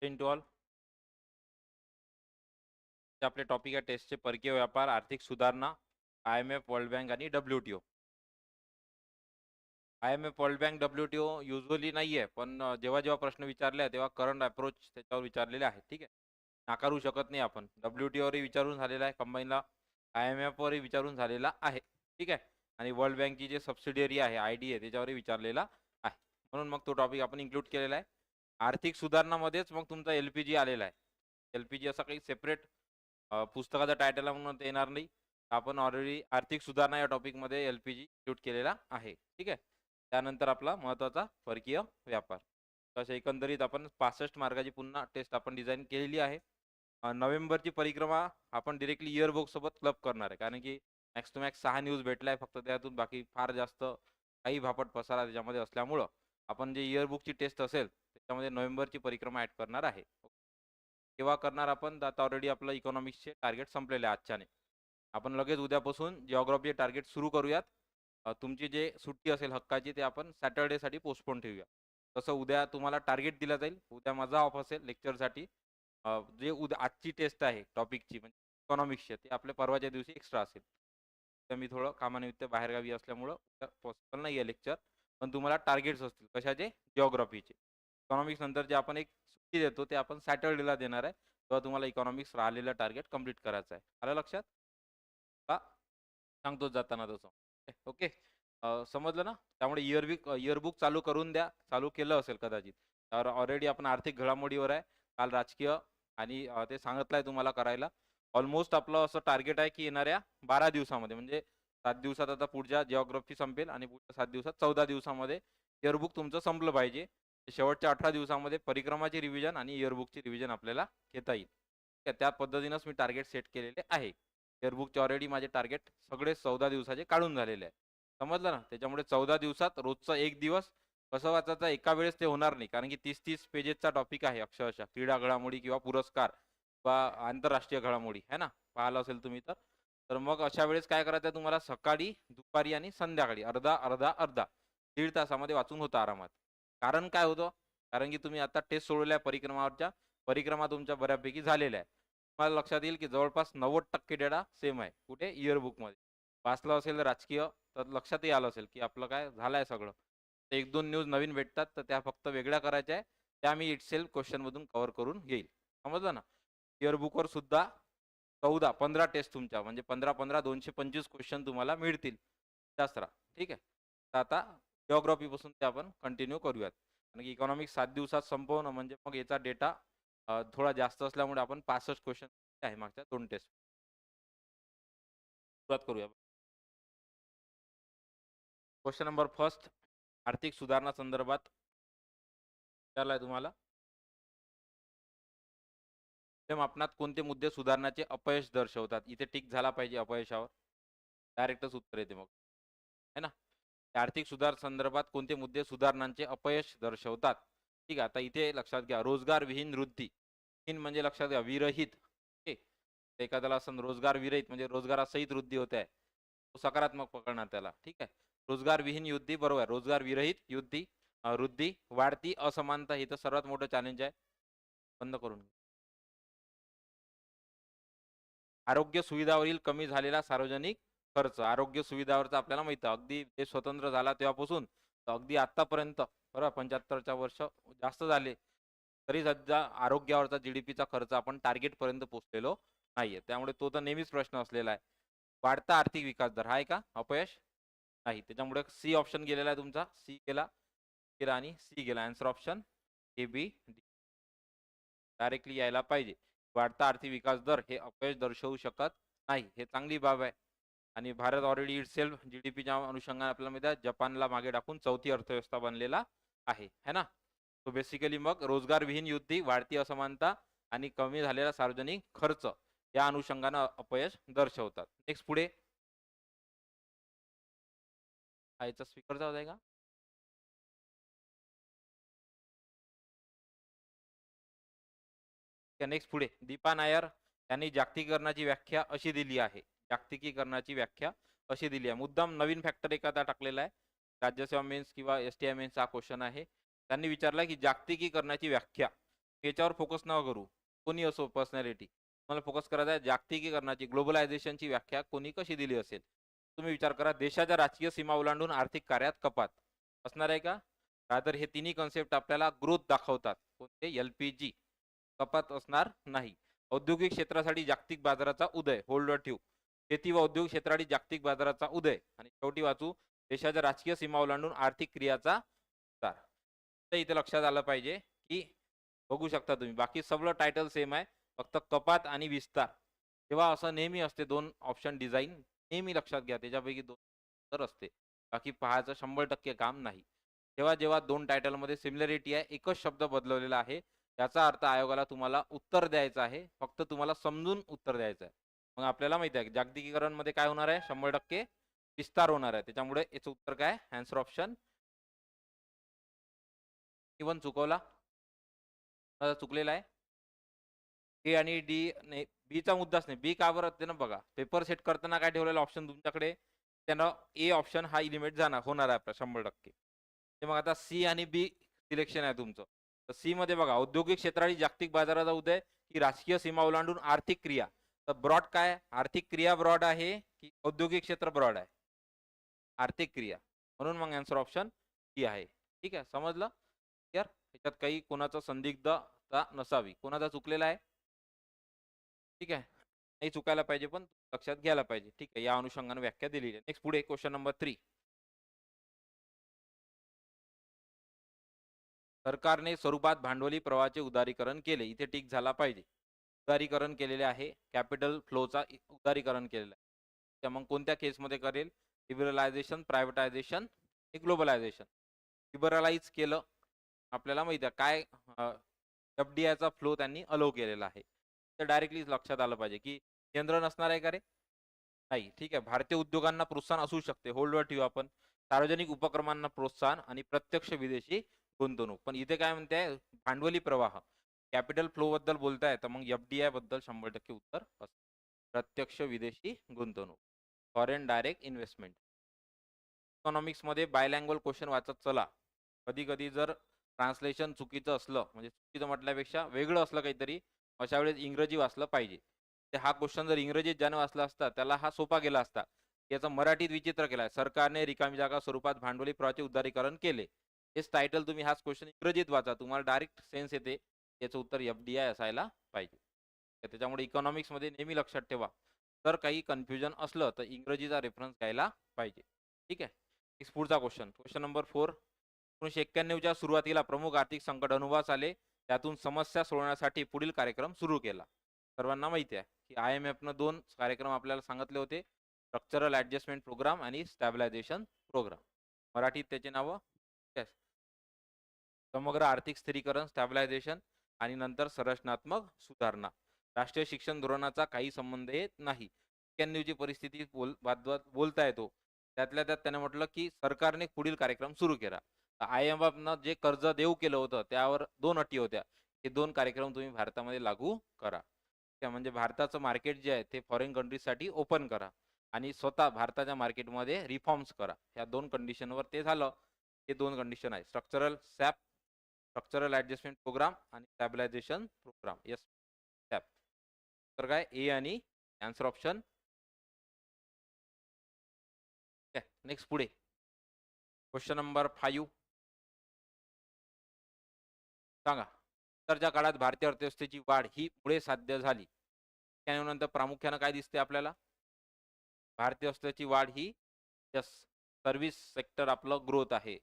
Into all आपले topic आहे टेस्टचे परकीय व्यापार आर्थिक सुधारणा IMF वर्ल्ड बँक आणि WTO. IMF world bank WTO usually नाही आहे, पण जेव्हा जेव्हा प्रश्न विचारले तेव्हा करंट अप्रोच त्याच्यावर विचारलेले आहे. ठीक आहे, नाकारू शकत नाही आपण. WTO वरही विचारून झालेला आहे, कंबाईनला IMF वरही विचारून झालेला आहे. ठीक आहे, आणि वर्ल्ड बँकची जे सबसिडियरी आहे IDA त्याच्यावरही विचारलेला आहे. म्हणून मग तो टॉपिक आपण इन्क्लूड केलेला आहे. आर्थिक सुधारणामध्येच मग तुमचा LPG आलेला आहे. LPG असा काही सेपरेट पुस्तकाचा टायटल म्हणून येणार नाही. आपण ऑलरेडी आर्थिक सुधारणा या टॉपिकमध्ये LPG इन्क्लूड केलेला आहे. ठीक आहे, त्यानंतर आपला महत्त्वाचा परकीय व्यापार. तसे एकंदरीत आपण 65 मार्काची पुन्हा टेस्ट आपण डिझाईन केलेली आहे. नोव्हेंबरची परिक्रमा आपण डिरेक्टली इयरबुक सोबत क्लब करणार आहे, कारण की मॅक्स टू मॅक्स 6 न्यूज भेटलाय फक्त, त्यातून बाकी फार जास्त काही भापट पसारा त्याच्यामध्ये असल्यामुळं आपण जे इयरबुकची टेस्ट असेल त्याच्यामध्ये नोव्हेंबरची परिक्रमा ॲड करणार आहे. केव्हा करणार आपण? आता ऑलरेडी आपलं इकॉनॉमिक्सचे टार्गेट संपलेले आहे आजच्याने. आपण लगेच उद्यापासून जिओग्राफीचे टार्गेट सुरू करूयात. तुमची जे सुट्टी असेल हक्काची ते आपण सॅटर्डेसाठी पोस्टपोन ठेवूया. तसं उद्या तुम्हाला टार्गेट दिला जाईल. उद्या माझा ऑफ असेल लेक्चरसाठी. जे उद्या आजची टेस्ट आहे टॉपिकची म्हणजे इकॉनॉमिक्सची, ते आपल्या परवाच्या दिवशी एक्स्ट्रा असेल. तर मी थोडं कामानिमित्त बाहेरगावी असल्यामुळं पॉसिबल नाही आहे लेक्चर. पण तुम्हाला टार्गेट्स असतील कशाचे? जिओग्राफीचे. इकॉनॉमिक्स नंतर जे आपण एक सुट्टी देतो ते आपण सॅटर्डेला देणार आहे. तेव्हा तुम्हाला इकॉनॉमिक्स राहिलेलं टार्गेट कंप्लीट करायचं आहे. आलं लक्षात? का सांगतो जाताना तसं. ओके, समजलं ना? त्यामुळे इयरबुक चालू करून द्या. चालू केलं असेल कदाचित. तर ऑलरेडी आपण आर्थिक घडामोडीवर आहे. काल राजकीय आणि ते सांगितलं आहे तुम्हाला करायला. ऑलमोस्ट आपलं असं टार्गेट आहे की येणाऱ्या 12 दिवसामध्ये, म्हणजे 7 दिवसात आता पुढच्या जिओग्राफी संपेल आणि पुढच्या 7 दिवसात 14 दिवसामध्ये इयरबुक तुमचं संपलं पाहिजे. शेवटच्या 18 दिवसामध्ये परिक्रमाची रिव्हिजन आणि इयरबुकची रिव्हिजन आपल्याला घेता येईल. त्या पद्धतीनंच मी टार्गेट सेट केलेले आहे. इयरबुकचे ऑलरेडी माझे टार्गेट सगळे 14 दिवसाचे काढून झालेले आहे. समजलं ना? त्याच्यामुळे 14 दिवसात रोजचा एक दिवस कसं वाचायचा एका वेळेस ते होणार नाही, कारण की 30-30 पेजेसचा टॉपिक आहे अक्षरशः. क्रीडा घडामोडी किंवा पुरस्कार किंवा आंतरराष्ट्रीय घडामोडी आहे ना, पाहिलं असेल तुम्ही तर. तर मग अशा वेळेस काय करायचं आहे तुम्हाला? सकाळी, दुपारी आणि संध्याकाळी अर्धा अर्धा अर्धा 1.5 तासामध्ये वाचून होतं आरामात. कारण काय होतं? कारण की तुम्ही आता टेस्ट सोडवल्या परिक्रमावरच्या, परिक्रमा तुमच्या बऱ्यापैकी झालेल्या आहे. तुम्हाला लक्षात येईल की जवळपास 90% डेटा सेम आहे. कुठे? इयरबुकमध्ये. वाचलं असेल राजकीय तर लक्षातही आलं असेल की आपलं काय झालंय सगळं. तर 1-2 न्यूज नवीन भेटतात तर त्या फक्त वेगळ्या करायच्या आहे. त्या मी इटसेल्फ क्वेश्चनमधून कव्हर करून घेईल. समजलं ना? इयरबुकवर सुद्धा 14-15 टेस्ट तुमच्या, म्हणजे 15-15 225 क्वेश्चन तुम्हाला मिळतील. शास्त्रा. ठीक आहे. तर आता जिओग्राफीपासून ते आपण कंटिन्यू करूयात. कारण की इकॉनॉमिक्स 7 दिवसात संपवणं म्हणजे मग याचा डेटा थोडा जास्त असल्यामुळे आपण 65 क्वेश्चन आहे मागच्या 2 टेस्ट. सुरुवात करूया. क्वेश्चन नंबर फर्स्ट, आर्थिक सुधारणा संदर्भात विचारलाय तुम्हाला. मापनात कोणते मुद्दे सुधारण्याचे अपयश दर्शवतात? इथे टिक झाला पाहिजे अपयशावर. डायरेक्टच उत्तर येते मग, है ना? आर्थिक सुधार संदर्भात कोणते मुद्दे सुधारणांचे अपयश दर्शवतात? ठीक आहे, आता इथे लक्षात घ्या, रोजगार विहीन वृद्धी. विहीन म्हणजे लक्षात घ्या विरहित. ओके, एखाद्याला असं रोजगार विरहित म्हणजे रोजगारासहित वृद्धी होते आहे, तो सकारात्मक पकडणार त्याला. ठीक आहे, रोजगार विहीन युद्धी बरोबर. रोजगार विरहित युद्धी वृद्धी, वाढती असमानता ही तर सर्वात मोठं चॅलेंज आहे. बंद करून. आरोग्य सुविधावरील कमी झालेला सार्वजनिक खर्च. आरोग्य सुविधावरचा आपल्याला माहिती आहे, अगदी ते स्वतंत्र झाला तेव्हापासून तर अगदी आतापर्यंत बरोबर 75च्या वर्ष जास्त झाले, तरी सध्या आरोग्यावरचा GDPचा खर्च आपण टार्गेट पर्यंत पोहोचलेलो नाहीये. त्यामुळे तो तर नेहमीच प्रश्न असलेला आहे. वाढता आर्थिक विकास दर आहे का अपयश? नाही. त्याच्यामुळे सी ऑप्शन गेलेला आहे तुमचा. सी गेला, गेला आणि सी गेला. Answer option A, B, D directly यायला पाहिजे. वाढता आर्थिक विकास दर हे अपयश दर्शवू शकत नाही, हे चांगली बाब आहे. आणि भारत ऑलरेडी इटसेल्फ GDPच्या अनुषंगाने आपल्याला माहिती आहे जपानला मागे टाकून 4थी अर्थव्यवस्था बनलेला आहे, है ना? तो बेसिकली मग रोजगार विहीन युद्धी, वाढती असमानता आणि कमी झालेला सार्वजनिक खर्च या अनुषंगाने अपयश दर्शवतात. नेक्स्ट पुढे. याचा स्पीकर जाऊ आहे का? नेक्स्ट पुढे. दीपा नायर यांनी जागतिकीकरणाची व्याख्या अशी दिली आहे. जागतिकीकरणाची व्याख्या अशी दिली आहे. मुद्दाम नवीन फॅक्टर एखादा टाकलेला आहे. राज्यसेवा मेन्स किंवा STI मेन्स हा क्वेश्चन आहे. त्यांनी विचारला की जागतिकीकरणाची व्याख्या याच्यावर फोकस नका करू, कोणी असो पर्सनॅलिटी. मला फोकस करायचा आहे जागतिकीकरणाची, ग्लोबलायझेशनची व्याख्या कोणी कशी दिली असेल. तुम्ही विचार करा, देशाच्या राजकीय सीमा ओलांडून आर्थिक कार्यात कपात असणार आहे का? रादर हे तिन्ही कन्सेप्ट आपल्याला ग्रोथ दाखवतात. कोणते? एलपीजी. कपात असणार नाही. औद्योगिक क्षेत्रासाठी जागतिक बाजाराचा उदय, होल्डवर ठेवू. शेती व उद्योग क्षेत्रासाठी जागतिक बाजाराचा उदय. आणि शेवटी वाचू, देशाच्या राजकीय सीमा ओलांडून आर्थिक क्रियाचा विस्तार. तर इथे लक्षात आलं पाहिजे की बघू शकता तुम्ही, बाकी सगळं टायटल सेम आहे, फक्त कपात आणि विस्तार. तेव्हा असं नेहमी असते, दोन ऑप्शन डिझाईन नेहमी लक्षात घ्या, त्याच्यापैकी दोन तर असते, बाकी पाहायचं 100% काम नाही. तेव्हा जेव्हा दोन टायटलमध्ये सिमिलरिटी आहे, एकच शब्द बदलवलेला आहे, याचा अर्थ आयोगाला तुम्हाला उत्तर द्यायचं आहे, फक्त तुम्हाला समजून उत्तर द्यायचं आहे. मग आपल्याला माहिती आहे जागतिकीकरण मध्ये काय होणार आहे? 100% विस्तार होणार आहे. त्याच्यामुळे याचं उत्तर काय? आन्सर ऑप्शन इवन चुकवला, चुकलेला आहे. ए आणि डी नाही, बीचा मुद्दाच नाही. बी का बरं ते ना, बघा पेपर सेट करताना काय ठेवलेलं ऑप्शन तुमच्याकडे, त्यानं ए ऑप्शन हा इलिमिट जाणार होणार आहे आपला 100%. ते मग आता सी आणि बी सिलेक्शन आहे तुमचं. तर सी मध्ये बघा, औद्योगिक क्षेत्राची जागतिक बाजाराचा उदय की राजकीय सीमा ओलांडून आर्थिक क्रिया. तर ब्रॉड काय? आर्थिक क्रिया ब्रॉड आहे की औद्योगिक क्षेत्र ब्रॉड आहे? आर्थिक क्रिया. म्हणून मग आन्सर ऑप्शन सी आहे. ठीक आहे, समजलं? यार याच्यात काही कोणाचं संदिग्धता नसावी. कोणाचा चुकलेला आहे? ठीक आहे, नाही चुकायला पाहिजे, पण लक्षात घ्यायला पाहिजे. ठीक आहे, या अनुषंगाने व्याख्या दिलेली आहे. नेक्स्ट पुढे क्वेश्चन नंबर 3. सरकारने स्वरूपात भांडवली प्रवाहाचे उदारीकरण केले. इथे टिक झाला पाहिजे. उदारीकरण केलेले आहे, कॅपिटल फ्लोचा उदारीकरण केलेलं आहे. त्या मग कोणत्या केसमध्ये करेल? Liberalisation, privatisation, globalisation. लिबरलाइज केलं, आपल्याला माहिती आहे काय, एफडीआयचा फ्लो त्यांनी अलाउ केलेला आहे. तर डायरेक्टली लक्षात आलं पाहिजे की नियंत्रण असणार आहे का रे? नाही. ठीक आहे, भारतीय उद्योगांना प्रोत्साहन असू शकते, होल्डवर ठेवू आपण. सार्वजनिक उपक्रमांना प्रोत्साहन आणि प्रत्यक्ष विदेशी गुंतवणूक. पण इथे काय म्हणते? भांडवली प्रवाह, कॅपिटल फ्लो बद्दल बोलताय, तर मग एफडीआय बद्दल 100% उत्तर असतं. प्रत्यक्ष विदेशी गुंतवणूक, फॉरेन डायरेक्ट इन्व्हेस्टमेंट. इकॉनॉमिक्स मध्ये बायलँग्वेज क्वेश्चन वाचत चला. कधी कधी जर ट्रान्सलेशन चुकीचं असलं, म्हणजे चुकीचं म्हटल्यापेक्षा वेगळं असलं काहीतरी, अशा वेळेस इंग्रजी वाचलं पाहिजे. ते हा क्वेश्चन जर इंग्रजीत ज्याने वाचला असता त्याला हा सोपा गेला असता. याचा मराठीत विचित्र केलाय. सरकारने रिकामी जागा स्वरूपात भांडवली प्रवाहाचे उदारीकरण केले. हेच टायटल तुम्ही हाच क्वेश्चन इंग्रजीत वाचा, तुम्हाला डायरेक्ट सेन्स येते. याचं उत्तर एफडीआय असायला पाहिजे. तर त्याच्यामुळे इकॉनॉमिक्स मध्ये नेहमी लक्षात ठेवा, जर काही कन्फ्युजन असलं तर इंग्रजीचा रेफरन्स घ्यायला पाहिजे. ठीक आहे, पुढचा क्वेश्चन, क्वेश्चन नंबर 4. 1991च्या सुरुवातीला प्रमुख आर्थिक संकट अनुभवास आले, त्यातून समस्या सोडवण्यासाठी पुढील कार्यक्रम सुरू केला. सर्वांना माहिती आहे की IMF दोन कार्यक्रम आपल्याला सांगितले होते, स्ट्रक्चरल ऍडजस्टमेंट प्रोग्राम आणि स्टॅबिलायझेशन प्रोग्राम. मराठीत त्याचे नाव समग्र आर्थिक स्थिरीकरण, स्टॅबिलायझेशन, आणि नंतर संरचनात्मक सुधारणा. राष्ट्रीय शिक्षण धोरणाचा काही संबंध येत नाही. 91ची परिस्थिती बोलता येतो, त्यातल्या त्यात त्याने म्हटलं की सरकारने पुढील कार्यक्रम सुरू केला. IMF जे कर्ज देऊ केलं होतं त्यावर दोन अटी होत्या. हे दोन कार्यक्रम तुम्ही भारतामध्ये लागू करा. त्या म्हणजे भारताचं मार्केट जे आहे ते फॉरेन कंट्रीजसाठी ओपन करा आणि स्वतः भारताच्या मार्केटमध्ये रिफॉर्म्स करा. ह्या दोन कंडिशनवर ते झालं. हे दोन कंडिशन आहे, स्ट्रक्चरल ऍडजस्टमेंट प्रोग्राम आणि स्टॅबिलायझेशन प्रोग्राम. Yes, SAP. तर काय ए आणि आन्सर ऑप्शन. नेक्स्ट पुढे क्वेश्चन नंबर 5. सांगा, नंतरच्या काळात भारतीय अर्थव्यवस्थेची वाढ ही पुढे साध्य झाली. त्यानंतर प्रामुख्याने काय दिसते आपल्याला? भारतीय अर्थव्यवस्थेची वाढ ही यस, सर्व्हिस सेक्टर आपलं ग्रोथ आहे,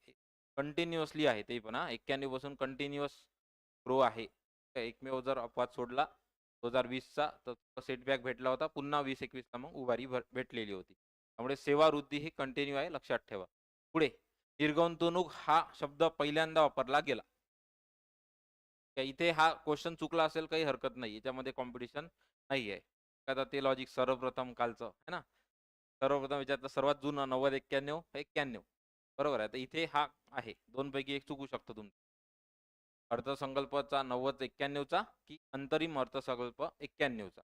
कंटिन्युअसली आहे. ते पण 91 पासून कंटिन्युअस ग्रो आहे. एकमेव जर अपवाद सोडला 2020चा, तर सेटबॅक भेटला होता. पुन्हा 2021ला मग उभारी भेटलेली होती. त्यामुळे सेवा वृद्धी ही कंटिन्यू आहे, लक्षात ठेवा. पुढे निर्गुंतवणूक हा शब्द पहिल्यांदा वापरला गेला. इथे हा क्वेश्चन चुकला असेल काही हरकत नाही, याच्यामध्ये कॉम्पिटिशन नाही आहे. आता ते लॉजिक सर्वप्रथम कालचं आहे ना, सर्वप्रथम विचारलं सर्वात जुनं 90, 91, 91 बरोबर आहे. तर इथे हा आहे, दोन पैकी एक चुकू शकतो तुमचं. अर्थसंकल्पचा 90, 91चा की अंतरिम अर्थसंकल्प 91चा.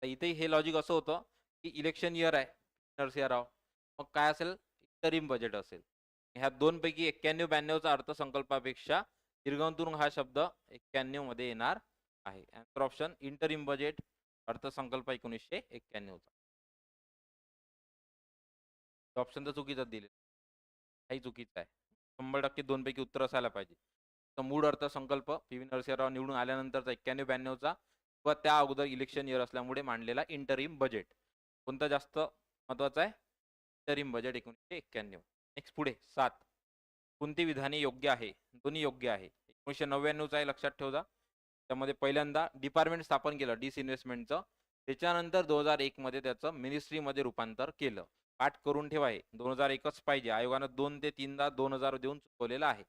तर इथे हे लॉजिक असं होतं की इलेक्शन इयर आहे, नरसिंहराव, मग काय असेल? इंटरिम बजेट असेल. ह्या दोन पैकी 91, 92चा अर्थसंकल्पापेक्षा निर्गुंतवणूक हा शब्द 91 मध्ये येणार आहे. आन्सर ऑप्शन इंटरिम बजेट अर्थसंकल्प 1991 चा. ऑप्शन तर चुकीचं दिले, काही चुकीचं आहे. 100% 2 पैकी उत्तर असायला पाहिजे. तर मूळ अर्थसंकल्प पी.व्ही. नरसिंहराव निवडून आल्यानंतरचा 91-92चा व त्या अगोदर इलेक्शन इयर असल्यामुळे मांडलेला इंटरिम बजेट. कोणतं जास्त महत्वाचं आहे? Interim budget 1991. नेक्स्ट पुढे 7. कोणती विधाने योग्य आहे? दोन्ही योग्य आहे. 1999चा आहे, लक्षात ठेवा. त्यामध्ये पहिल्यांदा डिपार्टमेंट स्थापन केलं डिसइन्व्हेस्टमेंटचं. त्याच्यानंतर 2001 मध्ये त्याचं मिनिस्ट्रीमध्ये रूपांतर केलं. पाठ करून ठेवा, हे 2001च पाहिजे. आयोगानं 2 ते 3दा 2000 देऊन चुकवलेलं आहे.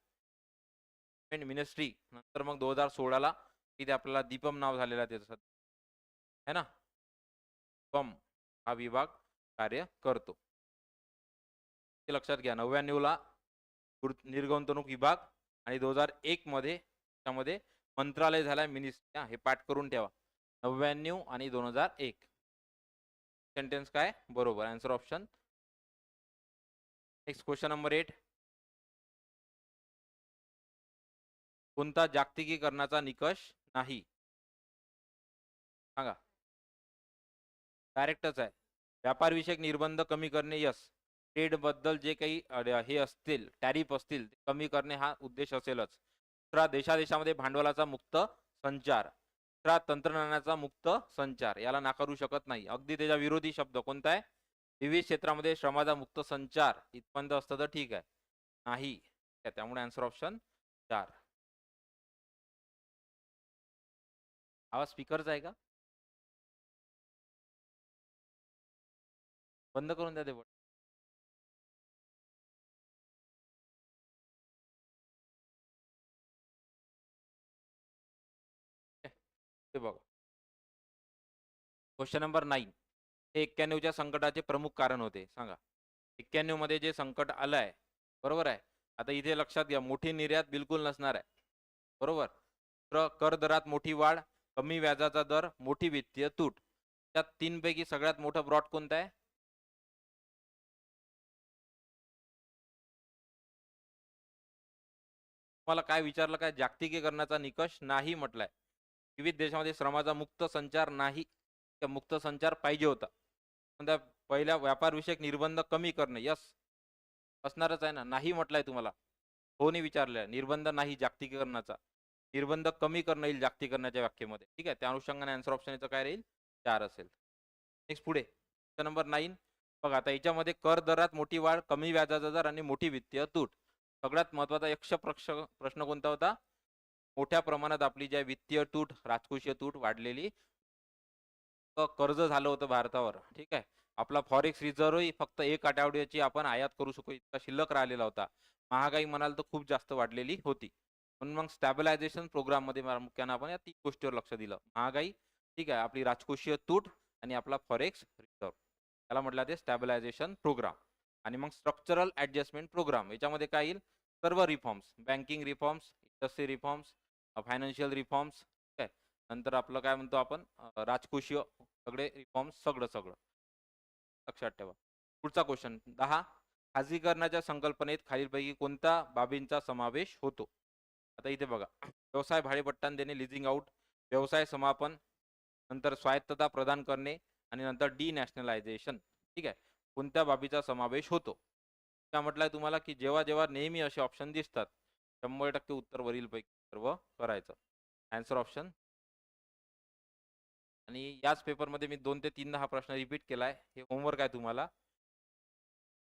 मिनिस्ट्री नंतर मग 2016ला तिथे आपल्याला दीपम नाव झालेलं आहे त्याचं, है ना. दीपम हा विभाग कार्य करतो. ते लक्षात घ्या. 99ला निर्गुंतवणूक विभाग आणि 2001 मध्ये त्यामध्ये मंत्रालय झाला मिनिस्ट्री. हे पाठ करून ठेवा. 99 आणि 2001. सेंटेन्स काय बरोबर? Answer option. Next question number 8. कोणता जागतिकीकरणाचा निकष नाही? सांगा. डायरेक्टच आहे. व्यापार विषयक निर्बंध कमी करणे, यस. ट्रेड बद्दल जे काही हे असतील, टॅरिफ असतील, ते कमी करणे हा उद्देश असेलच. दुसरा, देशादेशामध्ये भांडवलाचा मुक्त संचार. तिसरा, तंत्रज्ञानाचा मुक्त संचार. याला नाकारू शकत नाही. अगदी त्याच्या विरोधी शब्द कोणता आहे? विविध क्षेत्रामध्ये श्रमाचा मुक्त संचार इथपर्यंत असतं तर ठीक आहे. नाही, त्यामुळे आन्सर ऑप्शन 4. आवाज स्पीकरचा आहे का? बंद करून द्या ते. ते बघा. Question number 9. हे 91च्या संकटाचे प्रमुख कारण होते. सांगा. 91 मध्ये जे संकट आलं आहे, बरोबर आहे. आता इथे लक्षात घ्या, मोठी निर्यात बिलकुल नसणार आहे, बरोबर. कर दरात मोठी वाढ, कमी व्याजाचा दर, मोठी वित्तीय तूट. त्या 3 पैकी सगळ्यात मोठं ब्रॉड कोणतं आहे? तुम्हाला काय विचारलं? काय जागतिकीकरणाचा निकष नाही म्हटलाय. विविध देशामध्ये श्रमाचा मुक्त संचार नाही, त्या मुक्त संचार पाहिजे होता. पण त्या पहिल्या व्यापार विषयक निर्बंध कमी करणे, यस असणारच आहे ना. नाही म्हटलंय तुम्हाला, हो नाही विचारलंय. निर्बंध नाही जागतिकीकरणाचा, निर्बंध कमी करणं येईल जागतिकीकरणाच्या व्याख्येमध्ये. ठीक आहे. त्या अनुषंगाने आन्सर ऑप्शन याचं काय राहील? 4 असेल. नेक्स्ट पुढे नंबर 9. बघा आता याच्यामध्ये कर दरात मोठी वाढ, कमी व्याजाचा दर आणि मोठी वित्तीय तूट. सगळ्यात महत्वाचा यक्ष प्रश्न कोणता होता? मोठ्या प्रमाणात आपली ज्या वित्तीय तूट, राजकोषीय तूट वाढलेली, कर्ज झालं होतं भारतावर. ठीक आहे. आपला फॉरेक्स रिझर्व्हही फक्त 1 आठवड्याची आपण आयात करू शकू इतका शिल्लक राहिलेला होता. महागाई म्हणाल तर खूप जास्त वाढलेली होती. म्हणून मग स्टॅबिलायझेशन प्रोग्राम मध्ये प्रामुख्याने आपण या 3 गोष्टीवर लक्ष दिलं. महागाई, ठीक आहे, आपली राजकोषीय तूट आणि आपला फॉरेक्स रिझर्व्ह. त्याला म्हटलं ते स्टॅबिलायझेशन प्रोग्राम. आणि मग स्ट्रक्चरल ऍडजस्टमेंट प्रोग्राम. याच्यामध्ये काय येईल? सर्व reforms, banking reforms, industry reforms, financial reforms. ठीक आहे. नंतर आपलं काय म्हणतो आपण, राजकोषीय सगळे रिफॉर्म्स, सगळं लक्षात ठेवा. पुढचा क्वेश्चन 10. खाजगीकरणाच्या संकल्पनेत खालीलपैकी कोणत्या बाबींचा समावेश होतो? आता इथे बघा, व्यवसाय भाडेपट्टा देणे, लिझिंग आउट, व्यवसाय समापन, नंतर स्वायत्तता प्रदान करणे आणि नंतर डिनॅशनलायझेशन. ठीक आहे. कोणत्या बाबीचा समावेश होतो? त्या म्हटलंय तुम्हाला की जेव्हा जेव्हा नेहमी असे ऑप्शन दिसतात 100% उत्तर वरील पैकी सर्व करायचं. Answer option. आणि याच पेपरमध्ये मी 2 ते 3दा हा प्रश्न रिपीट केलाय. हे होमवर्क आहे तुम्हाला.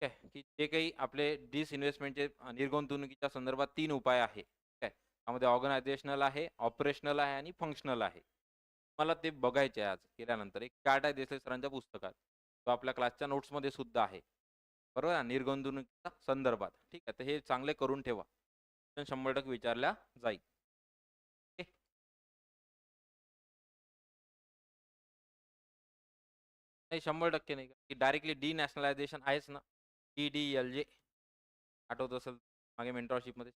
ठीक आहे. की जे काही आपले डिसइन्व्हेस्टमेंटचे निर्गुंतवणुकीच्या संदर्भात 3 उपाय आहे. ठीक आहे. त्यामध्ये ऑर्गनायझेशनल आहे, ऑपरेशनल आहे आणि फंक्शनल आहे. मला ते बघायचे आहे आज केल्यानंतर. एक चार्ट आहे देसाई सरांच्या पुस्तकात. तो आपल्या क्लासच्या नोट्समध्ये सुद्धा आहे. बरोबर आहे. निर्गुंतवणुकीच्या संदर्भात. ठीक आहे. तर हे चांगले करून ठेवा. 100% विचारल्या जाईल. ओके. नाही 100% नाही, की डायरेक्टली डिनॅशनलायझेशन आहेच ना. DDLJ आठवत असेल मागे मेंटॉरशिपमध्ये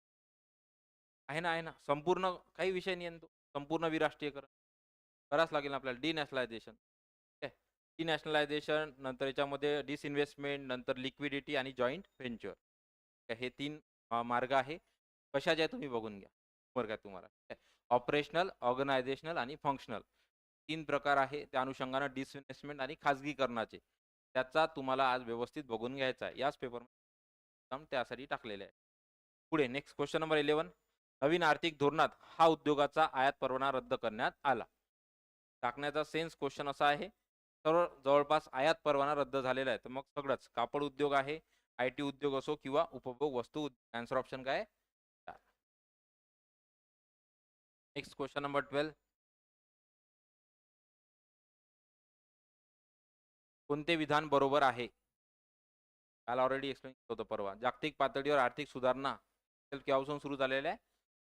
आहे ना, आहे ना. संपूर्ण काही विषय नाही आहे तो. संपूर्ण विराष्ट्रीयकरण करावंच लागेल आपल्याला. डिनॅशनलायझेशन. ठीक आहे. डिनॅशनलायझेशन नंतर याच्यामध्ये डिसइन्व्हेस्टमेंट, नंतर लिक्विडिटी आणि जॉईंट व्हेंचर. हे 3 मार्ग आहे. कशाचे आहे तुम्ही बघून घ्या. वर्ग आहे तुम्हाला. ऑपरेशनल, ऑर्गनायझेशनल आणि फंक्शनल 3 प्रकार आहे. त्या अनुषंगाने डिसइन्व्हेस्टमेंट आणि खाजगीकरणाचे. त्याचा तुम्हाला आज व्यवस्थित बघून घ्यायचा आहे. याच पेपरमध्ये त्यासाठी टाकलेले आहे. पुढे नेक्स्ट क्वेश्चन नंबर 11. नवीन आर्थिक धोरणात हा उद्योगाचा आयात परवाना रद्द करण्यात आला. टाकण्याचा सेन्स क्वेश्चन असा आहे, सर्व जवळपास आयात परवाना रद्द झालेला आहे. तर मग सगळंच कापड उद्योग आहे, आयटी उद्योग असो किंवा उपभोग वस्तू. आन्सर ऑप्शन काय? Next question number 12. कोणते विधान बरोबर आहे? काल ऑलरेडी एक्सप्लेन केलं होतं परवा. जागतिक पातळीवर आर्थिक सुधारणा केव्हापासून सुरू झालेल्या आहे?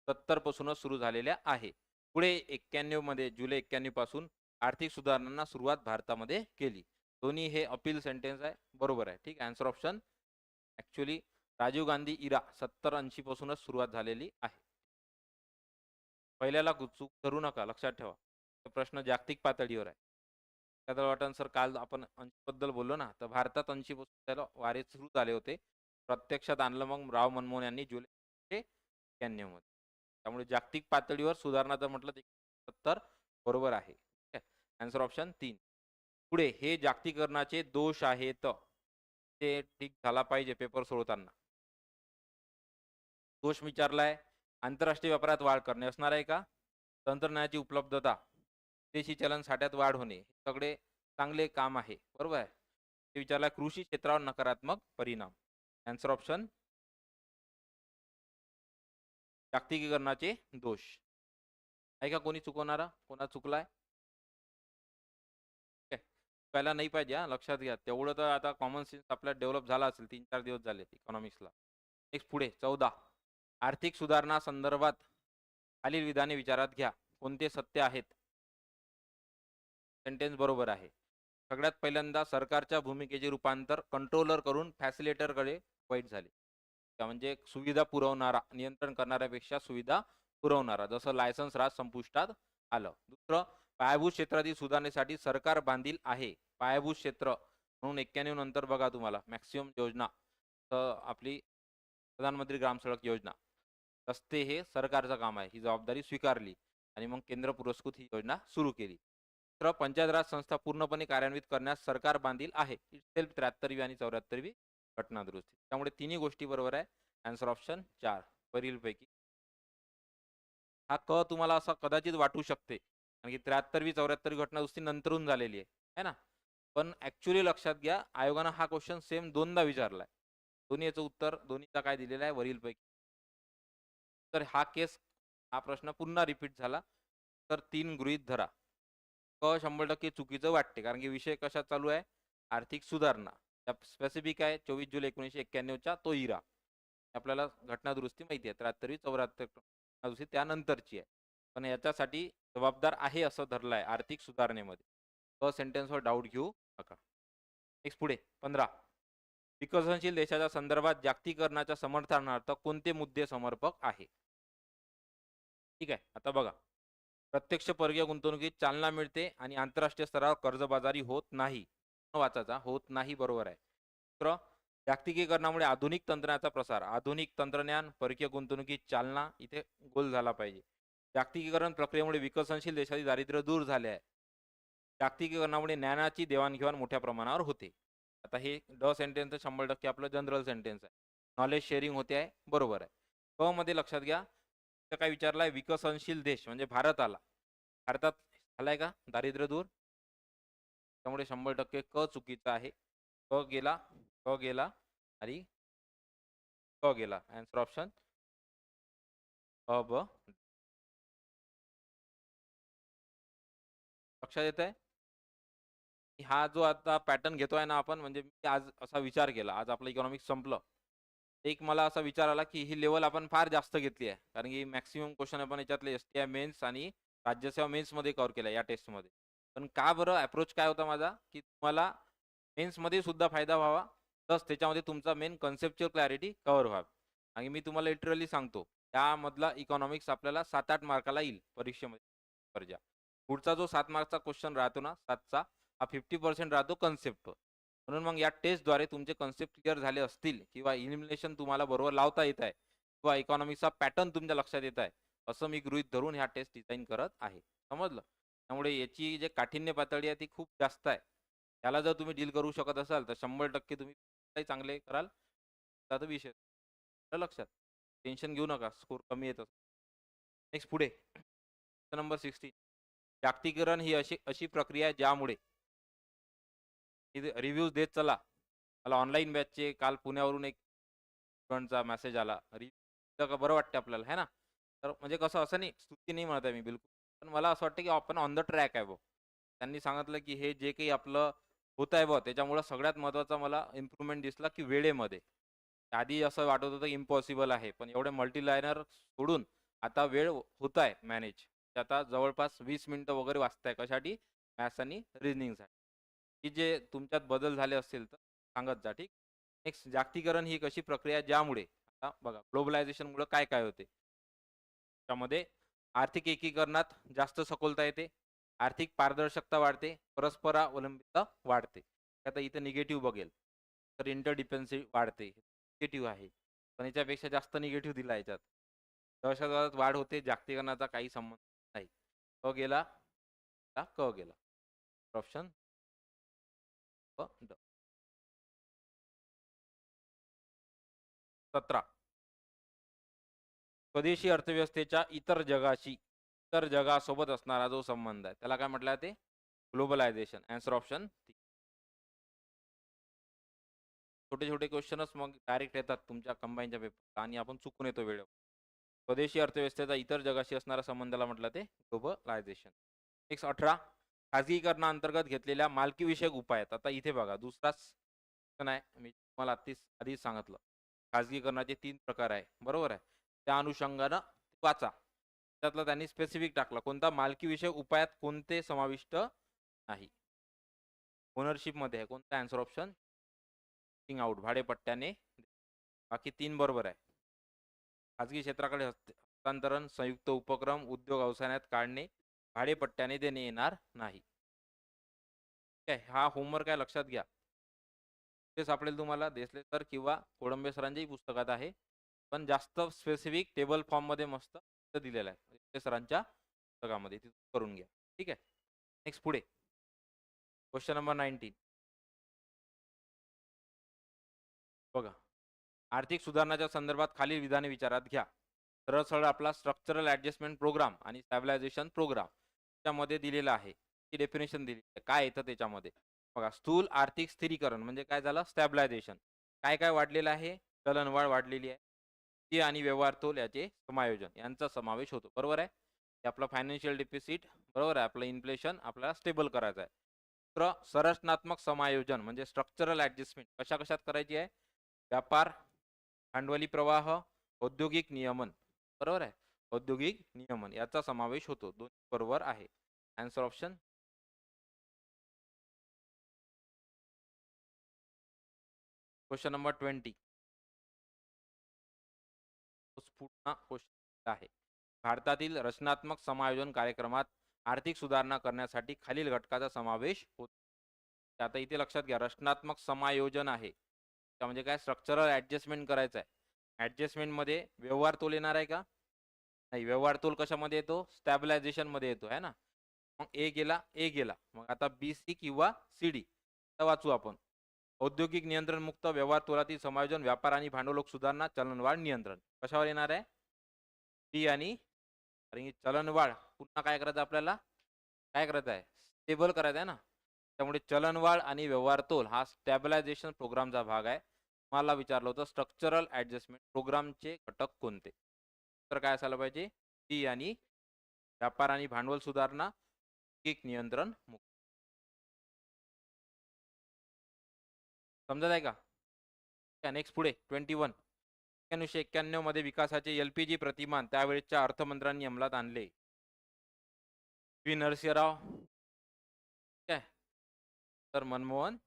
70 पासूनच सुरू झालेल्या आहे. पुढे 91 मध्ये जुलै 91 पासून आर्थिक सुधारणांना सुरुवात भारतामध्ये केली. दोन्ही हे अपील सेंटेन्स आहे. बरोबर आहे. ठीक आहे. Answer option actually Rajiv Gandhi era 70-80 पासूनच सुरुवात झालेली आहे. पहिल्याला चूक धरू नका, लक्षात ठेवा. प्रश्न जागतिक पातळीवर आहे. त्याला वाटण सर काल आपण 80 बद्दल बोललो ना, तर भारतात 80 पासून त्याला वारे सुरू झाले होते. प्रत्यक्षात आणलं मग राव मनमोहन यांनी जुलै 91 मध्ये. त्यामुळे जागतिक पातळीवर सुधारणा जर म्हटलं तर 70 बरोबर आहे. Answer option 3. पुढे हे जागतिकीकरणाचे दोष आहेत. ते ठीक झाला पाहिजे पेपर सोडवताना. दोष विचारलाय. आंतरराष्ट्रीय व्यापारात वाढ करणे असणार आहे का? तंत्रज्ञानाची उपलब्धता, देशी चलन साठ्यात वाढ होणे, सगळे चांगले काम आहे. बरोबर आहे. ते विचारलाय. कृषी क्षेत्रावर नकारात्मक परिणाम. आन्सर ऑप्शन जागतिकीकरणाचे दोष आहे का? कोणी चुकवणारा? कोणा चुकलाय? चुकायला नाही पाहिजे हा, लक्षात घ्या. तेवढं तर आता कॉमन सेन्स आपल्याला डेव्हलप झाला असेल. 3-4 दिवस झाले इकॉनॉमिक्सला. नेक्स्ट पुढे 14. आर्थिक सुधारणा संदर्भात खालील विधाने विचारात घ्या. कोणते सत्य आहेत? सेंटेन्स बरोबर आहे. सगळ्यात पहिल्यांदा सरकारच्या भूमिकेचे रूपांतर कंट्रोलर करून फॅसिलिटेटरकडे वाईट झाले. म्हणजे सुविधा पुरवणारा, नियंत्रण करणाऱ्यापेक्षा सुविधा पुरवणारा, जसं लायसन्स राज संपुष्टात आलं. दुसरं, पायाभूत क्षेत्रातील सुधारणेसाठी सरकार बांधील आहे. पायाभूत क्षेत्र म्हणून 91 नंतर बघा तुम्हाला मॅक्सिमम योजना, आपली प्रधानमंत्री ग्राम सडक योजना, रस्ते हे सरकारचं काम आहे. ही जबाबदारी स्वीकारली आणि मग केंद्र पुरस्कृत ही योजना सुरू केली. तर पंचायत राज संस्था पूर्णपणे कार्यान्वित करण्यास सरकार बांधील आहे. सेल्फ 73वी आणि 74वी घटना दुरुस्ती. त्यामुळे तिन्ही गोष्टी बरोबर आहे. आन्सर ऑप्शन 4 वरीलपैकी. हा क तुम्हाला असा कदाचित वाटू शकते, कारण की 73वी 74वी घटना दुरुस्ती नंतरून झालेली आहे ना. पण ऍक्च्युली लक्षात घ्या, आयोगानं हा क्वेश्चन सेम दोनदा विचारलाय. दोन्ही याचं उत्तर दोन्हीचा काय दिलेलं आहे वरीलपैकी. तर हा केस, हा प्रश्न पुन्हा रिपीट झाला. तर 3 गृहीत धरा. क 100% चुकीचं वाटते, कारण की विषय कशात चालू आहे? आर्थिक सुधारणा. स्पेसिफिक आहे 24 जुलै 1991चा तो इरा. आपल्याला घटना दुरुस्ती माहिती आहे 73वी 74 घटना दुरुस्ती त्यानंतरची आहे. पण याच्यासाठी जबाबदार आहे असं धरलं आहे आर्थिक सुधारणेमध्ये. क सेंटेन्सवर डाऊट घेऊ नका. नेक्स्ट पुढे 15. विकसनशील देशाच्या संदर्भात जागतिकीकरणाच्या समर्थनार्थ कोणते मुद्दे समर्पक आहे? ठीक आहे. आता बघा, प्रत्यक्ष परकीय गुंतवणुकीत चालना मिळते आणि आंतरराष्ट्रीय स्तरावर कर्जबाजारी होत नाही. वाचायचा होत नाही बरोबर आहे. दुसरं, जागतिकीकरणामुळे आधुनिक तंत्रज्ञानाचा प्रसार. आधुनिक तंत्रज्ञान, परकीय गुंतवणुकीत चालना, इथे गोल झाला पाहिजे. जागतिकीकरण प्रक्रियेमुळे विकसनशील देशातील दारिद्र्य दूर झाले आहे. जागतिकीकरणामुळे ज्ञानाची देवाणघेवाण मोठ्या प्रमाणावर होते. आता हे ड सेंटेन्स 100% आपलं जनरल सेंटेन्स आहे. नॉलेज शेअरिंग होते आहे. बरोबर आहे. क मध्ये लक्षात घ्या, काय विचारलाय? विकसनशील देश म्हणजे भारत आला. भारतात झालाय का दारिद्र्य दूर? त्यामुळे 100% क चुकीचा आहे. क गेला, क गेला आणि क गेला. आन्सर ऑप्शन अ ब. लक्षात येत आहे? हा जो आता पॅटर्न घेतोय ना आपण, म्हणजे मी आज असा विचार केला, आज आपलं इकॉनॉमिक्स संपलं. एक मला असा विचार आला की ही लेवल आपण फार जास्त घेतली आहे, कारण की मॅक्सिमम क्वेश्चन आपण याच्यातले एसटीआय मेन्स आणि राज्यसेवा मेन्स मध्ये कव्हर केला या टेस्ट मध्ये. पण का बरं? अप्रोच काय होता माझा, की तुम्हाला मेन्स मध्ये सुद्धा फायदा व्हावा, प्लस त्याच्यामध्ये तुमचा मेन कन्सेप्च्युअल क्लॅरिटी कव्हर व्हावा. आणि मी तुम्हाला लिटरली सांगतो, त्यामधला इकॉनॉमिक्स आपल्याला 7-8 मार्काला येईल परीक्षेमध्ये. पुढचा जो 7 मार्कचा क्वेश्चन राहतो ना, 7चा, हा 50% राहतो कन्सेप्ट. म्हणून मग या टेस्टद्वारे तुमचे कन्सेप्ट क्लिअर झाले असतील किंवा इलिमिनेशन तुम्हाला बरोबर लावता येत आहे किंवा इकॉनॉमिक्सचा पॅटर्न तुमच्या लक्षात येत आहे, असं मी गृहीत धरून ह्या टेस्ट डिझाइन करत आहे. समजलं? त्यामुळे याची जे काठिण्य पातळी आहे ती खूप जास्त आहे. त्याला जर तुम्ही डील करू शकत असाल तर 100% तुम्ही चांगले कराल. आता विषय आलं लक्षात. टेन्शन घेऊ नका, स्कोर कमी येत नेक्स्ट पुढे नंबर 16 जागतिकीकरण ही अशी अशी प्रक्रिया आहे ज्यामुळे रिव्ह्यूज देत चला. मला ऑनलाईन बॅचचे काल पुण्यावरून एक स्टुडंटचा मेसेज आला. का बरं वाटतं आपल्याला है ना? तर म्हणजे कसं असं नाही, स्तुती नाही म्हणत आहे मी बिलकुल. पण मला असं वाटतं की आपण ऑन द ट्रॅक आहे बुवा. त्यांनी सांगितलं की हे जे काही आपलं होत आहे बुवा त्याच्यामुळं सगळ्यात महत्त्वाचा मला इम्प्रूव्हमेंट दिसला की वेळेमध्ये. आधी असं वाटत होतं की इम्पॉसिबल आहे. पण एवढे मल्टी लायनर सोडून आता वेळ होत आहे मॅनेज. आता जवळपास 20 मिनिटं वगैरे वाचताय. कशासाठी? मॅथ्स आणि रिझनिंगसाठी. की जे तुमच्यात बदल झाले असतील तर सांगत जा. ठीक. नेक्स्ट जागतिकीकरण ही एक अशी प्रक्रिया ज्यामुळे आता बघा ग्लोबलायझेशनमुळे काय-काय होते. त्यामध्ये आर्थिक एकीकरणात जास्त सखोलता येते. आर्थिक पारदर्शकता वाढते. परस्परावलंबिता वाढते. आता इथं निगेटिव्ह बघेल तर इंटरडिपेंडन्सी वाढते. निगेटिव्ह आहे. पण याच्यापेक्षा जास्त निगेटिव्ह दिला याच्यात. दहशतवादात वाढ होते. जागतिकीकरणाचा काही संबंध नाही. क गेला, क गेला. ऑप्शन ब, ड. 17 स्वदेशी अर्थव्यवस्थेच्या इतर जगासोबत असणारा जो संबंध आहे त्याला काय म्हटलं ते ग्लोबलायझेशन. आन्सर ऑप्शन छोटे छोटे क्वेश्चनच मग डायरेक्ट येतात तुमच्या कंबाईनच्या पेपर आणि आपण चुकून येतो वेळेवर. स्वदेशी अर्थव्यवस्थेचा इतर जगाशी असणारा संबंधाला म्हटलं ते ग्लोबलायझेशन. 18 खाजगीकरणाअंतर्गत घेतलेल्या मालकीविषयक उपाय आहेत. आता इथे बघा दुसराच नाही मी तुम्हाला आधीच सांगितलं. खाजगीकरणाचे 3 प्रकार आहे. बरोबर आहे. त्या अनुषंगानं वाचा. त्यातला त्यांनी स्पेसिफिक टाकला. कोणता मालकीविषयक उपायात कोणते समाविष्ट नाही. ओनरशिपमध्ये आहे. कोणता आन्सर ऑप्शन? आउट भाडेपट्ट्याने. बाकी 3 बरोबर आहे. खाजगी क्षेत्राकडे हस्तांतरण, संयुक्त उपक्रम, उद्योग व्यवसायात काढणे, भाडेपट्ट्याने देणे येणार नाही. ठीक आहे. हा होमवर्क आहे लक्षात घ्या. ते सापडेल तुम्हाला देसले सर किंवा कोळंबे सरांच्याही पुस्तकात आहे. पण जास्त स्पेसिफिक टेबल फॉर्ममध्ये मस्त दिलेलं आहे. देसले सरांच्या पुस्तकामध्ये करून घ्या. ठीक आहे. नेक्स्ट पुढे. क्वेश्चन नंबर 19 बघा. आर्थिक सुधारणाच्या संदर्भात खालील विधाने विचारात घ्या. सरळ सरळ आपला स्ट्रक्चरल ॲडजस्टमेंट प्रोग्राम आणि स्टॅबिलायझेशन प्रोग्राम त्यामध्ये दिलेला आहे. ती डेफिनेशन दिली आहे. काय येतं त्याच्यामध्ये? बघा स्थूल आर्थिक स्थिरीकरण म्हणजे काय झालं? स्टॅबिलायझेशन. काय काय वाढलेलं आहे? चलनवाढ वाढलेली आहे. ती आणि व्यवहार तोल याचे समायोजन यांचा समावेश होतो. बरोबर आहे? हे आपलं फायनान्शियल डिफिसिट बरोबर आहे. आपलं इन्फ्लेशन आपल्याला स्टेबल करायचं आहे. दुसरं संरचनात्मक समायोजन म्हणजे स्ट्रक्चरल ॲडजस्टमेंट कशा-कशात करायची आहे? व्यापार, भांडवली प्रवाह, औद्योगिक नियमन. बरोबर आहे? औद्योगिक नियमन याचा समावेश होतो. दोन्ही बरोबर आहे. आन्सर ऑप्शन क्वेश्चन नंबर 20 पूर्ण क्वेश्चन आहे. भारतातील रचनात्मक समायोजन कार्यक्रमात आर्थिक सुधारणा करण्यासाठी खालील घटकाचा समावेश होतो. आता इथे लक्षात घ्या रचनात्मक समायोजन आहे. त्या म्हणजे काय स्ट्रक्चरल ॲडजस्टमेंट करायचं आहे. ॲडजस्टमेंटमध्ये व्यवहार तोल येणार आहे का? नाही. व्यवहार तोल कशामध्ये येतो? स्टॅबिलायझेशनमध्ये येतो आहे ना. मग ए गेला. मग आता बी, सी किंवा सी, डी. तर वाचू आपण. औद्योगिक नियंत्रण मुक्त व्यवहार तोलातील समायोजन, व्यापार आणि भांडवल सुधारणा, चलनवाढ नियंत्रण. कशावर येणार आहे? डी आणि कारण की चलनवाढ पुन्हा काय करायचं आपल्याला? काय करायचं आहे? स्टेबल करायचं आहे ना. त्यामुळे चलनवाढ आणि व्यवहार तोल हा स्टॅबिलायझेशन प्रोग्रामचा भाग आहे. मला विचारलं होतं स्ट्रक्चरल ॲडजस्टमेंट प्रोग्रामचे घटक कोणते? तर काय असायला पाहिजे? डी आणि व्यापार आणि भांडवल सुधारणा, एक नियंत्रण मुक्त. समजत आहे का? नेक्स्ट पुढे 21 1991 मध्ये विकासाचे एलपीजी प्रतिमान त्यावेळेच्या अर्थमंत्र्यांनी अंमलात आणले. व्ही नरसिंहराव काय तर मनमोहन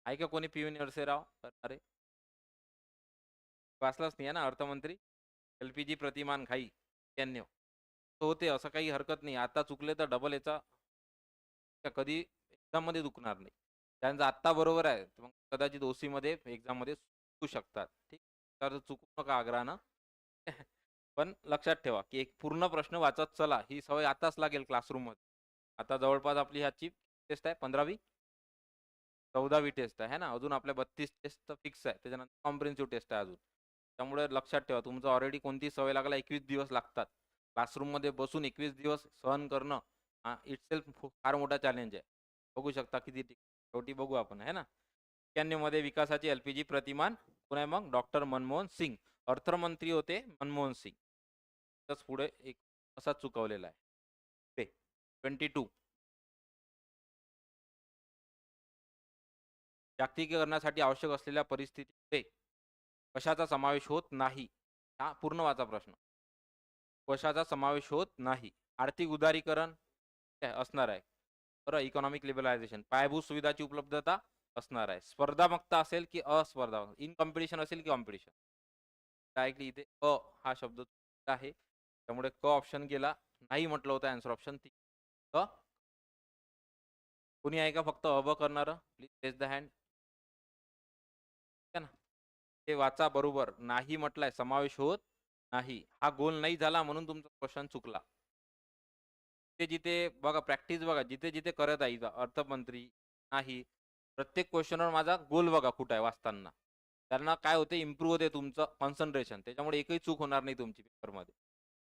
आहे का कोणी पी व्ही नरसिंहराव? अरे वाचलाच नाही आहे ना अर्थमंत्री. एलपीजी प्रतिमान खाई 91 होते असं काही हरकत नाही. आता चुकले तर डबल याचा कधी एक्झाम मध्ये दुखणार नाही. त्यांचं आत्ता बरोबर आहे मग कदाचित ओसी मध्ये एक्झाम मध्ये चुकू शकतात. ठीक तर चुकू नका आग्रहानं. पण लक्षात ठेवा की एक पूर्ण प्रश्न वाचत चला ही सवय आताच लागेल क्लासरूममध्ये. आता जवळपास आपली ह्याची टेस्ट आहे 15वी 14वी टेस्ट आहे ना. अजून आपल्या 32 टेस्ट तर फिक्स आहे. त्याच्यानंतर कॉम्प्रिहेन्सिव्ह टेस्ट आहे अजून. त्यामुळे लक्षात ठेवा तुमचं ऑलरेडी कोणती सवय लागायला 21 दिवस लागतात. क्लासरूममध्ये बसून 21 दिवस सहन करणं हा इटसेल्फ फार मोठा चॅलेंज आहे. बघू शकता किती शेवटी बघू आपण आहे ना. 91 मध्ये विकासाचे एलपीजी प्रतिमान कोण आहे मग? डॉक्टर मनमोहन सिंग. अर्थमंत्री होते मनमोहन सिंग. तसंच पुढे एक असाच चुकवलेला आहे. 22 जागतिकीकरणासाठी आवश्यक असलेल्या परिस्थितीमध्ये कशाचा समावेश होत नाही? हा पूर्ण वाचा प्रश्न. कशाचा समावेश होत नाही? आर्थिक उदारीकरण काय असणार आहे. बरं, इकॉनॉमिक लिबरलायझेशन, पायाभूत सुविधाची उपलब्धता असणार आहे. स्पर्धामुक्ता असेल की अस्पर्धा, इन कॉम्पिटिशन असेल की कॉम्पिटिशन. डायरेक्टली इथे हा शब्द चुकीचा आहे. त्यामुळे ऑप्शन गेला. नाही म्हटलं होतं आन्सर ऑप्शन क. कोणी आहे का फक्त करणारं? Please raise the hand. ना ते वाचा बरोबर. नाही म्हटलंय, समावेश होत नाही. हा गोल नाही झाला म्हणून तुमचा क्वेश्चन चुकला. ते जिथे बघा प्रॅक्टिस बघा, जिथे जिथे करत आहे अर्थमंत्री नाही. प्रत्येक क्वेश्चनवर माझा गोल बघा कुठं आहे वाचताना. त्यांना काय होते, इम्प्रूव्ह होते तुमचं कॉन्सन्ट्रेशन. त्याच्यामुळे एकही चूक होणार नाही तुमची पेपरमध्ये.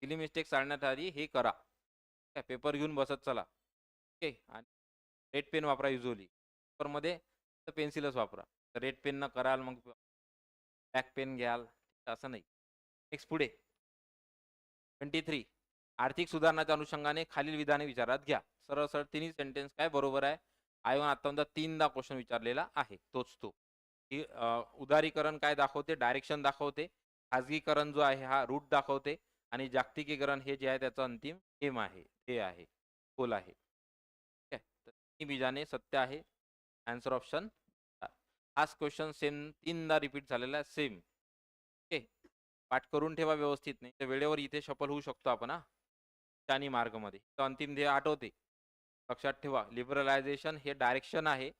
सिली मिस्टेक टाळण्यात आधी हे करा. काय पेपर घेऊन बसत चला. ओके. आणि रेड पेन वापरा युजली पेपरमध्ये, तर पेन्सिलच वापरा. रेड पेननं कराल मग ब्लॅक पेन घ्याल असं नाही. नेक्स्ट पुढे 23 आर्थिक सुधारणाच्या अनुषंगाने खालील विधाने विचारात घ्या. सरळ सरळ तिन्ही सेंटेन्स काय बरोबर आहे. आयोगाने आतापर्यंत तीनदा क्वेश्चन विचारलेला आहे तोच तो की उदारीकरण काय दाखवते, डायरेक्शन दाखवते, खाजगीकरण जो आहे हा रूट दाखवते आणि जागतिकीकरण हे जे आहे त्याचं अंतिम एम आहे, ते आहे, गोल आहे. ठीक आहे, तर तिन्ही बीजाने सत्य आहे. Answer option. हाच क्वेश्चन सेम तीनदा रिपीट झालेला आहे सेम. ओके, पाठ करून ठेवा व्यवस्थित, नाही तर वेळेवर इथे सफल होऊ शकतो आपण हा. आणि मार्गमध्ये तर अंतिम ध्येय आठवते. लक्षात ठेवा लिबरलायझेशन हे डायरेक्शन आहे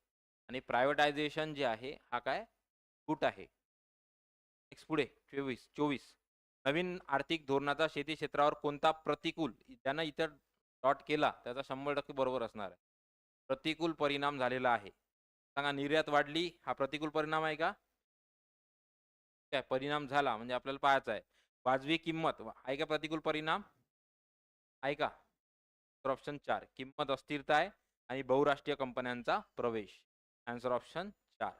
आणि प्रायव्हेटायझेशन जे आहे हा काय रूट आहे. नेक्स्ट पुढे 24 नवीन आर्थिक धोरणाचा शेती क्षेत्रावर कोणता प्रतिकूल, ज्यानं इतर डॉट केला त्याचा 100% बरोबर असणार आहे. प्रतिकूल परिणाम झालेला आहे. सांगा, निर्यात वाढली हा प्रतिकूल परिणाम आहे का? काय परिणाम झाला म्हणजे आपल्याला पाहायचं आहे. वाजवी किंमत आहे का प्रतिकूल परिणाम? आहे का? तर ऑप्शन 4 किंमत अस्थिरता आहे आणि बहुराष्ट्रीय कंपन्यांचा प्रवेश. Answer option 4.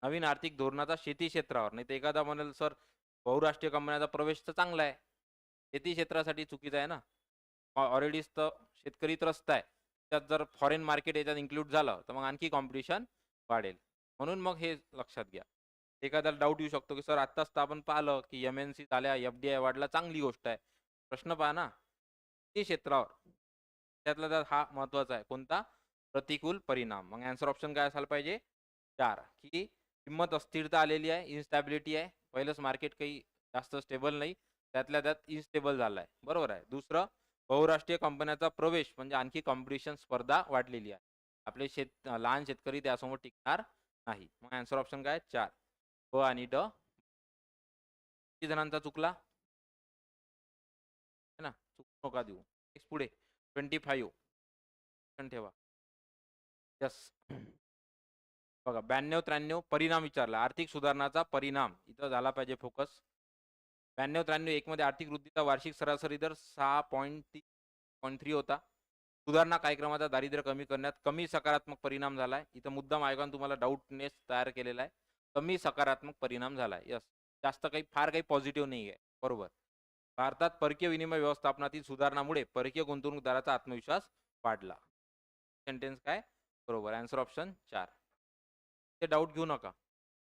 नवीन आर्थिक धोरणाचा शेती क्षेत्रावर, नाही तर एखादा म्हणेल सर बहुराष्ट्रीय कंपन्यांचा प्रवेश तर चांगला आहे, शेती क्षेत्रासाठी चुकीचा आहे ना. ऑलरेडीच तर शेतकरी त्रस्त आहे, त्यात जर फॉरेन मार्केट याच्यात इन्क्लूड झालं तर मग आणखी कॉम्पिटिशन वाढेल. म्हणून मग हे लक्षात घ्या. एखाद्याला डाऊट येऊ शकतो की सर आत्ताच तर आपण पाहिलं की MNC झाल्या, FDI वाढला, चांगली गोष्ट आहे. प्रश्न पहा ना, शेती क्षेत्रावर त्यातला त्यात हा महत्वाचा आहे कोणता? प्रतिकूल परिणाम. मग आन्सर ऑप्शन काय असायला पाहिजे? 4 की किंमत अस्थिरता आलेली आहे, इन्स्टॅबिलिटी आहे. पहिलंच मार्केट काही जास्त स्टेबल नाही, त्यातल्या त्यात इन्स्टेबल झालं आहे. बरोबर आहे. दुसरं, बहुराष्ट्रीय कंपन्याचा प्रवेश म्हणजे आणखी कॉम्पिटिशन स्पर्धा वाढलेली आहे. आपले लहान शेतकरी त्यासमोर टिकणार नाही. मग आन्सर ऑप्शन काय? 4 ब आणि ड. किती जणांचा चुकला है ना? चुकू नका देऊ. नेक्स्ट पुढे 25 ठेवा. यस. बघा 92-93 परिणाम विचारला. आर्थिक सुधारणाचा परिणाम इथं झाला पाहिजे फोकस. 92-93 मध्ये आर्थिक वृद्धीचा वार्षिक सरासरी दर 6.3 होता. सुधारणा कार्यक्रमाचा दारिद्र्य कमी करण्यात कमी सकारात्मक परिणाम झालाय. इथं मुद्दाम आयोगाने तुम्हाला डाऊटनेस तयार केलेला आहे. कमी सकारात्मक परिणाम झालाय. यस. जास्त काही फार काही पॉझिटिव्ह नाही आहे. बरोबर. भारतात परकीय विनिमय व्यवस्थापनातील सुधारणामुळे परकीय गुंतवणूकदाराचा आत्मविश्वास वाढला. सेंटेन्स काय बरोबर? Answer option 4. ते डाऊट घेऊ नका.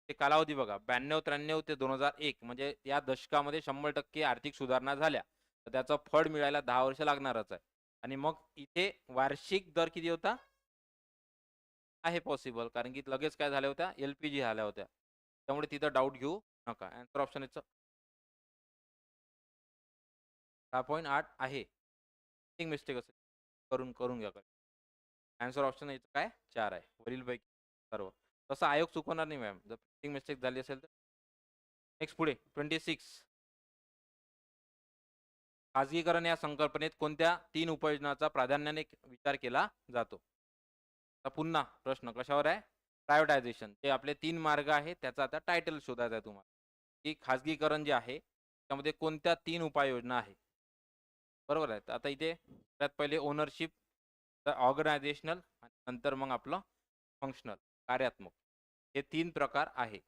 ते कालावधी बघा 92-93 ते 2001 म्हणजे या दशकामध्ये 100% आर्थिक सुधारणा झाल्या. तर त्याचं फळ मिळायला 10 वर्ष लागणारच आहे. आणि मग इथे वार्षिक दर किती होता? आहे पॉसिबल, कारण की लगेच काय झाल्या होत्या? LPG झाल्या होत्या. त्यामुळे तिथं डाऊट घेऊ नका. आन्सर ऑप्शन याचं 6.8 आहे. मिस्टेक असेल करून करून घ्या. आन्सर ऑप्शन याचं काय? 4 आहे. वरीलपैकी सर्व. तसं आयोग चुकवणार नाही मॅम, जर प्रिंटिंग मिस्टेक झाली असेल तर. नेक्स्ट पुढे 26 खाजगीकरण या संकल्पनेत कोणत्या 3 उपयोजनाचा प्राधान्याने विचार केला जातो? तर पुन्हा प्रश्न कशावर आहे? प्रायव्हेटायझेशन. ते आपले 3 मार्ग आहेत. त्याचा आता टायटल शोधायचा आहे तुम्हाला, की खाजगीकरण जे आहे त्यामध्ये कोणत्या 3 उपाययोजना आहेत? बरोबर आहे. तर आता इथे त्यात पहिले ओनरशिप, तर ऑर्गनायझेशनल आणि नंतर मग आपलं फंक्शनल, कार्यात्मक. हे 3 प्रकार आहे.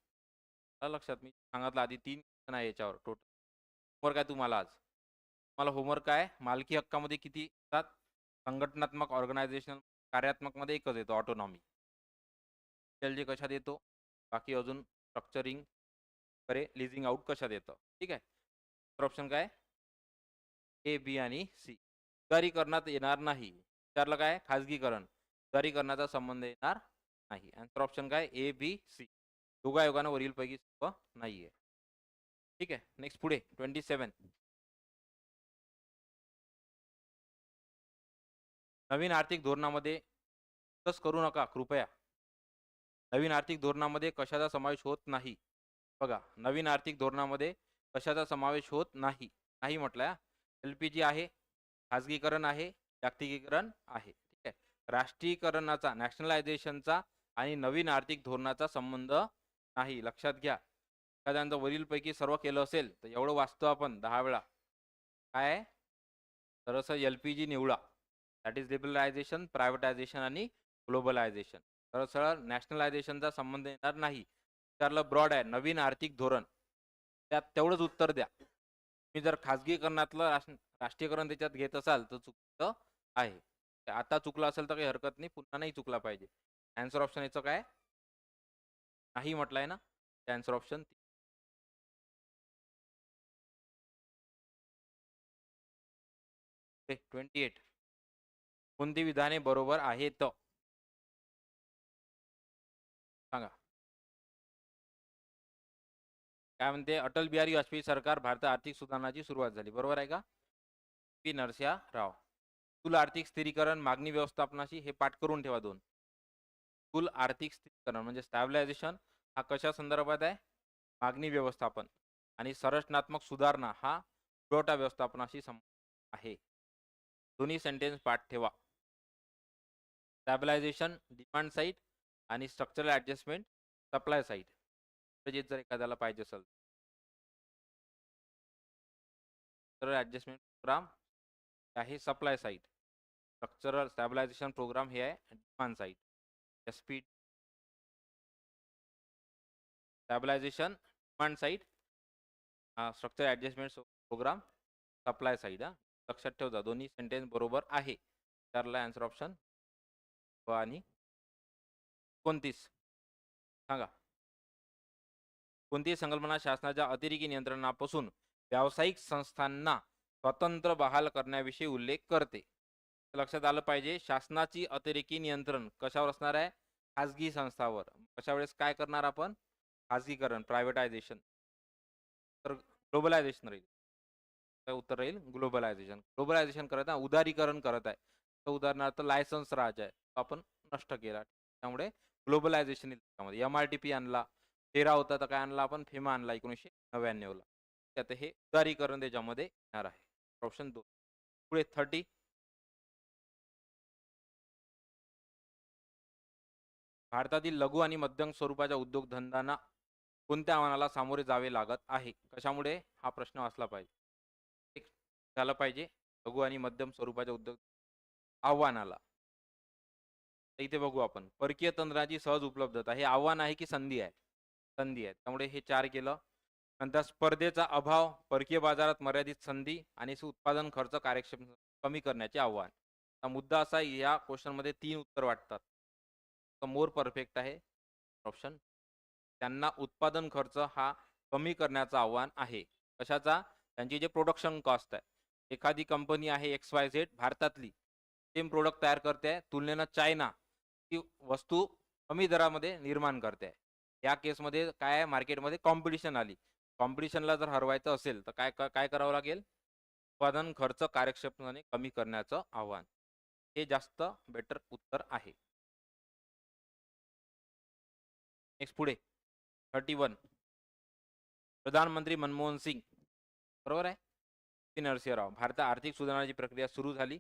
आलं लक्षात? मी सांगितलं आधी 3 आहे याच्यावर टोटल. होमवर्क आहे तुम्हाला आज. तुम्हाला होमवर्क काय आहे? मालकी हक्कामध्ये किती येतात? संघटनात्मक, ऑर्गनायझेशनल, कार्यात्मकमध्ये एकच येतो ऑटोनॉमी. जे कशात येतो? बाकी अजून स्ट्रक्चरिंग वगैरे, लिझिंग आउट कशात येतं? ठीक आहे. तर ऑप्शन काय? ए, बी आणि सी. उदारीकरणात येणार नाही. विचारलं काय? खाजगीकरण. उदारीकरणाचा संबंध येणार नाही. आन्सर ऑप्शन काय? ए, बी, सी. योगायोगानं वरीलपैकी सर्व नाहीये. ठीक आहे. नेक्स्ट पुढे 27. नवीन आर्थिक धोरणामध्ये तस करू नका कृपया. नवीन आर्थिक धोरणामध्ये कशाचा समावेश होत नाही? बघा, नवीन आर्थिक धोरणामध्ये कशाचा समावेश होत नाही? नाही म्हटलंय. एल-पी-जी आहे, खाजगीकरण आहे, जागतिकीकरण आहे. ठीक आहे. राष्ट्रीयकरणाचा, नॅशनलायझेशनचा आणि नवीन आर्थिक धोरणाचा संबंध नाही. लक्षात घ्या. एखाद्यानं वरीलपैकी सर्व केलं असेल तर एवढं वाचतो आपण 10 वेळा. काय आहे? तर असं एल-पी-जी निवडा. दॅट इज लिबरलायझेशन, प्रायव्हेटायझेशन आणि ग्लोबलायझेशन. तर सरळ नॅशनलायझेशनचा संबंध येणार नाही. विचारलं ब्रॉड आहे, नवीन आर्थिक धोरण. त्यात तेवढंच उत्तर द्या. तुम्ही जर खाजगीकरणातलं राष्ट्रीयकरण त्याच्यात घेत असाल तर चुकीचं आहे. ते आता चुकलं असेल तर काही हरकत नाही, पुन्हा नाही चुकला पाहिजे. आन्सर ऑप्शन याचं काय? नाही म्हटलंय ना? Answer option 28. कोणती विधाने बरोबर आहेत? सांगा. काय म्हणते? अटल बिहारी वाजपेयी सरकार भारतात आर्थिक सुधारणाची सुरुवात झाली. बरोबर आहे का? पी नरसिंहा राव. स्थूल आर्थिक स्थिरीकरण, मागणी व्यवस्थापनाशी हे पाठ करून ठेवा 2. स्थूल आर्थिक स्थिरीकरण म्हणजे स्टॅबिलायझेशन हा कशा संदर्भात आहे? मागणी व्यवस्थापन. आणि संरचनात्मक सुधारणा हा पुरवठा व्यवस्थापनाशी संबंधित आहे. दोन्ही सेंटेन्स पाठ ठेवा. स्टॅबिलायझेशन डिमांड साइड आणि स्ट्रक्चरल ॲडजस्टमेंट सप्लाय साइड. जर एखाद्याला पाहिजे असेल तर ॲडजस्टमेंट प्रोग्राम आहे supply side. Structural stabilisation programme हे आहे demand side. Speed stabilisation demand side, structure adjustment programme supply side. लक्षात ठेवता दोन्ही सेंटेन्स बरोबर आहे. त्याला आन्सर ऑप्शन आणि 29 सांगा. कोणतीही संकल्पना शासनाच्या अतिरेकी नियंत्रणापासून व्यावसायिक संस्थांना स्वतंत्र बहाल करण्याविषयी उल्लेख करते? लक्षात आलं पाहिजे. शासनाची अतिरेकी नियंत्रण कशावर असणार आहे? खाजगी संस्थावर. अशा वेळेस काय करणार आपण? खाजगीकरण, प्रायव्हेटायझेशन. तर ग्लोबलायझेशन राहील. तर उत्तर राहील ग्लोबलायझेशन. ग्लोबलायझेशन करत आहे, उदारीकरण करत आहे. तर उदाहरणार्थ लायसन्स राज आहे, तो आपण नष्ट केला. त्यामुळे ग्लोबलायझेशन त्यामध्ये MRTP आणला. फेरा होता तर काय आणला आपण? फेमा आणला 1999 ला. त्यात हे उदारीकरण त्याच्यामध्ये येणार आहे. ऑप्शन 2. पुढे 30. भारतातील लघु आणि मध्यम स्वरूपाच्या उद्योगधंद्यांना कोणत्या आव्हानाला सामोरे जावे लागत आहे? कशामुळे? हा प्रश्न वाचला पाहिजे. एक झालं पाहिजे लघु आणि मध्यम स्वरूपाच्या उद्योग आव्हानाला. तर इथे बघू आपण. परकीय तंत्राची सहज उपलब्धता हे आव्हान आहे की संधी आहे? संधी आहे. त्यामुळे हे 4 केलं. नंतर स्पर्धेचा अभाव, परकीय बाजारात मर्यादित संधी आणि उत्पादन खर्च कार्यक्षम कमी करण्याचे आव्हान. हा मुद्दा असा या क्वेश्चनमध्ये 3 उत्तर वाटतात. तर मोर परफेक्ट आहे ऑप्शन. त्यांना उत्पादन खर्च हा कमी करण्याचं आव्हान आहे. कशाचा? त्यांची जे प्रोडक्शन कॉस्ट आहे. एखादी कंपनी आहे XYZ भारतातली, सेम प्रोडक्ट तयार करते आहे, तुलनेनं चायना ती वस्तू कमी दरामध्ये निर्माण करते आहे. या केसमध्ये काय आहे? मार्केटमध्ये कॉम्पिटिशन आली. कॉम्पिटिशनला जर हरवायचं असेल तर काय काय करावं लागेल? उत्पादन खर्च कार्यक्षमतेने कमी करण्याचं आव्हान. हे जास्त बेटर उत्तर आहे. नेक्स्ट पुढे 31. प्रधानमंत्री मनमोहन सिंग बरोबर आहे. पी नरसिंहराव. भारतात आर्थिक सुधारणाची प्रक्रिया सुरू झाली.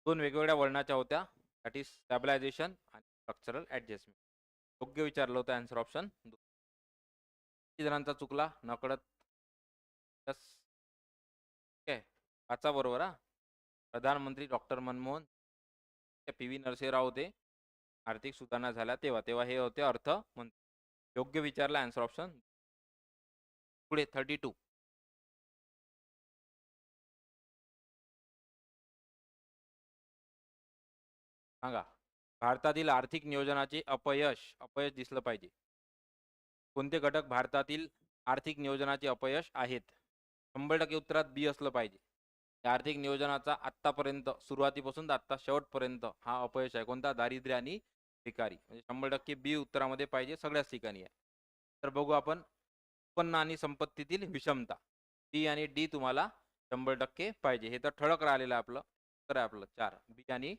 2 वेगवेगळ्या वळणाच्या होत्या. दॅट इज स्टॅबिलायझेशन आणि स्ट्रक्चरल ॲडजस्टमेंट. योग्य विचारलं होतं आन्सर ऑप्शन 2. किती जणांचा चुकला नकळत? यस. ठीक आहे. 5 बरोबर हा. प्रधानमंत्री doctor Manmohan P V Narasimharao होते. आर्थिक सुधारणा झाल्या तेव्हा तेव्हा हे होते अर्थमंत्री. योग्य विचारला आन्सर ऑप्शन. पुढे 32. सांगा. भारतातील आर्थिक नियोजनाचे अपयश अपयश दिसलं पाहिजे. कोणते घटक भारतातील आर्थिक नियोजनाचे अपयश आहेत? 100% उत्तरात बी असलं पाहिजे. या आर्थिक नियोजनाचा आत्तापर्यंत सुरुवातीपासून तर आत्ता शेवटपर्यंत हा अपयश आहे. कोणता? दारिद्र्य आणि भिकारी. म्हणजे 100% बी उत्तरामध्ये पाहिजे, सगळ्याच ठिकाणी आहे. तर बघू आपण उत्पन्न आणि संपत्तीतील विषमता. बी आणि डी तुम्हाला 100% पाहिजे. हे तर ठळक राहिलेलं आहे आपलं. तर आहे आपलं 4 बी आणि.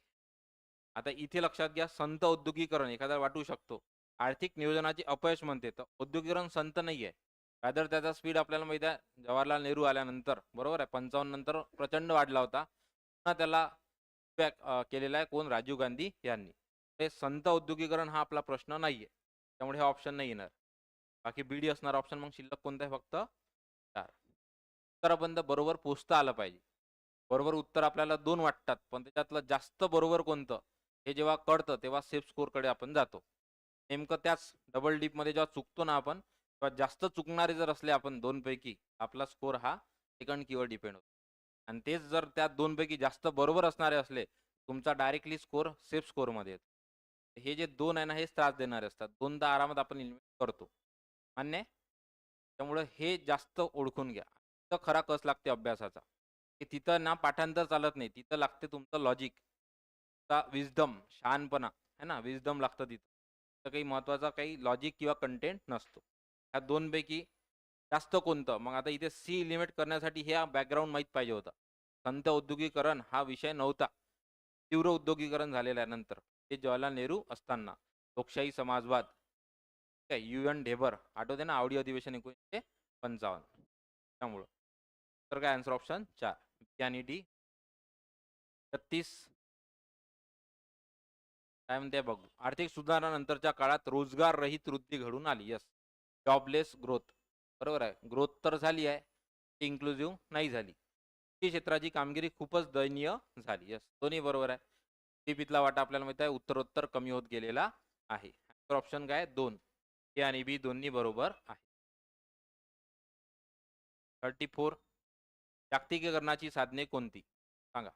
आता इथे लक्षात घ्या, संत औद्योगिकरण एखाद्याला वाटू शकतो. आर्थिक नियोजनाचे अपयश म्हणते तर औद्योगिकरण संत नाही आहे. रादर त्याचा स्पीड आपल्याला माहिती आहे जवाहरलाल नेहरू आल्यानंतर, बरोबर आहे, 55 नंतर प्रचंड वाढला होता. पुन्हा त्याला केलेला आहे कोण? राजीव गांधी यांनी. हे संत औद्योगिकरण हा आपला प्रश्न नाहीये, त्यामुळे हे ऑप्शन नाही येणार. बाकी बीडी असणार ऑप्शन. मग शिल्लक कोणतं आहे? फक्त 4. उत्तरापर्यंत बरोबर पोचता आलं पाहिजे. बरोबर उत्तर आपल्याला 2 वाटतात, पण त्याच्यातलं जास्त बरोबर कोणतं हे जेव्हा कळतं तेव्हा सेफ स्कोअरकडे आपण जातो. नेमकं त्याच डबल डीपमध्ये जेव्हा चुकतो ना आपण, तेव्हा जास्त चुकणारे जर असले आपण 2 पैकी, आपला स्कोअर हा सेकंड कीवर डिपेंड होतो. आणि तेच जर त्या 2 पैकी जास्त बरोबर असणारे असले, तुमचा डायरेक्टली स्कोअर सेफ स्कोअरमध्ये येतो. हे जे 2 आहे ना, हेच त्रास देणारे असतात. 2दा आरामात आपण इन्व्हेस्ट करतो. मान्य आहे? त्यामुळं हे जास्त ओळखून घ्या. तर खरा कस लागते अभ्यासाचा, की तिथं ना पाठांतर चालत नाही. तिथं लागते तुमचं लॉजिक, विजडम, शहाणपणा आहे ना, विजडम लागतं तिथं. तर काही महत्त्वाचा काही लॉजिक किंवा कंटेंट नसतो. ह्या 2 पैकी जास्त कोणतं? मग आता इथे सी एलिमिनेट करण्यासाठी हे बॅकग्राऊंड माहीत पाहिजे होता. संत औद्योगिकरण हा विषय नव्हता. तीव्र उद्योगीकरण झालेलं आहे नंतर. ते जवाहरलाल नेहरू असताना. लोकशाही समाजवाद, काय UN ढेबर आठवते ना, आवडी अधिवेशन 1955. त्यामुळं तर काय आन्सर ऑप्शन 4 बी आणि डी. 36. काय म्हणते बघू. आर्थिक सुधारणानंतरच्या काळात रोजगार रहित वृद्धी घडून आली. यस. Jobless growth. बरोबर आहे. ग्रोथ तर झाली आहे, इन्क्लुसिव्ह नाही झाली. कृषी क्षेत्राची कामगिरी खूपच दयनीय झाली. यस, दोन्ही बरोबर आहे. टीपीतला वाटा आपल्याला माहिती आहे उत्तरोत्तर कमी होत गेलेला आहे. तर ऑप्शन काय? 2 ए आणि बी दोन्ही बरोबर आहे. 34. जागतिकीकरणाची साधने कोणती? सांगा.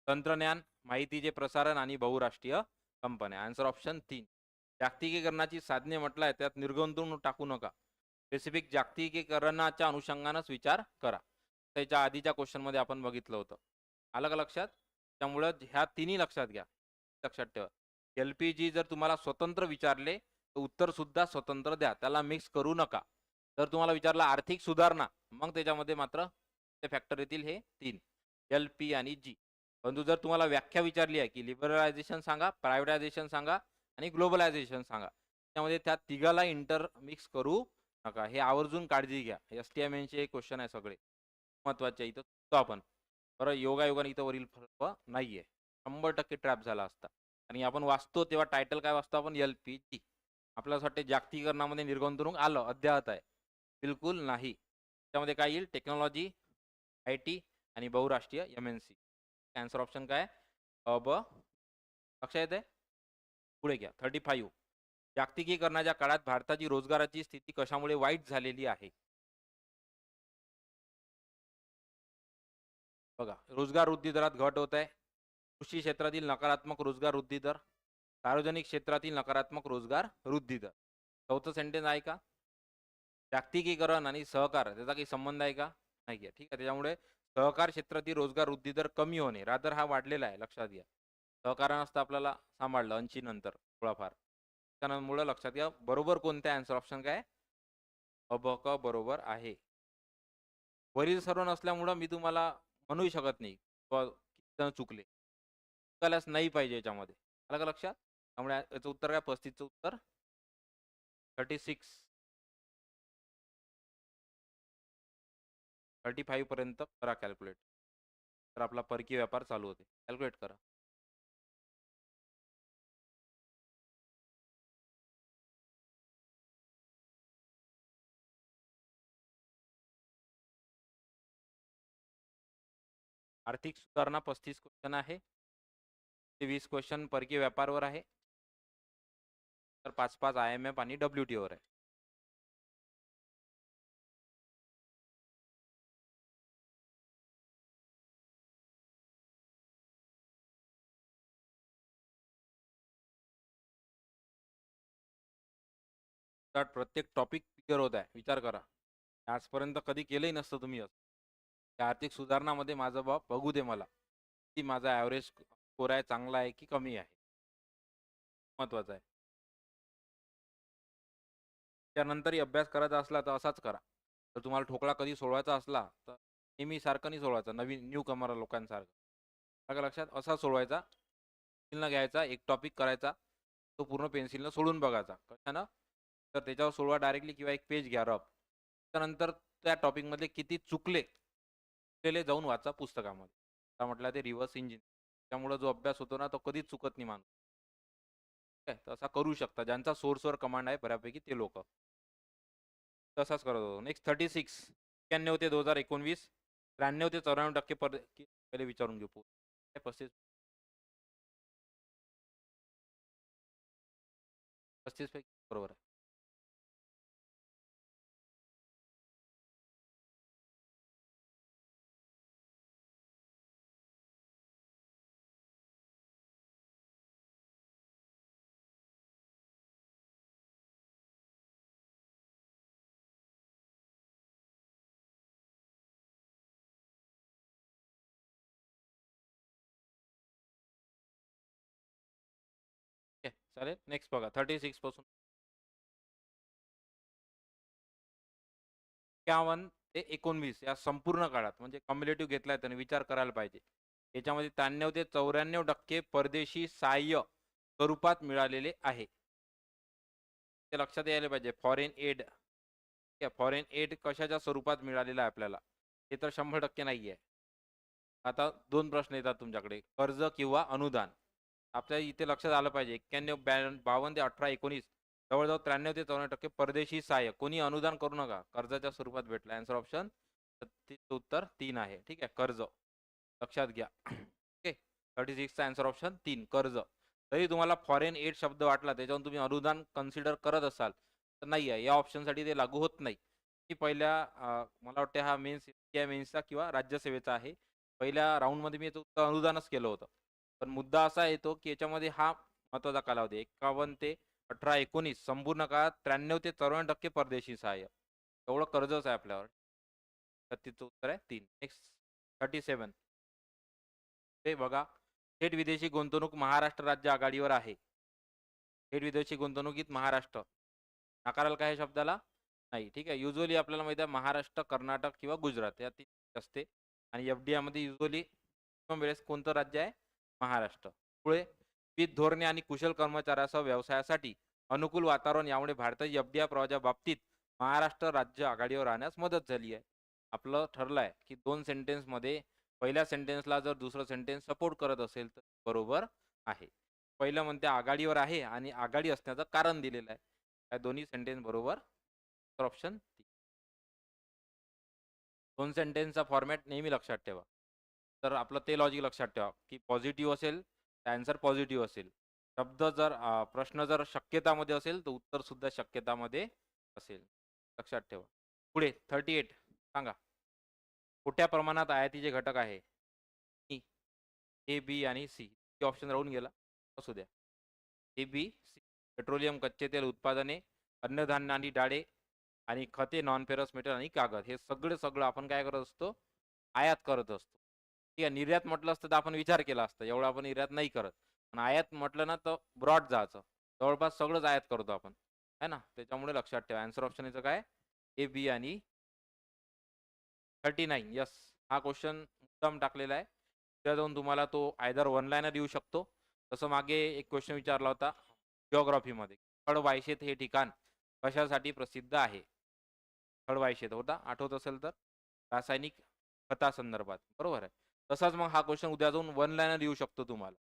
तंत्रज्ञान, माहितीचे प्रसारण आणि बहुराष्ट्रीय कंपन्या. Answer option 3. जागतिकीकरणाची साधने म्हटलंय त्यात निर्गुंतवणूक टाकू नका. स्पेसिफिक जागतिकीकरणाच्या अनुषंगानच विचार करा. त्याच्या आधीच्या क्वेश्चनमध्ये आपण बघितलं होतं. आलं का लक्षात? त्यामुळं ह्या तिन्ही लक्षात घ्या. लक्षात ठेवा. LPG जर तुम्हाला स्वतंत्र विचारले तर उत्तर सुद्धा स्वतंत्र द्या. त्याला मिक्स करू नका. जर तुम्हाला विचारला आर्थिक सुधारणा, मग त्याच्यामध्ये मात्र ते फॅक्टर येतील हे 3 LP आणि G. परंतु जर तुम्हाला व्याख्या विचारली आहे की लिबरलायझेशन सांगा, प्रायव्हेटायझेशन सांगा आणि ग्लोबलायझेशन सांगा, त्यामध्ये त्या तिघाला इंटरमिक्स करू नका. हे आवर्जून काळजी घ्या. STMNचे क्वेश्चन आहे सगळे महत्त्वाचे. इथं चुकतो आपण. बरं, योगायोगाने इथं वरील फरक नाहीये. 100% ट्रॅप झाला असता. आणि आपण वाचतो तेव्हा टायटल काय वाचतो आपण? LPG. आपल्याला असं वाटते जागतिकीकरणामध्ये निर्गुंतवणूक आलं अध्याहत आहे. बिलकुल नाही. त्यामध्ये काय येईल? टेक्नॉलॉजी, IT आणि बहुराष्ट्रीय MNC. आन्सर ऑप्शन काय? ब. लक्षात येते? पुढे घ्या. 35. जागतिकीकरणाच्या काळात भारताची रोजगाराची स्थिती कशामुळे वाईट झालेली आहे? बघा, रोजगार वृद्धी दरात घट होत आहे. कृषी क्षेत्रातील नकारात्मक रोजगार वृद्धी दर, सार्वजनिक क्षेत्रातील नकारात्मक रोजगार वृद्धी दर. चौथं सेंटेन्स आहे का? जागतिकीकरण आणि सहकार त्याचा काही संबंध आहे का? नाही आहे. ठीक आहे. त्याच्यामुळे सहकार क्षेत्रातील रोजगार वृद्धी दर कमी होणे, रादर हा वाढलेला आहे. लक्षात घ्या. सहकारानं असतं आपल्याला सांभाळलं 80 नंतर थोडाफार. त्यामुळे लक्षात घ्या. बरोबर कोणते? आन्सर ऑप्शन काय? क बरोबर आहे. वरील सर्व नसल्यामुळं मी तुम्हाला म्हणूही शकत नाही किती जण चुकले. चुकायलाच नाही पाहिजे याच्यामध्ये. आलं का लक्षात? त्यामुळे याचं उत्तर काय? 35चं उत्तर 36. 35 पर्यंत करा कॅल्क्युलेट. तर आपला परकीय व्यापार चालू होते. कॅल्क्युलेट करा. आर्थिक सुधारणा 35 क्वेश्चन आहे. ते 20 क्वेश्चन परकीय व्यापारावर आहे. तर 5-5 IMF आणि WTO वर आहे. तर प्रत्येक टॉपिक क्लिअर होत आहे. विचार करा. आजपर्यंत कधी केलंही नसतं तुम्ही असं. त्या आर्थिक सुधारणामध्ये माझं बाब बघू दे मला, की माझा ॲव्हरेज स्कोर आहे, चांगला आहे की कमी आहे. महत्त्वाचं आहे. त्यानंतरही अभ्यास करायचा असला तर असाच करा. जर तुम्हाला ठोकळा कधी सोडवायचा असला तर नेहमी सारखं नाही सोडवायचा, नवीन न्यू कमर लोकांसारखं. का लक्षात असा सोडवायचा. पेन्सिलनं घ्यायचा, एक टॉपिक करायचा, तो पूर्ण पेन्सिलनं सोडून बघायचा. कशानं? तर त्याच्यावर सोडवा डायरेक्टली किंवा एक पेज घ्या रफ. त्यानंतर त्या टॉपिकमधले किती चुकलेले जाऊन वाचा पुस्तकामध्ये. आता म्हटलं ते रिव्हर्स इंजिन. त्यामुळे जो अभ्यास होतो ना तो कधीच चुकत नाही माणूस. ठीक आहे, तसा करू शकता. ज्यांचा सोर्सवर कमांड आहे बऱ्यापैकी ते लोक तसाच करत होतो. नेक्स्ट 36 91 ते 2019 93 ते 94% पहिले विचारून घेऊ. 35 पैकी बरोबर आहे. चालेल. नेक्स्ट बघा 36 पासून 51 ते 19 या संपूर्ण काळात म्हणजे कम्युलेटिव्ह घेतलाय त्याने विचार करायला पाहिजे. याच्यामध्ये 93 ते 94% परदेशी सहाय्य स्वरूपात मिळालेले आहे. ते लक्षात यायला पाहिजे. फॉरेन एड, फॉरेन एड कशाच्या स्वरूपात मिळालेलं आहे आपल्याला, हे तर 100% नाही आहे. आता 2 प्रश्न येतात तुमच्याकडे, कर्ज किंवा अनुदान. आपल्या इथे लक्षात आलं पाहिजे 91 52 ते 18 19 जवळजवळ 93 ते 94% परदेशी सहाय्य. कोणी अनुदान करू नका, कर्जाच्या स्वरूपात भेटलं. आन्सर ऑप्शन उत्तर 3 आहे. ठीक आहे, कर्ज लक्षात घ्या. ओके, 36 चा आन्सर ऑप्शन 3 कर्ज. तरी तुम्हाला फॉरेन एड शब्द वाटला त्याच्यावरून तुम्ही अनुदान कन्सिडर करत असाल तर नाही आहे, या ऑप्शनसाठी ते लागू होत नाही. की पहिल्या मला वाटतं हा मेन्सचा किंवा राज्यसेवेचा आहे. पहिल्या राऊंडमध्ये मी याचं अनुदानच केलं होतं. पण मुद्दा असा येतो की याच्यामध्ये हा महत्त्वाचा कालावधी 51 ते 18 19 संपूर्ण काळात 93 ते 94% परदेशी सहाय्य. एवढं कर्जच आहे आपल्यावर. तर तिचं उत्तर आहे 3. नेक्स्ट 37 ते बघा. थेट विदेशी गुंतवणूक महाराष्ट्र राज्य आघाडीवर आहे. थेट विदेशी गुंतवणुकीत महाराष्ट्र नाकाराल का हे शब्दाला? नाही. ठीक आहे. युजुअली आपल्याला माहिती आहे महाराष्ट्र, कर्नाटक किंवा गुजरात या तीन असते आणि FDI मध्ये युजुअली वेळेस कोणतं राज्य आहे? महाराष्ट्र. पुढे विविध धोरणे आणि कुशल कर्मचाऱ्यासह व्यवसायासाठी अनुकूल वातावरण यामुळे भारताच्या FDI प्रवाहाच्या बाबतीत महाराष्ट्र राज्य आघाडीवर राहण्यास मदत झाली आहे. आपलं ठरलं आहे की 2 सेंटेन्समध्ये पहिल्या सेंटेन्सला जर दुसरं सेंटेन्स सपोर्ट करत असेल तर बरोबर आहे. पहिलं म्हणते आघाडीवर आहे आणि आघाडी असण्याचं कारण दिलेलं आहे. या दोन्ही सेंटेन्स बरोबर. तर ऑप्शन 2 सेंटेन्सचा फॉर्मॅट नेहमी लक्षात ठेवा. तर आपलं ते लॉजिक लक्षात ठेवा की पॉझिटिव्ह असेल तर आन्सर पॉझिटिव्ह असेल. शब्द जर प्रश्न जर शक्यतामध्ये असेल तर उत्तर सुद्धा शक्यतामध्ये असेल. लक्षात ठेवा. पुढे 38 सांगा. मोठ्या प्रमाणात आयातीचे घटक आहे. ए, बी आणि सी. ऑप्शन राहून गेला. असू द्या. ए, बी, सी. पेट्रोलियम, कच्चे तेल उत्पादने, अन्नधान्य आणि डाळे आणि खते, नॉन फेरस मेटल आणि कागद हे सगळं आपण काय करत असतो? आयात करत असतो. ठीक आहे. निर्यात म्हटलं असतं तर आपण विचार केला असता. एवढं आपण निर्यात नाही करत. पण आयात म्हटलं ना तर ब्रॉड जायचं. जवळपास सगळंच आयात करतो आपण. है ना? त्याच्यामुळे लक्षात ठेवा. आन्सर ऑप्शन याचं काय? ए, बी आणि 39. यस. हा क्वेश्चन मुद्दाम टाकलेला आहे. त्या जाऊन तुम्हाला तो आयदर वन लाईनर येऊ शकतो. तसं मागे एक क्वेश्चन विचारला होता जिओग्राफीमध्ये. खडवायशेत हे ठिकाण कशासाठी प्रसिद्ध आहे? खडवायशेत होता, आठवत असेल तर. रासायनिक खतासंदर्भात, बरोबर आहे. तसाच मग हा क्वेश्चन उद्या जाऊन वन लाईनर येऊ शकतो तुम्हाला.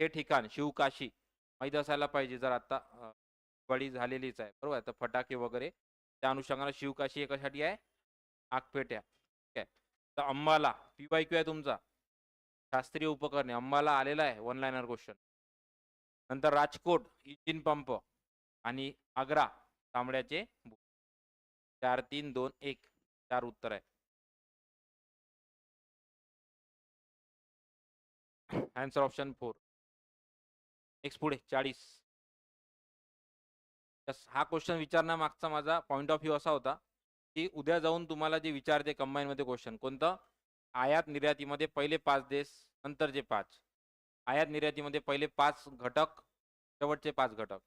हे ठिकाण शिवकाशी माहीत असायला पाहिजे. जर आता दिवाळी झालेलीच आहे, बरोबर आहे. तर फटाके वगैरे त्या अनुषंगाने शिवकाशी हे कशासाठी आहे? आगपेट्या. ठीक आहे. तर अंबाला PYQ आहे तुमचा. शास्त्रीय उपकरणे अंबाला आलेला आहे वन लाईनर क्वेश्चन. नंतर राजकोट इंजिन पंप आणि आग्रा तांबड्याचे 4 3 2 1 4 उत्तर आहे. Answer option 4. नेक्स्ट पुढे 40. हा क्वेश्चन विचारण्यामागचा माझा पॉइंट ऑफ व्ह्यू असा होता की उद्या जाऊन तुम्हाला जे विचारते कंबाईन मध्ये क्वेश्चन कोणतं, आयात निर्यातीमध्ये पहिले 5 देश नंतरचे 5, आयात निर्यातीमध्ये पहिले 5 घटक शेवटचे 5 घटक,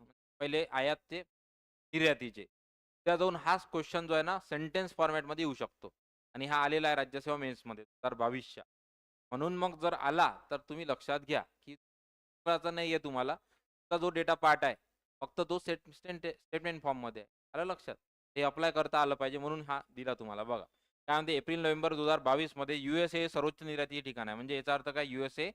पहिले आयातचे निर्यातीचे. त्या जाऊन हाच क्वेश्चन जो आहे ना सेंटेन्स फॉर्मॅटमध्ये येऊ शकतो आणि हा आलेला आहे राज्यसेवा मेन्समध्ये 2022च्या. म्हणून मग जर आला तर तुम्ही लक्षात घ्या की नाही आहे तुम्हाला जो डेटा पार्ट आहे फक्त तो स्टेटमेंट फॉर्ममध्ये आहे. आलं लक्षात? हे अप्लाय करता आलं पाहिजे म्हणून हा दिला तुम्हाला. बघा काय म्हणते, एप्रिल नोव्हेंबर 2022 मध्ये USA सर्वोच्च निर्याती ठिकाण आहे. म्हणजे याचा अर्थ काय, USA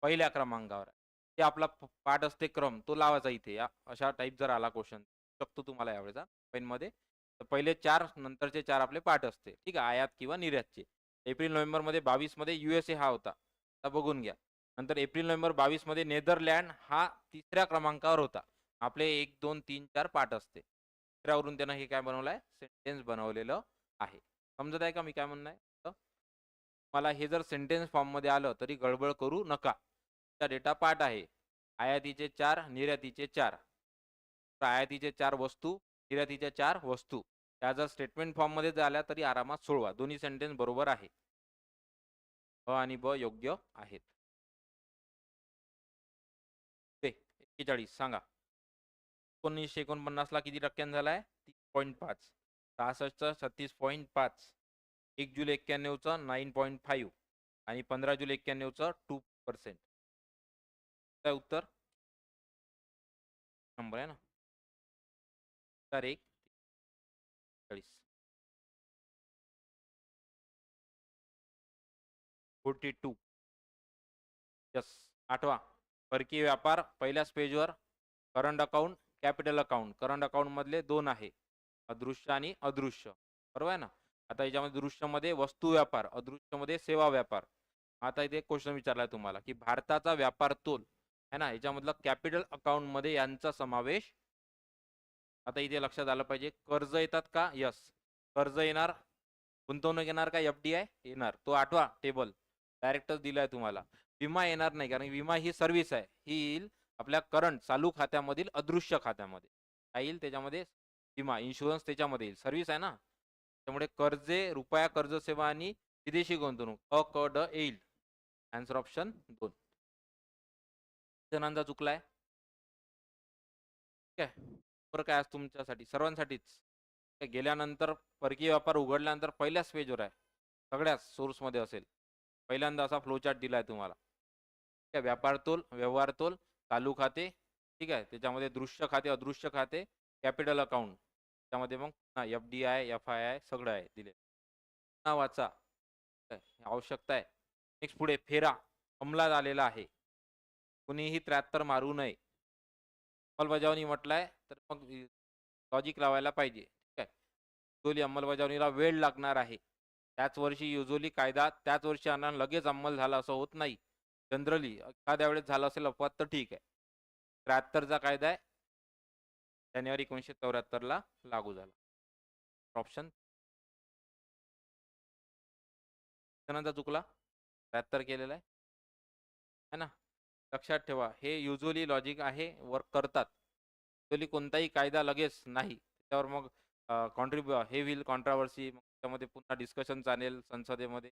पहिल्या क्रमांकावर आहे. ते आपला पाठ असते क्रम, तो लावायचा इथे. या अशा टाईप जर आला क्वेश्चन शकतो तुम्हाला यावेळेचा पेनमध्ये, तर पहिले 4 नंतरचे 4 आपले पाठ असते. ठीक आहे, आयात किंवा निर्यातचे. एप्रिल नोव्हेंबर मध्ये 22 मध्ये USA हा होता. आता बघून घ्या. नंतर एप्रिल नोव्हेंबर 22 मध्ये नेदरलँड हा 3ऱ्या क्रमांकावर होता. आपले 1 2 3 4 पाठ असते. त्यावरून त्यानं हे काय बनवलं आहे, सेंटेन्स बनवलेलं आहे. समजत आहे का मी काय म्हणणं आहे? मला हे जर सेंटेन्स फॉर्म मध्ये आलं तरी गडबड करू नका. त्या डेटा पार्ट आहे. आयातीचे 4 निर्यातीचे 4. आयातीचे 4 वस्तू निर्यातीच्या 4 वस्तू त्या जर स्टेटमेंट फॉर्म मध्ये झाल्या तरी आरामात सोडवा. दोन्ही सेंटेन्स बरोबर आहे. अ आणि ब योग्य आहेत. 41 सांगा. 1949 ला किती टक्क्यांनी झालाय? 3.5. 66चं 36.5. 1 जुलै 91चं 9.5 आणि 15 जुलै 91चं 2%. काय उत्तर नंबर आहे ना. तर 1 40 42. यस. 8वा परकीय व्यापार पहिल्याच पेजवर current account capital account. Current account मधले 2 आहे, अदृश्य आणि अदृश्य, बरोबर आहे ना. आता याच्यामध्ये दृश्यमध्ये वस्तू व्यापार, अदृश्यमध्ये सेवा व्यापार. आता इथे क्वेश्चन विचारलाय तुम्हाला की भारताचा व्यापार तोल है ना, याच्यामधलं कॅपिटल अकाउंट मध्ये यांचा समावेश. आता इथे लक्षात आलं पाहिजे, कर्ज येतात का? यस, कर्ज येणार. गुंतवणूक येणार का? FDI येणार. तो 8वा टेबल डायरेक्टच दिलाय तुम्हाला. विमा येणार नाही, कारण विमा ही सर्व्हिस आहे. ही येईल आपल्या करंट चालू खात्यामधील अदृश्य खात्यामध्ये. काय येईल त्याच्यामध्ये? विमा, इन्शुरन्स त्याच्यामध्ये येईल, सर्व्हिस आहे ना. त्यामुळे कर्जे, रुपया कर्ज सेवा आणि विदेशी गुंतवणूक ड येईल. Answer option 2. जणांचा चुकलाय. ठीक आहे, बरं काय आज तुमच्यासाठी सर्वांसाठीच. गेल्यानंतर परकीय व्यापार उघडल्यानंतर पहिल्याच पेजवर आहे, सगळ्याच सोर्समध्ये असेल. पहिल्यांदा असा फ्लो चार्ट दिलाय तुम्हाला. ठीक आहे, व्यापार तोल, व्यवहार तोल, चालू खाते. ठीक आहे, त्याच्यामध्ये दृश्य खाते, अदृश्य खाते, कॅपिटल अकाउंट. त्यामध्ये मग FDI FII सगळं आहे दिले. नावाचा आवश्यकता आहे. नेक्स्ट पुढे फेरा अंमलात आलेला आहे. कुणीही 73 मारू नये. अंमलबजावणी म्हटलाय तर मग लॉजिक लावायला पाहिजे. ठीक आहे, युजली अंमलबजावणीला वेळ लागणार आहे. त्याच वर्षी युजली कायदा त्याच वर्षी आणा लगेच अंमल झाला असं होत नाही. जनरली एखाद्या वेळेस झालं असेल अपवाद तर ठीक आहे. 73चा कायदा आहे, जानेवारी 1974 ला लागू झाला. ऑप्शन जणांचा चुकला, 73 केलेला आहे ना. लक्षात ठेवा, हे युजली लॉजिक आहे, वर्क करतात. युजली कोणताही कायदा लगेच नाही, त्यावर मग हे होईल कॉन्ट्रावर्सी. त्यामध्ये पुन्हा डिस्कशन चालेल संसदेमध्ये,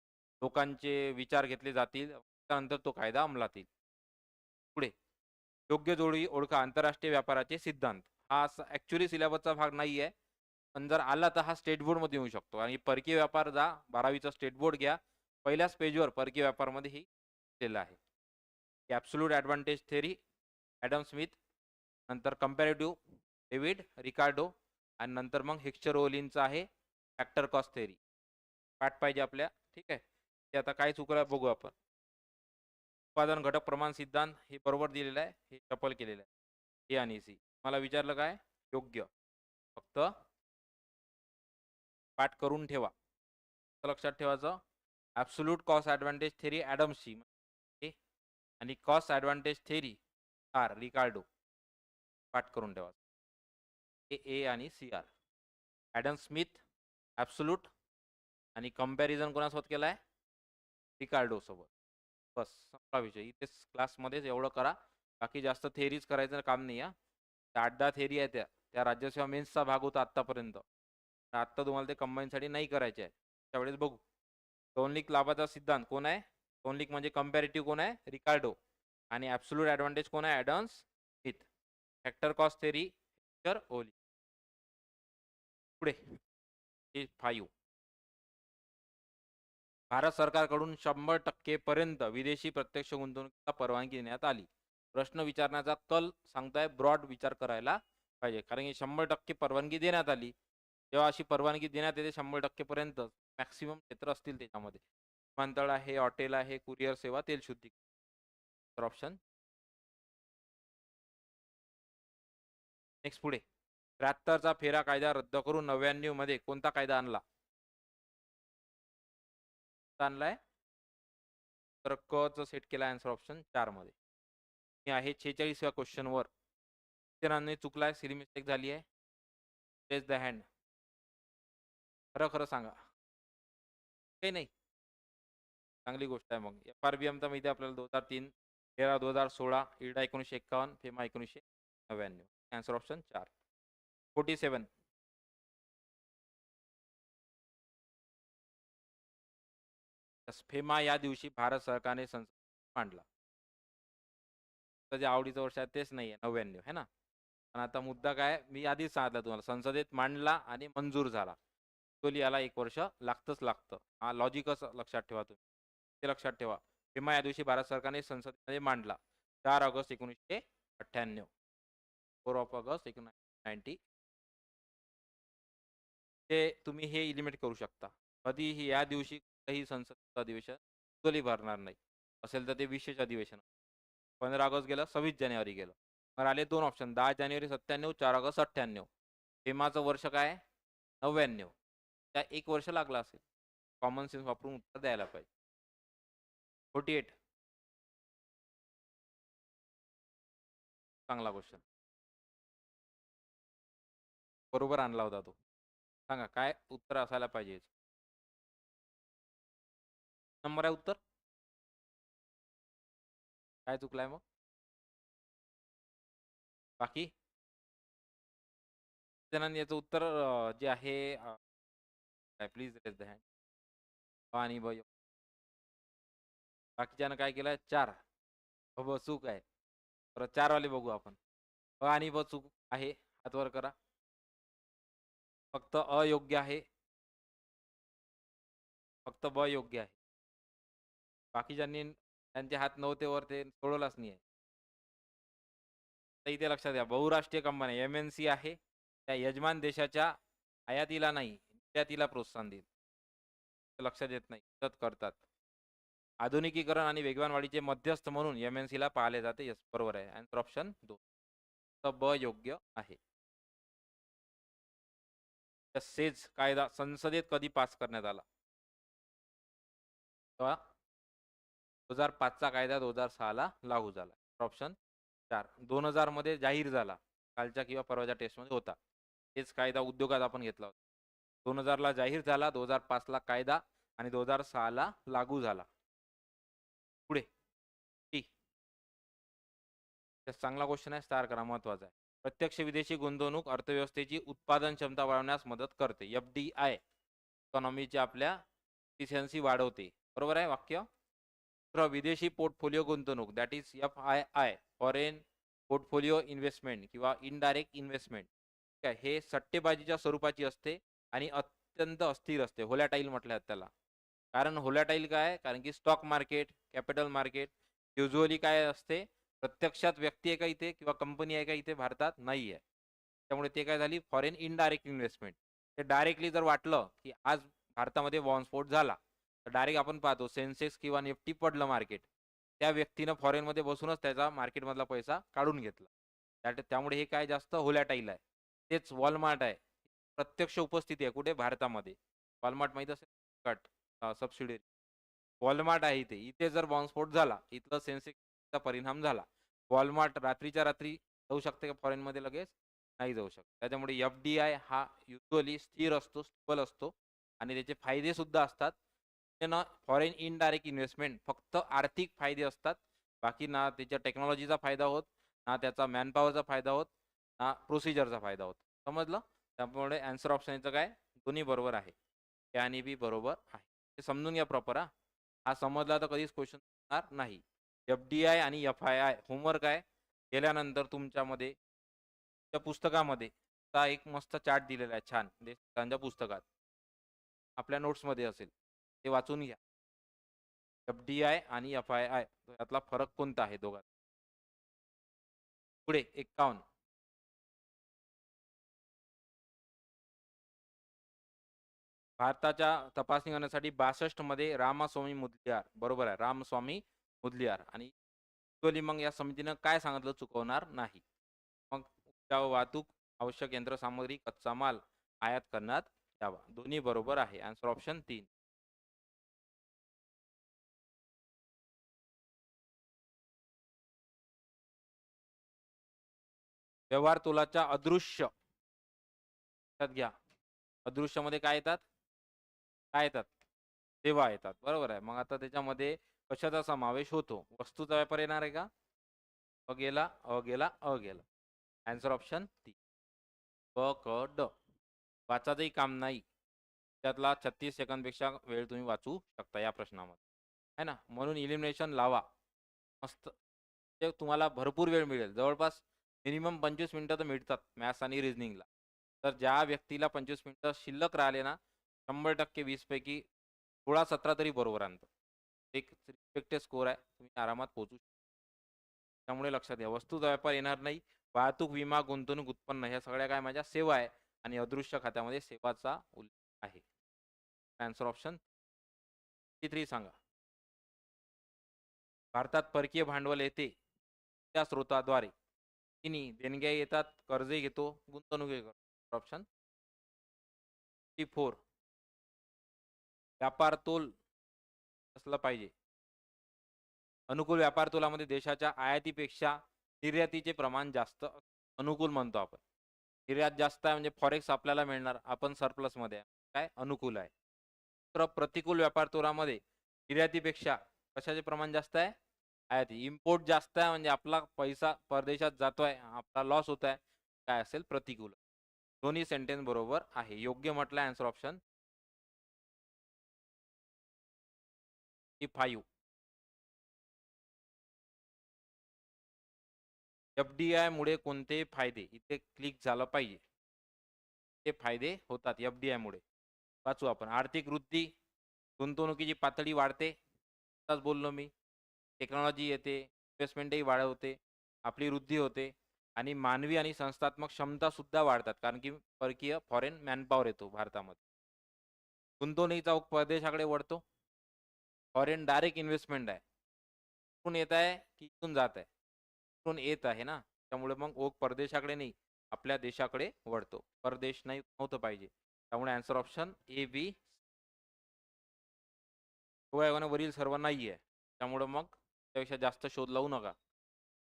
लोकांचे विचार घेतले जातील, त्यानंतर तो कायदा अंमलात येईल. पुढे योग्य जोडी ओळखा आंतरराष्ट्रीय व्यापाराचे सिद्धांत. हा ऍक्च्युली सिलेबसचा भाग नाही आहे, पण जर आला तर हा स्टेट बोर्ड मध्ये येऊ शकतो. आणि परकीय व्यापार जा 12वीचा स्टेट बोर्ड घ्या, पहिल्याच पेजवर परकीय व्यापारमध्ये ही दिलेलं आहे. Absolute advantage theory Adam Smith, नंतर कंपॅरेटिव्ह डेव्हिड रिकार्डो, आणि नंतर मग हेक्स्चर ओलिनचा आहे फॅक्टर कॉस्ट थेअरी. पाठ पाहिजे आपल्या, ठीक आहे. ते आता काय चुकलं बघू आपण. उत्पादन घटक प्रमाण सिद्धांत हे बरोबर दिलेलं आहे, हे सफल केलेलं आहे. ए आणि सी. मला विचारलं काय? योग्य. फक्त पाठ करून ठेवा. लक्षात ठेवायचं, ॲब्सोल्यूट कॉस्ट ॲडव्हांटेज थेअरी ॲडम्सची आणि cost advantage theory are Ricardo. पाठ करून ठेवा. ए आणि C are. Adam Smith absolute आणि कंपॅरिझन कोणासोबत केला आहे? रिकार्डो सोबत. बस संपला विषय. इथेच क्लासमध्येच एवढं करा, बाकी जास्त थेअरीज करायचं काम नाही. 8-10 थेअरी आहे त्या राज्यसेवा मेन्सचा भाग होता आत्तापर्यंत. आत्ता तुम्हाला ते कंबाईनसाठी नाही करायचे आहे, त्यावेळेस बघू. तोंडलिक लाभाचा सिद्धांत कोण आहे? तोंडलिक म्हणजे कंपॅरेटिव्ह कोण आहे? रिकार्डो. आणि ॲब्सोल्यूट ॲडव्हांटेज कोण आहे? Adam Smith. Factor cost theory ओली. पुढे 5. भारत सरकारकडून 100% पर्यंत विदेशी प्रत्यक्ष गुंतवणुकीला परवानगी देण्यात आली. प्रश्न विचारण्याचा कल सांगताय ब्रॉड विचार करायला पाहिजे, कारण की 100% परवानगी देण्यात आली. जेव्हा अशी परवानगी देण्यात येते 100% पर्यंत, मॅक्सिमम क्षेत्र असतील त्याच्यामध्ये. विमानतळ आहे, हॉटेल आहे, कुरिअर सेवा, तेल शुद्धी. तर ऑप्शन नेक्स्ट. पुढे 73चा फेरा कायदा रद्द करून 99 मध्ये कोणता कायदा आणला? आणलाय तर क च सेट केला आन्सर ऑप्शन 4 मध्ये. हे आहे 46व्या क्वेश्चनवर. जणांनी चुकलाय, सिली मिस्टेक झाली आहे. Raise the hand. खरं खरं सांगा. काही नाही, चांगली गोष्ट आहे. मग FRBM तर माहिती आपल्याला 2003, फेरा 2016, इडा 1951, फेमा 1999. Answer option 4. 47. फेमा या दिवशी भारत सरकारने संसद मांडला. जे आवडीचं वर्ष आहे तेच नाही आहे, 99 है ना. पण आता मुद्दा काय, मी आधीच सांगितलं तुम्हाला, संसदेत मांडला आणि मंजूर झाला. तो याला 1 वर्ष लागतं. हा लॉजिकच लक्षात ठेवा तुम्ही. ते लक्षात ठेवा. फेमा या दिवशी भारत सरकारने संसदेमध्ये मांडला. 4 ऑगस्ट 1998. 4 of August 1990. ते तुम्ही हे इलिमिट करू शकता. कधीही या दिवशी कोणतंही संसद अधिवेशन भरणार नाही. असेल तर ते विशेष अधिवेशन. 15 ऑगस्ट गेलं, 26 जानेवारी गेलं. मग आले 2 ऑप्शन, 10 जानेवारी 97, 4 ऑगस्ट 98. फेमाचं वर्ष काय? 99. त्या 1 वर्ष लागला असेल. कॉमन सेन्स वापरून उत्तर द्यायला पाहिजे. 48. चांगला क्वेश्चन. बरोबर आणला होता तो. सांगा काय उत्तर असायला पाहिजे? नंबर आहे उत्तर. काय चुकलाय मग? बाकी जणांनी याचं उत्तर जे आहे प्लीज रेज द हँड. आणि बाकीच्यानं काय केलं? 4. हो चूक आहे. तर 4 वाले बघू आपण. आणि चूक आहे, हात वर करा. फक्त अयोग्य आहे. फक्त ब योग्य आहे. बाकीच्यांनी त्यांचे हात नव्हते वर, ते सोडवलाच नाही आहे. तर इथे लक्षात घ्या, बहुराष्ट्रीय कंपन्या MNC आहे, त्या यजमान देशाच्या आयातीला नाही, निर्यातीला प्रोत्साहन देईल. लक्षात येत नाही, मदत करतात. आधुनिकीकरण आणि वेगवान वाढीचे मध्यस्थ म्हणून MNC ला पाहिले जाते. यस, बरोबर आहे. Answer option 2. तर ब योग्य आहे. सेज कायदा संसदेत कधी पास करण्यात आला? 2005चा कायदा 2006 ला लागू झाला. ऑप्शन 4. 2000 मध्ये जाहीर झाला. कालच्या किंवा परवाच्या टेस्टमध्ये होता. हेच कायदा उद्योगात आपण घेतला होता. 2000 ला जाहीर झाला, 2005 ला कायदा आणि 2006 ला लागू झाला. पुढे चांगला क्वेश्चन आहे, स्टार करा, महत्वाचा आहे. प्रत्यक्ष विदेशी गुंतवणूक अर्थव्यवस्थेची उत्पादन क्षमता वाढवण्यास मदत करते. FDI इकॉनॉमीची आपल्या इफिशियन्सी वाढवते. बरोबर आहे वाक्य. विदेशी पोर्टफोलिओ गुंतवणूक, that is FII, foreign portfolio investment किंवा इनडायरेक्ट इन्व्हेस्टमेंट, ठीक आहे, हे सट्टेबाजीच्या स्वरूपाची असते आणि अत्यंत अस्थिर असते. होलॅटाईल म्हटलं त्याला. कारण होलॅटाईल काय? कारण की stock market, capital market usually काय असते, प्रत्यक्षात व्यक्ती आहे का इथे किंवा कंपनी आहे का इथे भारतात नाही आहे. त्यामुळे ते काय झाली, फॉरेन इनडायरेक्ट इन्व्हेस्टमेंट. ते डायरेक्टली जर वाटलं की आज भारतामध्ये बॉम्बस्फोट झाला तर डायरेक्ट आपण पाहतो सेन्सेक्स किंवा निफ्टी पडलं मार्केट, त्या व्यक्तीनं फॉरेनमध्ये बसूनच त्याचा मार्केटमधला पैसा काढून घेतला. त्यामुळे हे काय जास्त होलॅटाईल आहे. तेच वॉलमार्ट आहे, प्रत्यक्ष उपस्थिती आहे कुठे भारतामध्ये. वॉलमार्ट माहीत असेल, सबसिडियरी वॉलमार्ट आहे इथे. इथे जर बॉम्बस्फोट झाला, इथलं सेन्सेक्सचा परिणाम झाला. वॉलमार्ट रात्रीच्या रात्री जाऊ शकते का फॉरेनमध्ये लगेच? नाही जाऊ शकत. त्याच्यामुळे एफ-डी-आय हा युजुअली स्थिर असतो, स्टेबल असतो आणि त्याचे फायदे सुद्धा असतात. ना फॉरेन इनडायरेक्ट इन्व्हेस्टमेंट फक्त आर्थिक फायदे असतात. बाकी ना त्याच्या टेक्नॉलॉजीचा फायदा होत, ना त्याचा मॅनपॉवरचा फायदा होत, ना प्रोसिजरचा फायदा होत. समजलं? त्यामुळे आन्सर ऑप्शन याचं काय? दोन्ही बरोबर आहे. ए आणि बी बरोबर आहे. हे समजून घ्या प्रॉपर हा. हा समजला तर कधीच क्वेश्चन येणार नाही. एफ-डी-आय आणि एफ-आय-आय होमवर्क आहे. गेल्यानंतर तुमच्यामध्ये त्या पुस्तकामध्ये एक मस्त चार्ट दिलेला आहे छान त्यांच्या पुस्तकात. आपल्या नोट्समध्ये असेल. ते वाचून घ्या. एफ-डी-आय आणि एफ-आय-आय यातला फरक कोणता आहे दोघात? पुढे 51. भारताच्या तपासणी करण्यासाठी 62 मध्ये रामास्वामी मुदलियार बरोबर आहे. रामस्वामी मुदलियार आणि ॲक्चुअली मग या समितीनं काय सांगितलं चुकवणार नाही. मग वाहतूक, आवश्यक यंत्रसामग्री, कच्चा माल आयात करण्यात यावा. दोन्ही बरोबर आहे. Answer option 3. व्यवहार तोलाच्या अदृश्य लक्षात घ्या. अदृश्यमध्ये काय येतात? काय येतात? सेवा येतात. बरोबर आहे. मग आता त्याच्यामध्ये कशाचा समावेश होतो? वस्तूचा व्यापार येणार आहे का? अ गेला, अ गेला, अ गेला. Answer option 3. ब, क, ड. वाचायचंही काम नाही. त्यातला 36 सेकंदपेक्षा वेळ तुम्ही वाचू शकता या प्रश्नामध्ये. आहे ना? म्हणून इलिमिनेशन लावा. मस्त. ते तुम्हाला भरपूर वेळ मिळेल. जवळपास मिनिमम 25 मिनिटं तर मिळतात मॅथ्स आणि रिझनिंगला. तर ज्या व्यक्तीला 25 मिनिटं शिल्लक राहिले ना, 100% 20 पैकी 16-17 तरी बरोबर आणतो. एक रिस्पेक्टेड स्कोर आहे. तुम्ही आरामात पोहोचू शकता. त्यामुळे लक्षात घ्या. वस्तूचा व्यापार येणार नाही. वाहतूक, विमा, गुंतवणूक, उत्पन्न ह्या सगळ्या काय माझ्या सेवा आहे आणि अदृश्य खात्यामध्ये सेवाचा उल्लेख आहे. आन्सर ऑप्शन 3 सांगा. भारतात परकीय भांडवल येते त्या स्रोताद्वारे. तिन्ही देणग्या येतात, कर्जही घेतो, गुंतवणूकही करतो. ऑप्शन 4. व्यापार तोल असला पाहिजे. अनुकूल व्यापार तोलामध्ये देशाच्या आयातीपेक्षा निर्यातीचे प्रमाण जास्त अनुकूल म्हणतो आपण. निर्यात जास्त आहे म्हणजे फॉरेक्स आपल्याला मिळणार, आपण सरप्लसमध्ये आहे. काय? अनुकूल आहे. तर प्रतिकूल व्यापार तोलामध्ये निर्यातीपेक्षा कशाचे प्रमाण जास्त आहे? आयाती. इम्पोर्ट जास्त आहे म्हणजे आपला पैसा परदेशात जातोय, आपला लॉस होत आहे. काय असेल? प्रतिकूल. दोन्ही सेंटेन्स बरोबर आहे. योग्य म्हटलं आन्सर ऑप्शन 5. एफ-डी-आय मुळे कोणते फायदे? इथे क्लिक झालं पाहिजे. ते फायदे होतात एफ-डी-आय मुळे. वाचू आपण. आर्थिक वृद्धी, गुंतवणुकीची पातळी वाढते. आताच बोललो मी. टेक्नॉलॉजी येते, इन्व्हेस्टमेंटही वाढवते, आपली वृद्धी होते आणि मानवी आणि संस्थात्मक क्षमता सुद्धा वाढतात. कारण की परकीय फॉरेन मॅनपॉवर येतो भारतामध्ये. गुंतवणुकीचा ओघ परदेशाकडे वळतो. फॉरेन डायरेक्ट इन्व्हेस्टमेंट आहे. इथून येत आहे की इथून जात आहे? इथून येत आहे ना. त्यामुळे मग ओघ परदेशाकडे नाही, आपल्या देशाकडे वळतो. परदेश नाही नव्हतं पाहिजे. त्यामुळे आन्सर ऑप्शन ए, बी. योगायोगाने वरील सर्व नाही आहे. त्यामुळं मग त्यापेक्षा जास्त शोध लावू नका.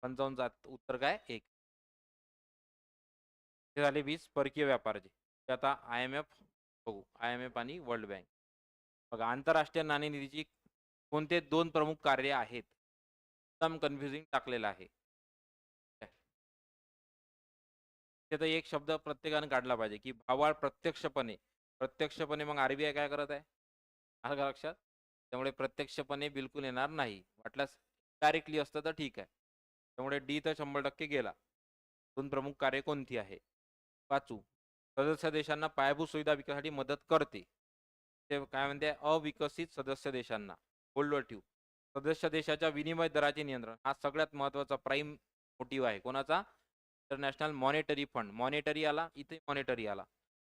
55 उत्तर काय? 1. हे झाले 20 परकीय व्यापाराचे. ते आता IMF बघू. IMF आणि वर्ल्ड बँक. बघा आंतरराष्ट्रीय नाणेनिधीची कोणते 2 प्रमुख कार्य आहेत? एकदम कन्फ्युजिंग टाकलेलं आहे. तिथं एक शब्द प्रत्येकाने काढला पाहिजे, की भावाळ प्रत्यक्षपणे. प्रत्यक्षपणे मग आर-बी-आय काय करत आहे? आलं का लक्षात? त्यामुळे प्रत्यक्षपणे बिलकुल येणार नाही. वाटल्यास डायरेक्टली असतं तर ठीक आहे. त्यामुळे डी तर 100% गेला. 2 प्रमुख कार्य कोणती आहे? वाचू. सदस्य देशांना पायाभूत सुविधा विकासासाठी मदत करते. ते काय म्हणते? अविकसित सदस्य देशांना. होल्डवर ठेवू. सदस्य देशाच्या विनिमय दराचे नियंत्रण हा सगळ्यात महत्त्वाचा प्राईम मोटिव्ह आहे. कोणाचा? International monetary fund. मॉनेटरी आला, इथे मॉनेटरी आला.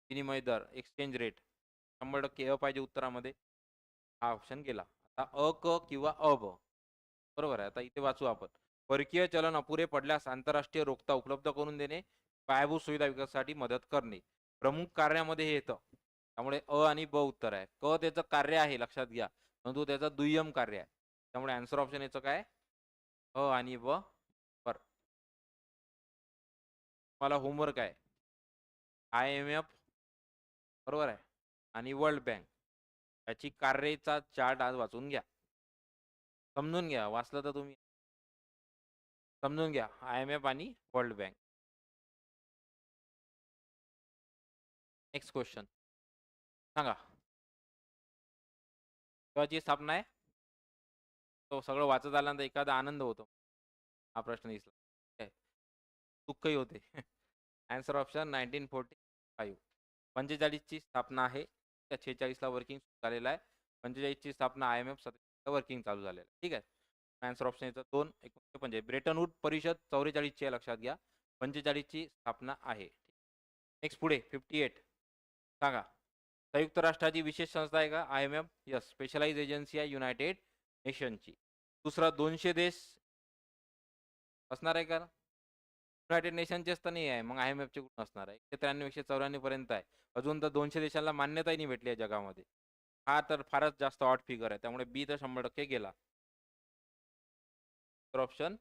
विनिमय दर, एक्सचेंज रेट. 100% अ पाहिजे उत्तरामध्ये. हा ऑप्शन गेला. आता अ, क किंवा अ, ब. बरोबर आहे. आता इथे वाचू आपण. परकीय चलन अपुरे पडल्यास आंतरराष्ट्रीय रोखता उपलब्ध करून देणे, पायाभूत सुविधा विकासासाठी मदत करणे. प्रमुख कार्यामध्ये हे येतं. त्यामुळे अ आणि ब उत्तर आहे. क त्याचं कार्य आहे लक्षात घ्या. परंतु त्याचं दुय्यम कार्य आहे. त्यामुळे आन्सर ऑप्शन याचं काय? अ आणि ब. बरं. मला होमवर्क आहे. IMF बरोबर आहे आणि वर्ल्ड बँक याची कार्यचा चार्ट आज वाचून घ्या. समजून घ्या. वाचलं तर तुम्ही समजून घ्या. IMF आणि वर्ल्ड बँक. नेक्स्ट क्वेश्चन सांगा. केव्हाची स्थापना आहे? तो सगळं वाचत आल्यानंतर एखादा आनंद होतो. हा प्रश्न दिसला. काय? दुःखही होते. Answer option 1945. 45 ची स्थापना आहे. त्या 46 ला वर्किंग झालेलं आहे. 45 ची स्थापना IMF 47 वर्किंग चालू झालेलं आहे. ठीक आहे. आन्सर ऑप्शन याचं 2 1945. ब्रेटन वूड परिषद 44 ची आहे लक्षात घ्या. 45 ची स्थापना आहे. नेक्स्ट पुढे 58 सांगा. संयुक्त राष्ट्राची विशेष संस्था आहे का IMF? यस. स्पेशलाइज एजन्सी आहे युनायटेड नेशनची. दुसरा 200 देश असणार आहे का? युनायटेड नेशनचेच तर नाही आहे. मग IMFचे कुठून असणार आहे? 193 194 पर्यंत आहे. अजून तर 200 देशांना मान्यताही नाही भेटली आहे जगामध्ये. हा तर फारच जास्त ऑड फिगर आहे. त्यामुळे बी तर 100% गेला. तर ऑप्शन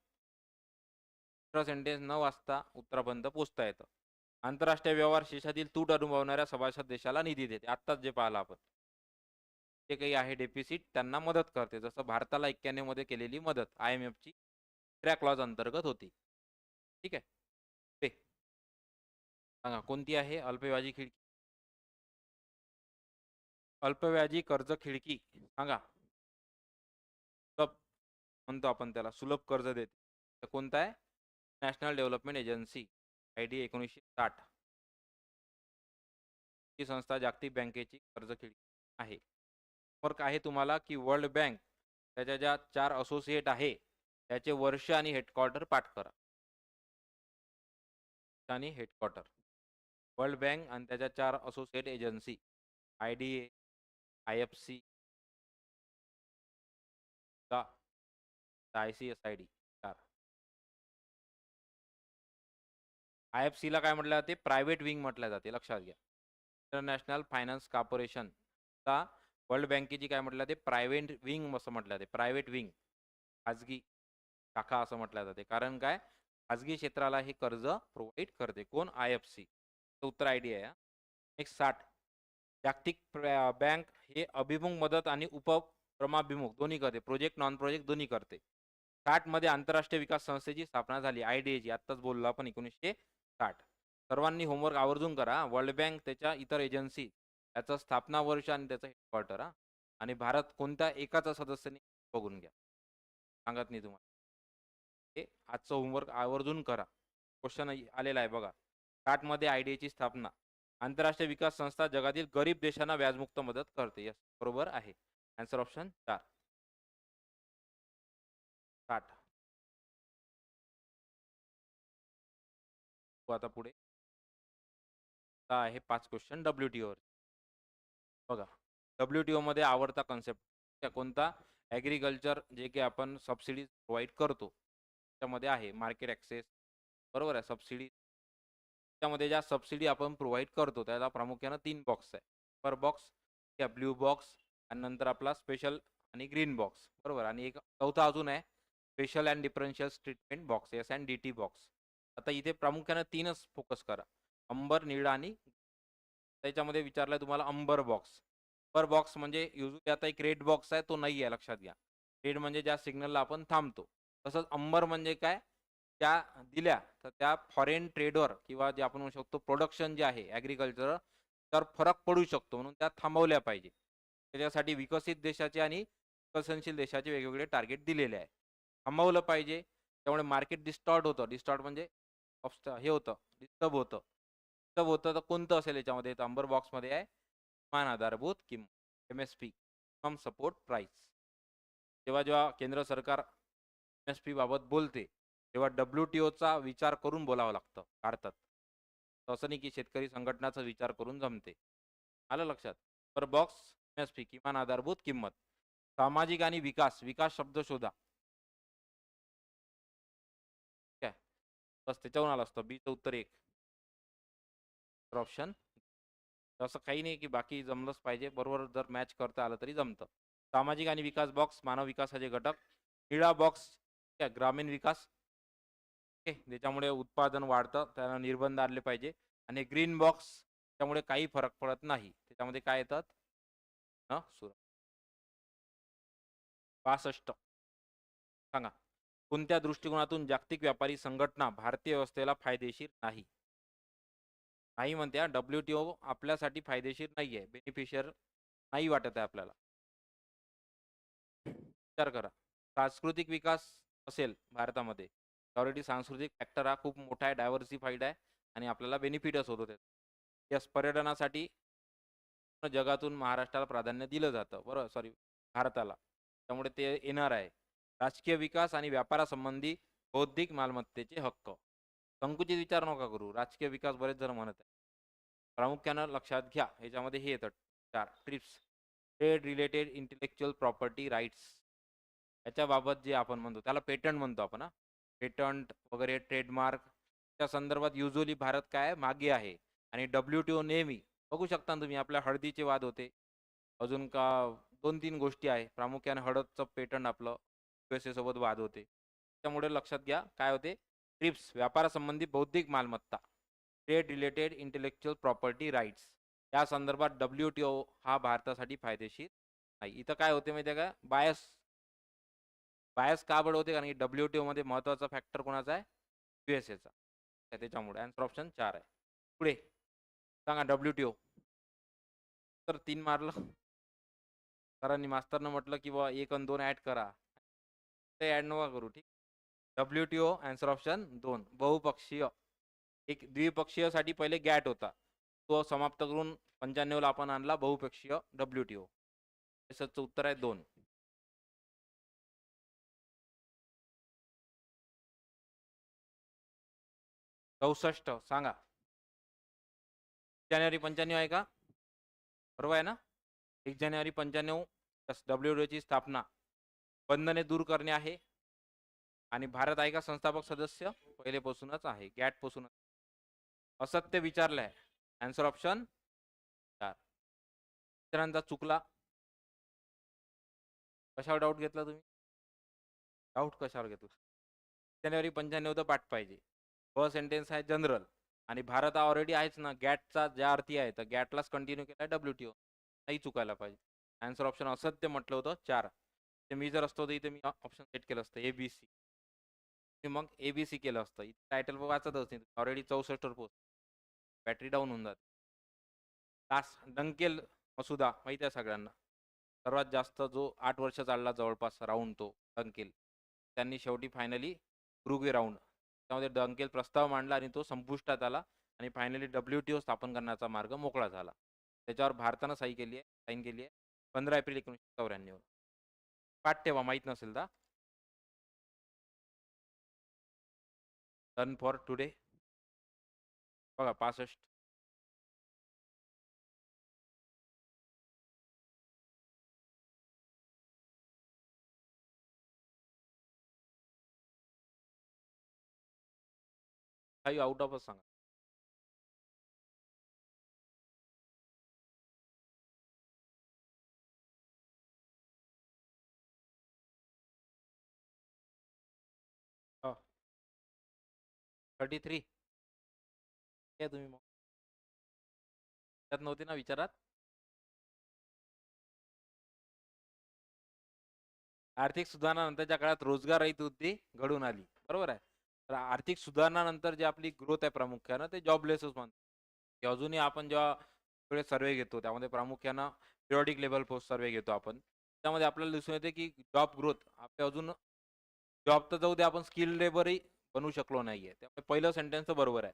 सेंटेन्स न वाचता उत्तरापर्यंत पोहोचता येतं. आंतरराष्ट्रीय व्यवहार शेषातील तूट अनुभवणाऱ्या सभासद देशाला निधी देते. आत्ताच जे पाहिलं आपण. जे काही आहे डेफिसिट त्यांना मदत करते. जसं भारताला 91 मध्ये केलेली मदत IMFची ट्रॅक क्लॉज अंतर्गत होती. ठीक आहे. ते सांगा कोणती आहे अल्पव्याजी खिडकी? अल्पव्याजी कर्ज खिडकी सांगा. सुलभ म्हणतो आपण त्याला सुलभ कर्ज देते. तर कोणता आहे? National development agency ID 1960. ही संस्था जागतिक बँकेची कर्ज खिडकी आहे. फरक आहे तुम्हाला की वर्ल्ड बँक त्याच्या ज्या 4 असोसिएट आहे त्याचे वर्ष आणि हेडक्वार्टर पाठ करा. आणि हेडक्वार्टर वर्ल्ड बँक आणि त्याच्या 4 असोसिएट एजन्सी IDA, IFC का ICSID 4. IFC ला काय म्हटलं जाते? प्रायव्हेट विंग म्हटलं जाते. लक्षात घ्या. इंटरनॅशनल फायनान्स कॉर्पोरेशन ला वर्ल्ड बँकेची काय म्हटलं जाते? प्रायव्हेट विंग असं म्हटलं जाते. प्रायव्हेट विंग खाजगी शाखा असं म्हटलं जाते. कारण काय? खाजगी क्षेत्राला हे कर्ज प्रोव्हाइड करते. कोण? IFC. उत्तर ID आहे. नेक्स्ट 60 जागतिक बँक हे अभिमुख मदत आणि उपक्रमाभिमुख दोन्ही करते. प्रोजेक्ट नॉन प्रोजेक्ट दोन्ही करते. 60 मध्ये आंतरराष्ट्रीय विकास संस्थेची स्थापना झाली. IDA ची आत्ताच बोललो आपण 1960. सर्वांनी होमवर्क आवर्जून करा. वर्ल्ड बँक त्याच्या इतर एजन्सी त्याचं स्थापना वर्ष आणि त्याचं हेडक्वार्टर आणि भारत कोणत्या एकाचा सदस्य नाही बघून घ्या. सांगत नाही तुम्हाला. हे आजचं होमवर्क आवर्जून करा. क्वेश्चन आलेला आहे बघा. 60 मध्ये IDA ची स्थापना. आंतरराष्ट्रीय विकास संस्था जगातील गरीब देशांना व्याजमुक्त मदत करते. यस बरोबर आहे. Answer option 4. 60. आता पुढे आहे 5 क्वेश्चन WTO वर. बघा WTO मध्ये आवडता कन्सेप्ट कोणता? ॲग्रिकल्चर जे की आपण सबसिडी प्रोव्हाइड करतो. त्यामध्ये आहे मार्केट ॲक्सेस बरोबर आहे. सबसिडी त्यामध्ये ज्या सबसिडी आपण प्रोव्हाइड करतो त्याला प्रामुख्याने 3 बॉक्स आहे. पर बॉक्स त्या ब्ल्यू बॉक्स आणि नंतर आपला स्पेशल आणि ग्रीन बॉक्स बरोबर आणि एक चौथा अजून आहे special and differential treatment box SNDT box. आता इथे प्रामुख्याने 3च फोकस करा. अंबर, निळा आणि त्याच्यामध्ये विचारलंय तुम्हाला अंबर बॉक्स. अंबर बॉक्स म्हणजे युजली आता एक रेड बॉक्स आहे तो नाही आहे लक्षात घ्या. रेड म्हणजे ज्या सिग्नलला आपण थांबतो. तसंच अंबर म्हणजे काय? त्या दिल्या तर त्या फॉरेन ट्रेडवर किंवा जे आपण म्हणू शकतो प्रोडक्शन जे आहे ॲग्रिकल्चर तर फरक पडू शकतो म्हणून त्या थांबवल्या पाहिजे. त्याच्यासाठी विकसित देशाचे आणि विकसनशील देशाचे वेगवेगळे टार्गेट दिलेले आहे. थांबवलं पाहिजे. त्यामुळे मार्केट डिस्टॉर्ट होतं. डिस्टॉर्ट म्हणजे हे होतं डिस्टर्ब होतं. डिस्टर्ब होतं तर कोणतं असेल याच्यामध्ये? तर अंबर बॉक्समध्ये आहे किमान आधारभूत किंमत MSP मिनिमम सपोर्ट प्राइस. जेव्हा जेव्हा केंद्र सरकार MSP बाबत बोलते तेव्हा WTOचा विचार करून बोलावं लागतं भारतात. असं नाही की शेतकरी संघटनाचा विचार करून जमते. आलं लक्षात? पर बॉक्स MSP किमान आधारभूत किंमत. सामाजिक आणि विकास, विकास शब्द शोधा. ठीक आहे. बस त्याच्यावरून आलं असतं. बीचं उत्तर 1. तर ऑप्शन असं काही नाही की बाकी जमलंच पाहिजे. बरोबर जर मॅच करता आलं तरी जमतं. सामाजिक आणि विकास बॉक्स मानव विकासाचे घटक. निळा बॉक्स ग्रामीण विकास. ओके, ज्याच्यामुळे उत्पादन वाढतं, त्याला निर्बंध आणले पाहिजे. आणि ग्रीन बॉक्स त्यामुळे काही फरक पडत नाही. त्याच्यामध्ये काय येतात? 65 सांगा. कोणत्या दृष्टिकोनातून जागतिक व्यापारी संघटना भारतीय व्यवस्थेला फायदेशीर नाही? नाही म्हणते WTO आपल्यासाठी फायदेशीर नाहीये, बेनिफिशियर नाही वाटत आहे आपल्याला. विचार करा. सांस्कृतिक विकास असेल भारतामध्ये, ऑलरेडी सांस्कृतिक फॅक्टर हा खूप मोठा आहे, डायव्हर्सिफाईड आहे आणि आपल्याला बेनिफिटच होतो त्याचा. यस, पर्यटनासाठी जगातून महाराष्ट्राला प्राधान्य दिलं जातं, बरोबर, सॉरी भारताला, त्यामुळे ते येणार आहे. राजकीय विकास आणि व्यापारासंबंधी बौद्धिक मालमत्तेचे हक्क. संकुचित विचार नका करू. राजकीय विकास बरेच जण म्हणत आहे. प्रामुख्यानं लक्षात घ्या, ह्याच्यामध्ये हे येतं 4 TRIPS, trade related intellectual property rights. याच्याबाबत जे आपण म्हणतो त्याला पेटंट म्हणतो आपण. पेटंट वगैरे ट्रेडमार्क त्या संदर्भात युजली भारत काय मागे आहे. आणि WTO नेहमी बघू शकता तुम्ही, आपल्या हळदीचे वाद होते, अजून का 2-3 गोष्टी आहे, प्रामुख्याने हळदचं पेटंट आपलं USA सोबत वाद होते. त्यामुळे लक्षात घ्या काय होते. ट्रिप्स व्यापारासंबंधी बौद्धिक मालमत्ता, trade related intellectual property rights, या संदर्भात WTO हा भारतासाठी फायदेशीर नाही. इथं काय होते माहिती आहे का, बायस बायस का बड होते, कारण की WTO मध्ये महत्वाचा फॅक्टर कोणाचा आहे? USAचा. त्याच्यामुळे आन्सर ऑप्शन 4 आहे. पुढे सांगा WTO. तर 3 मारलं सरांनी, मास्तरनं म्हटलं की बा 1 आणि 2 ऍड करा, ते ऍड नका करू. ठीक. WTO आन्सर ऑप्शन 2 बहुपक्षीय. एक द्विपक्षीय साठी पहिले गॅट होता, तो समाप्त करून 95 ला आपण आणला बहुपक्षीय WTO. याचं उत्तर आहे 2. चौसष्ट सांगा. जानेवारी 95 आहे का? बरोबर आहे ना? 1 जानेवारी 95 WTO ची स्थापना, बंधने दूर करणे आहे. आणि भारत आहे का संस्थापक सदस्य? पहिलेपासूनच आहे, गॅट पासून. असत्य विचारलंय. Answer option 4. इतरांचा चुकला. कशावर डाऊट घेतला तुम्ही? डाऊट कशावर घेतला? जानेवारी 95 तर पाठ पाहिजे. फर्स्ट सेंटेन्स आहे जनरल, आणि भारत हा ऑलरेडी आहेच ना, गॅटचा ज्या अर्थी आहे, तर गॅटलाच कंटिन्यू केला WTO. नाही चुकायला पाहिजे. आन्सर ऑप्शन असत्य म्हटलं होतं 4. ते मी जर असतो तर इथे मी ऑप्शन सेट केलं असतं ABC. मग ABC केलं असतं. टायटल वाचतच नाही, ऑलरेडी 64 वर पोहोच, बॅटरी डाऊन होऊन जाते. तास डंकेल मसुदा माहिती आहे सगळ्यांना, सर्वात जास्त जो 8 वर्ष चालला जवळपास राऊंड, तो डंकेल. त्यांनी शेवटी फायनली उरुग्वे राऊंड, त्यामध्ये डंकेल प्रस्ताव मांडला आणि तो संपुष्टात आला, आणि फायनली WTO स्थापन करण्याचा मार्ग मोकळा झाला. त्याच्यावर भारतानं साईन केली आहे 15 एप्रिल 1994. पाठ ठेवा माहीत नसेल तर. Done for today. बघा 65. काही आउट ऑफच सांगा. हो 33. काय तुम्ही मग त्यात नव्हते ना विचारात? आर्थिक सुधारणानंतरच्या काळात रोजगार रहित वृत्ती घडून आली, बरोबर आहे. तर आर्थिक सुधारणानंतर जी आपली ग्रोथ आहे प्रामुख्यानं, ते जॉबलेसच म्हणतो. की अजूनही आपण जेव्हा सगळे सर्वे घेतो, त्यामध्ये प्रामुख्यानं पिरियॉडिक लेवल पोस्ट सर्वे घेतो आपण, त्यामध्ये आपल्याला दिसून येते की जॉब ग्रोथ आपले अजून, जॉब तर जाऊ दे, आपण स्किल लेबरही बनवू शकलो नाहीये. त्यामुळे पहिलं सेंटेन्स बरोबर आहे.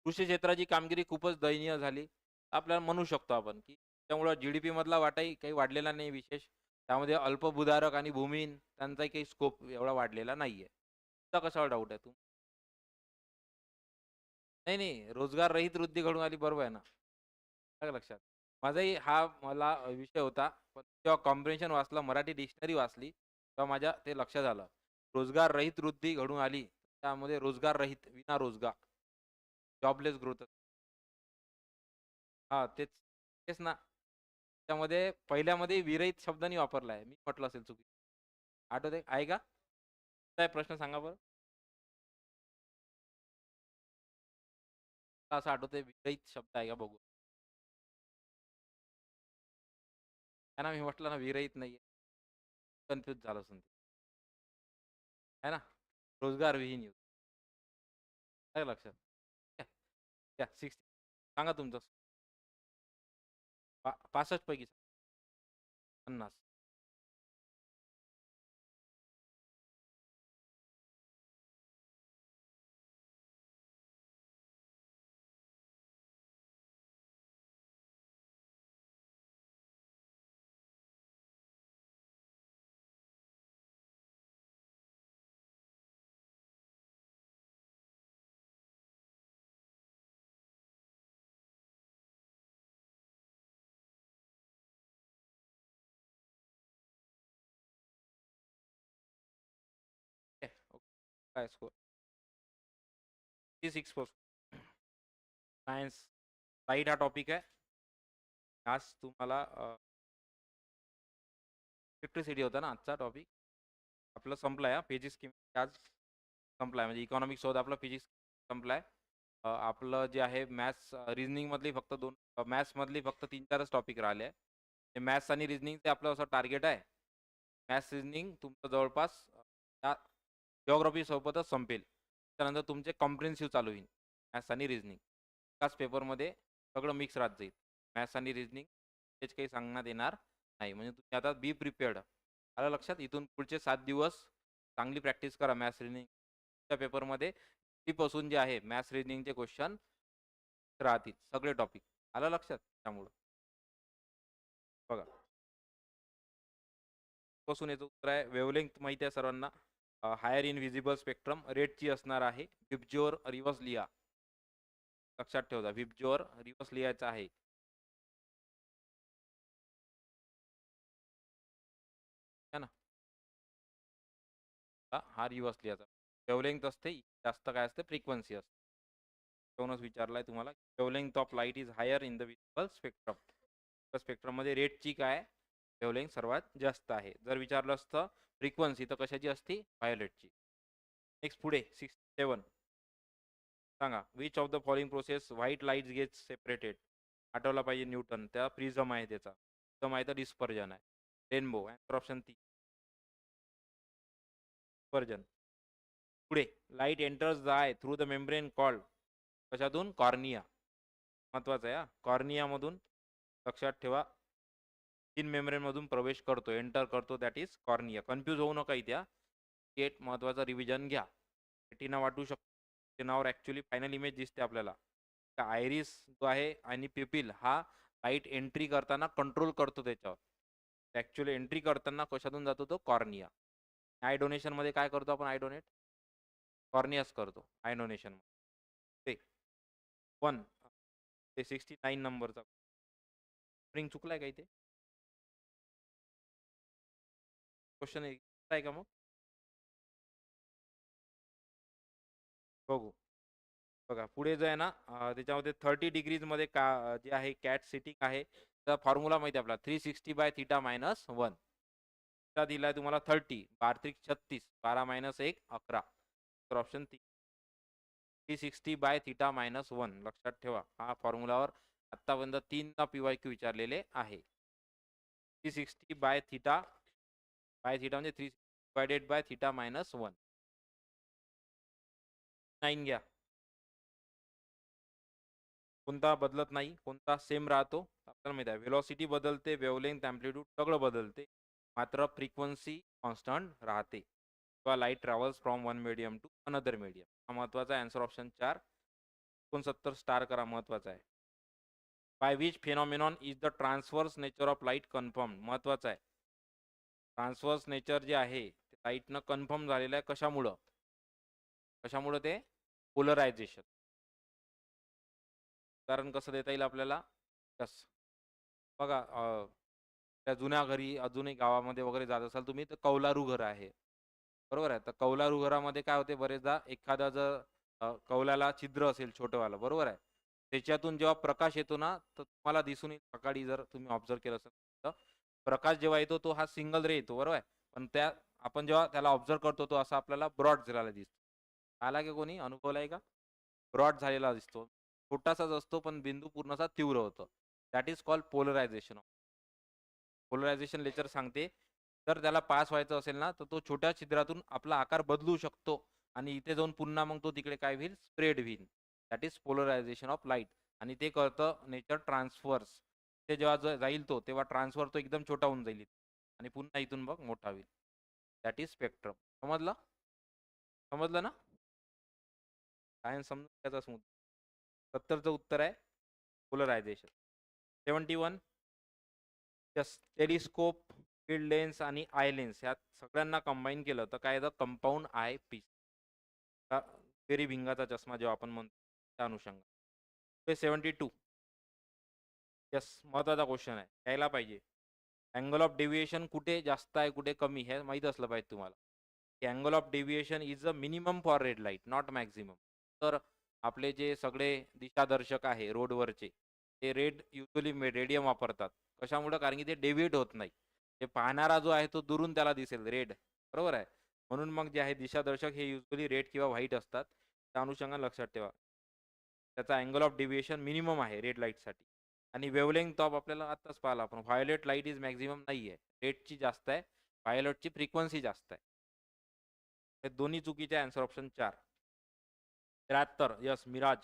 कृषी क्षेत्राची कामगिरी खूपच दयनीय झाली, आपल्याला म्हणू शकतो आपण की त्यामुळे GDP मधला वाटाही काही वाढलेला नाही विशेष. त्यामध्ये अल्पभूधारक आणि भूमिहीन त्यांचाही काही स्कोप एवढा वाढलेला नाहीये. तुमचा कशावर डाऊट आहे? नाही नाही, रोजगार रहित वृद्धी घडून आली, बरोबर आहे ना? काय लक्षात? माझाही हा मला विषय होता. पण जेव्हा कॉम्प्रिहेन्शन वाचलं, मराठी डिक्शनरी वाचली, तेव्हा माझ्या ते लक्षात आलं. रोजगार रहित वृद्धी घडून आली. त्यामध्ये रोजगार रहित, विना रोजगार, जॉबलेस ग्रोथ. हां, तेच. तेच ना. त्यामध्ये पहिल्यामध्ये विरहित शब्द नाही वापरला आहे. मी म्हटलं असेल चुकीचं. आठवतंय आहे का? काय प्रश्न सांगा बरं? मला असं आठवतंय विरहित शब्द आहे का बघू. आहे ना, मी म्हटलं ना विरहित नाहीये. कन्फ्यूज झालं असेल ते. आहे ना? रोजगार विहीन युथ. आहे लक्षात. घ्या, घ्या 60 सांगा तुमचं. 65 पैकी 50. ओके. काय स्कोर? 36 पासून. सायन्स साईट हा टॉपिक आहे. आज तुम्हाला इलेक्ट्रिसिटी होता ना आजचा टॉपिक. आपलं संपलाय हा फिजिक्स केमिस्ट्री आज संपलाय. म्हणजे इकॉनॉमिक्स होता आपला, फिजिक्स संपलाय. आपलं जे आहे मॅथ्स रिझनिंगमधली फक्त मॅथ्समधली फक्त 3-4च टॉपिक राहिले आहे. ते मॅथ्स आणि रिझनिंगचे आपलं असं टार्गेट आहे. मॅथ्स रिझनिंग तुमचं जवळपास जिओग्राफी सोबतच संपेल. त्यानंतर तुमचे कॉम्प्रिहेन्सिव्ह चालू होईल. मॅथ्स आणि रिझनिंग एकाच पेपरमध्ये सगळं मिक्स राहत जाईल. मॅथ्स आणि रिझनिंग तेच काही सांगण्यात येणार नाही. म्हणजे तुम्ही आता बी प्रिपेअर्ड. आलं लक्षात? इथून पुढचे 7 दिवस चांगली प्रॅक्टिस करा मॅथ्स रिझनिंग. त्या पेपरमध्ये पासून जे आहे मॅथ्स रिझनिंगचे क्वेश्चन राहतील सगळे टॉपिक. आलं लक्षात? त्यामुळं बघा पासून याचं उत्तर आहे. वेव्हलेंग्थ माहिती आहे सर्वांना. हायर इन व्हिजिबल स्पेक्ट्रम रेडची असणार आहे. विबज्योर रिव्हर्स लिहा. लक्षात ठेवा, विबज्योर रिव्हर्स लिहायचा आहे. है ना? हा रिव्हर्स लिहायचा. वेव्हलेंग्थ असते जास्त, काय असते फ्रिक्वेन्सी असते. दोनच विचारलाय तुम्हाला. Wavelength of light is higher in the visible spectrum. Spectrum मध्ये रेडची काय वेव्हलेंग्थ सर्वात जास्त आहे. जर विचारलं असतं फ्रिक्वेन्सी तर कशाची असती? व्हायोलेटची. नेक्स्ट पुढे 67 सांगा. Which of the following process white light get separated. आठवला पाहिजे न्यूटन. त्या प्रिझम आहे त्याचा. प्रिझम आहे तर डिस्पर्जन आहे. Rainbow answer option 3 dispersion. पुढे light enters the eye through the membrane called. कशातून? कॉर्निया. महत्वाचं आहे हा. कॉर्नियामधून लक्षात ठेवा. तीन मेम्ब्रेन मधून प्रवेश करतो, एंटर करतो, दॅट इज कॉर्निया. कन्फ्यूज होऊ नका इथे. गेट महत्वाचा रिव्हिजन घ्या. रेटिना वाटू शकतो. रेटिनावर ऍक्च्युली फायनल इमेज दिसते आपल्याला. आयरिस जो आहे आणि पिपिल हा लाईट एंट्री करताना कंट्रोल करतो त्याच्यावर. ऍक्च्युअली एंट्री करताना कशातून जातो? तो कॉर्निया. आय डोनेशन मध्ये काय करतो आपण? आय डोनेट कॉर्नियास करतो आय डोनेशन. ते 1 ते 69 नंबरचा स्प्रिंग चुकलाय का इथे? क्वेश्चन आहे का मग? बघू. बघा पुढे जो आहे ना त्याच्यामध्ये 30 डिग्रीजमध्ये जे आहे कॅट सिटिंग आहे. तर फॉर्म्युला माहिती आहे आपला 360/θ-1. त्या दिलाय तुम्हाला 30. 12-36 12 - 1 11. तर ऑप्शन 360/θ-1 लक्षात ठेवा. हा फॉर्म्युलावर आतापर्यंत 3दा PYQ विचारलेले आहे. 360/θ म्हणजे 3/θ-1. 9 घ्या. कोणता बदलत नाही, कोणता सेम राहतो? आपल्याला माहिती आहे व्हेलॉसिटी बदलते, वेव्हलेंग्थ, अँप्लिट्यूड सगळं बदलते. मात्र फ्रिक्वेन्सी कॉन्स्टंट राहते. किंवा light travels from one medium to another medium. हा महत्वाचा आहे. आन्सर ऑप्शन 4 69 स्टार करा, महत्वाचा आहे. By which फेनॉमिनॉन is the transverse nature of light confirm. महत्वाचा आहे. ट्रान्सवर्स नेचर जे आहे ते लाईटनं कन्फर्म झालेलं आहे. कशामुळं? कशामुळं ते? पोलरायझेशन. कारण कसं देता येईल आपल्याला? यस. बघा त्या जुन्या घरी अजूनही गावामध्ये वगैरे जात असाल तुम्ही तर कौलारू घर आहे. बरोबर आहे. तर कौलारू घरामध्ये काय होते बरेचदा एखादा जर कौलाला छिद्र असेल छोटंवालं बरोबर आहे. त्याच्यातून जेव्हा प्रकाश येतो ना, तर तुम्हाला दिसून येईल सकाळी जर तुम्ही ऑब्झर्व्ह केलं असेल तर प्रकाश जेव्हा येतो तो हा सिंगल रे येतो बरोबर आहे. पण आपण जेव्हा त्याला ऑब्झर्व्ह करतो तो असा आपल्याला ब्रॉड झालेला दिसतो. आला की कोणी अनुभवलाय का? ब्रॉड झालेला दिसतो. छोटासाच असतो पण बिंदू पूर्णसा तीव्र होतो. That is called polarisation. Polarisation lecture सांगते. जर त्याला पास व्हायचं असेल ना, तर तो छोट्या छिद्रातून आपला आकार बदलू शकतो आणि इथे जाऊन पुन्हा मग तो तिकडे काय होईल स्प्रेड होईल. That is polarisation of light आणि ते करतं नेचर ट्रान्सफर्स. ते जेव्हा जाईल तो तेव्हा ट्रान्सफर तो एकदम छोटा होऊन जाईल आणि पुन्हा इथून मग मोठा होईल. That is spectrum. समजलं? समजलं ना? सायन्स समजून त्याचाच मुद्दा. 70चं उत्तर आहे polarisation. 71 yes telescope, field lens आणि आय लेन्स ह्या सगळ्यांना कंबाईन केलं तर काय येतं कंपाऊंड आय पीस. फेरी भिंगाचा चष्मा जेव्हा आपण म्हणतो त्या अनुषंगाने. ते 72 यस महत्त्वाचा क्वेश्चन आहे. यायला पाहिजे. अँगल ऑफ डेव्हिएशन कुठे जास्त आहे, कुठे कमी हे माहीत असलं पाहिजे तुम्हाला. की angle of deviation is a minimum for red light not maximum. तर आपले जे सगळे दिशादर्शक आहे रोडवरचे ते रेड युजली रेडियम वापरतात. कशामुळं? कारण की ते डेव्हिएट होत नाही. ते पाहणारा जो आहे तो दुरून त्याला दिसेल रेड. बरोबर आहे. म्हणून मग जे आहे दिशादर्शक हे युजली रेड किंवा व्हाईट असतात. त्या अनुषंगाने लक्षात ठेवा. त्याचा अँगल ऑफ डेव्हिएशन मिनिमम आहे रेड लाईटसाठी. आणि वेव्हलेंग्थ ऑफ आपल्याला आत्ताच पाहिला आपण व्हायोलेट लाईट इज मॅक्सिमम नाही आहे. रेडची जास्त आहे. व्हायोलेटची फ्रिक्वेन्सी जास्त आहे. हे दोन्ही चुकीचे आन्सर ऑप्शन 4. 73 यस मिराज.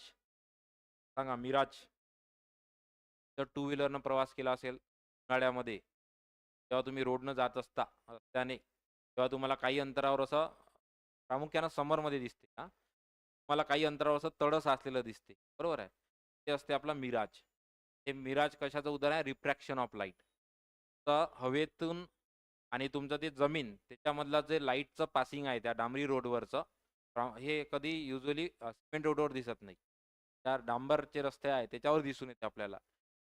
सांगा मिराज. जर टू व्हीलरनं प्रवास केला असेल उन्हाळ्यामध्ये, तेव्हा तुम्ही रोडनं जात असता रस्त्याने, तेव्हा तुम्हाला काही अंतरावर असं प्रामुख्यानं समरमध्ये दिसते हां. तुम्हाला काही अंतरावर असं तळ साचलेलं दिसते. बरोबर आहे. ते असते आपला मिराज. हे मिराज कशाचं उदाहरण आहे? Refraction of light. तर हवेतून आणि तुमचं ते जमीन त्याच्यामधलं जे लाईटचं पासिंग आहे त्या डांबरी रोडवरचं हे कधी युजुअली सिमेंट रोडवर दिसत नाही. त्या डांबरचे रस्ते आहेत त्याच्यावर दिसून येते आपल्याला.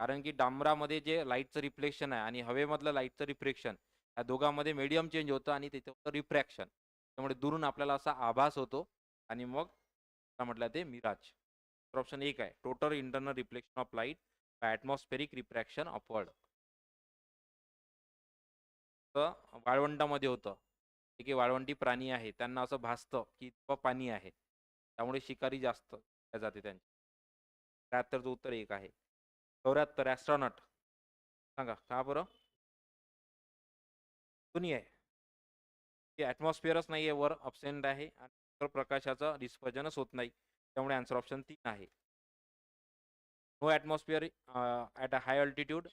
कारण की डांबरामध्ये जे लाईटचं रिफ्लेक्शन आहे आणि हवेमधलं लाईटचं रिफ्लेक्शन या दोघांमध्ये मीडियम चेंज होतं आणि त्याचं होतं रिफ्रॅक्शन. त्यामुळे दुरून आपल्याला असा आभास होतो आणि मग काय म्हटलं ते मिराज. तर ऑप्शन 1 आहे total internal reflection of light by atmospheric refraction upward. तर वाळवंटामध्ये होतं. जे काही वाळवंटी प्राणी आहे त्यांना असं भासतं की इतकं पाणी आहे. त्यामुळे शिकारी जास्त केल्या जाते त्यांची. 73चं उत्तर 1 आहे. 74 ॲस्ट्रॉनॉट. सांगा का बरं? कोणी आहे? की ॲटमॉस्फिअरच नाही आहे वर अब्सेंट आहे आणि प्रकाशाचं डिस्पर्जनच होत नाही. त्यामुळे आन्सर ऑप्शन 3 आहे. No atmosphere at a high altitude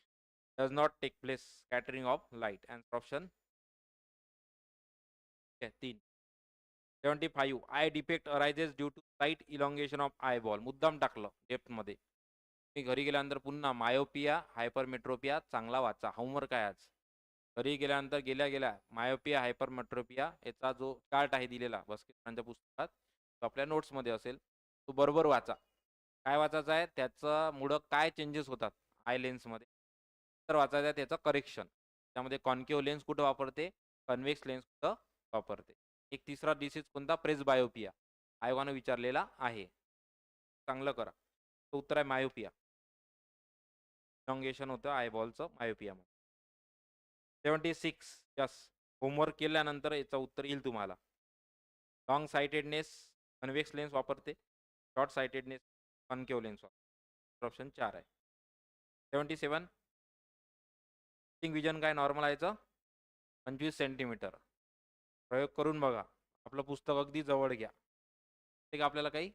does not take place scattering of light. Answer option 3. 75 eye defect arises due to slight elongation of eyeball. मुद्दाम टाकलं डेप्थमध्ये. मी घरी गेल्यानंतर पुन्हा मायोपिया, हायपरमेट्रोपिया चांगला वाचा. होमवर्क आहे आज. घरी गेल्यानंतर गेल्या गेल्या मायोपिया, हायपरमेट्रोपिया याचा जो चार्ट आहे दिलेला बस्किटांच्या पुस्तकात, तो आपल्या नोट्समध्ये असेल. तो बरोबर वाचा. काय वाचायचं आहे? त्याच्यामुळं काय चेंजेस होतात आय लेन्समध्ये. तर वाचायचं आहे त्याचं करेक्शन. त्यामध्ये कॉन्केव्ह लेन्स कुठं वापरते? कन्व्हेक्स लेन्स कुठं वापरते? एक तिसरा डिसीज कोणता? प्रेसबायोपिया. आयोगानं विचारलेला आहे. चांगलं करा. तो उत्तर आहे मायोपिया. इलॉंगेशन होतं आयबॉलचं मायोपियामध्ये. 76 यस. होमवर्क केल्यानंतर याचं उत्तर येईल तुम्हाला. लॉंग साइटेडनेस कन्व्हेक्स लेन्स वापरते. शॉर्ट साइटेडनेस कॉन्केव्ह लेन्स वापरते. ऑप्शन 4 आहे. 77 विजन काय नॉर्मल आहे याचं? 25 सेंटीमीटर. प्रयोग करून बघा. आपलं पुस्तक अगदी जवळ घ्या. ते आपल्याला काही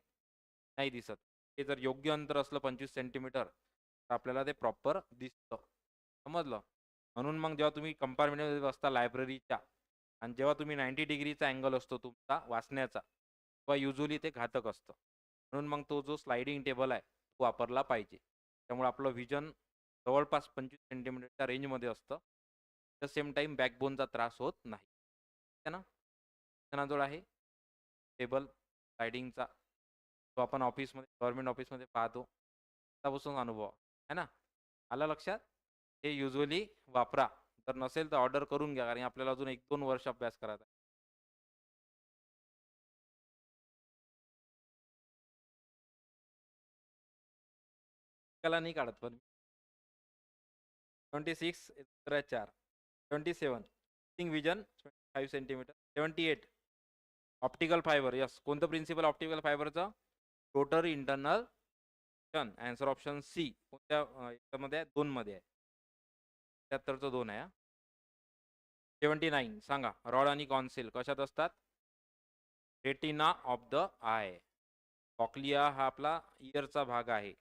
नाही दिसत. ते जर योग्य अंतर असलं 25 सेंटीमीटर तर आपल्याला ते प्रॉपर दिसतं. समजलं? म्हणून मग जेव्हा तुम्ही कंपार्टमेंटमध्ये बसता लायब्ररीच्या आणि जेव्हा तुम्ही 90 डिग्रीचा अँगल असतो तुमचा वाचण्याचा, तेव्हा युजुअली ते घातक असतं. म्हणून मग तो जो स्लायडिंग टेबल आहे, तो वापरला पाहिजे. त्यामुळे आपलं व्हिजन जवळपास 25 सेंटीमीटरच्या रेंजमध्ये असतं. द सेम टाईम बॅकबोनचा त्रास होत नाही. है ना? जवळ आहे टेबल स्लायडिंगचा. तो आपण ऑफिसमध्ये गव्हर्नमेंट ऑफिसमध्ये पाहतो. त्यापासून अनुभव आहे ना? आलं लक्षात? हे युजली वापरा. जर नसेल तर ऑर्डर करून घ्या, कारण आपल्याला अजून 1-2 वर्ष अभ्यास करायचा आहे. त्याला नाही काढत पण 26 4 27 thing vision 5 centimetre 78 optical fibre. Yes, कोणतं प्रिन्सिपल ऑप्टिकल फायबरचं? Total internal answer option C. कोणत्या याच्यामध्ये आहे? 2 मध्ये आहे. 73चं 2 आहे. 79 सांगा. रॉड आणि कॉन्सिल कशात असतात? Retina of the I. Cochlea हा आपला इयरचा भाग आहे.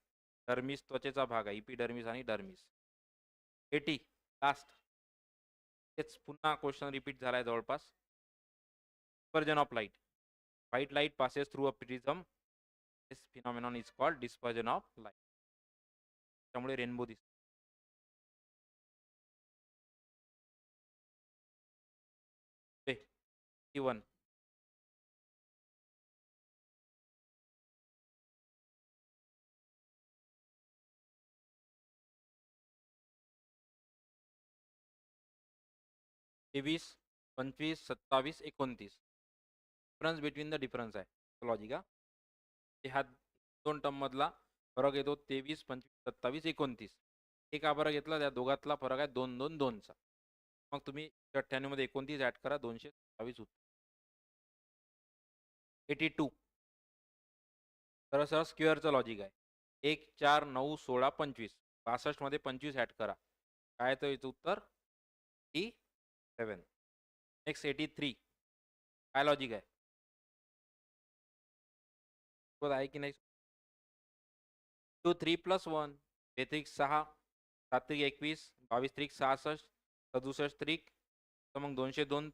डर्मिस त्वचेचा भाग आहे. इपिडर्मिस आणि डर्मिस. 80 लास्ट. तेच पुन्हा क्वेश्चन रिपीट झालाय जवळपास. Dispersion of light. White light passes through a prism. This phenomenon is called dispersion of light. त्यामुळे रेनबो दिसतो. 1 23 25 27 29. डिफरन्स बिटवीन द डिफरन्स आहे लॉजिक. ह्या 2 टर्म मधला फरक येतो 23 25 27 29. एक हा फरक घेतला, त्या दोघातला फरक आहे 2 2 2 चा. मग तुम्ही 98 मध्ये 29 ऍड करा, 227 होतं. 82 सरळ स्क्वेअरचं लॉजिक आहे. 1 4 9 16 25. 62 मध्ये 25 ऍड करा, काय तर याचं उत्तर 87. नेक्स्ट 83 काय लॉजिक आहे? आहे की नाही? 2 3 + 1 बेत्रिक 6 7 21 22 त्रिक 66 67 त्रिक, तर मग 202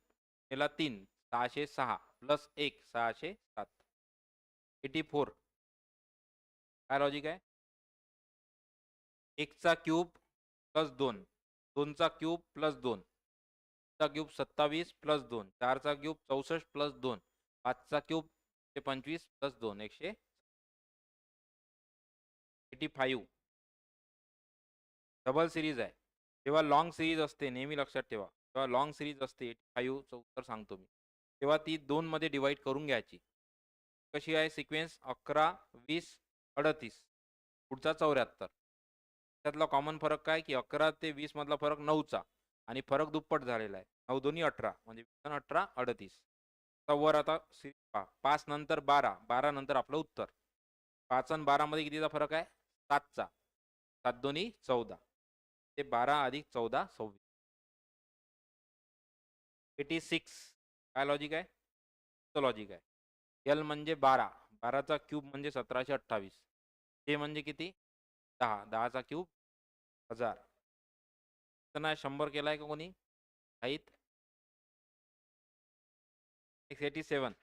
याला 3 606 + 1 607. 84 काय लॉजिक आहे? 1 चा क्यूब + 2 2 चा क्यूब + 2 चा क्यूब 27 + 2 4 चा क्यूब 64 + 2 5 चा क्यूब 25 + 2 185. डबल सिरीज आहे. जेव्हा लॉंग सिरीज असते, नेहमी लक्षात ठेवा, जेव्हा लॉंग सिरीज असते 85चं उत्तर सांगतो मी, तेव्हा ती 2 मध्ये डिवाइड करून घ्यायची. कशी आहे सिक्वेन्स? 11 20 38 पुढचा 74. त्यातला कॉमन फरक काय की 11 ते 20 मधला फरक 9चा, आणि फरक दुप्पट झालेला आहे. 9 दोन्ही 18 म्हणजे 18 38. वर आता 5 नंतर 12 12 नंतर आपलं उत्तर. 5 आणि 12 मध्ये कितीचा फरक आहे? 7चा. 7 दोन्ही 14 ते 12 अधिक 14 26. 86 काय लॉजिक आहे? तो लॉजिक आहे. एल म्हणजे 12 12चा क्यूब म्हणजे 1728. ते म्हणजे किती? 10 10चा क्यूब 1000. तर नाही 100 केलाय का कोणी? आहेत. 87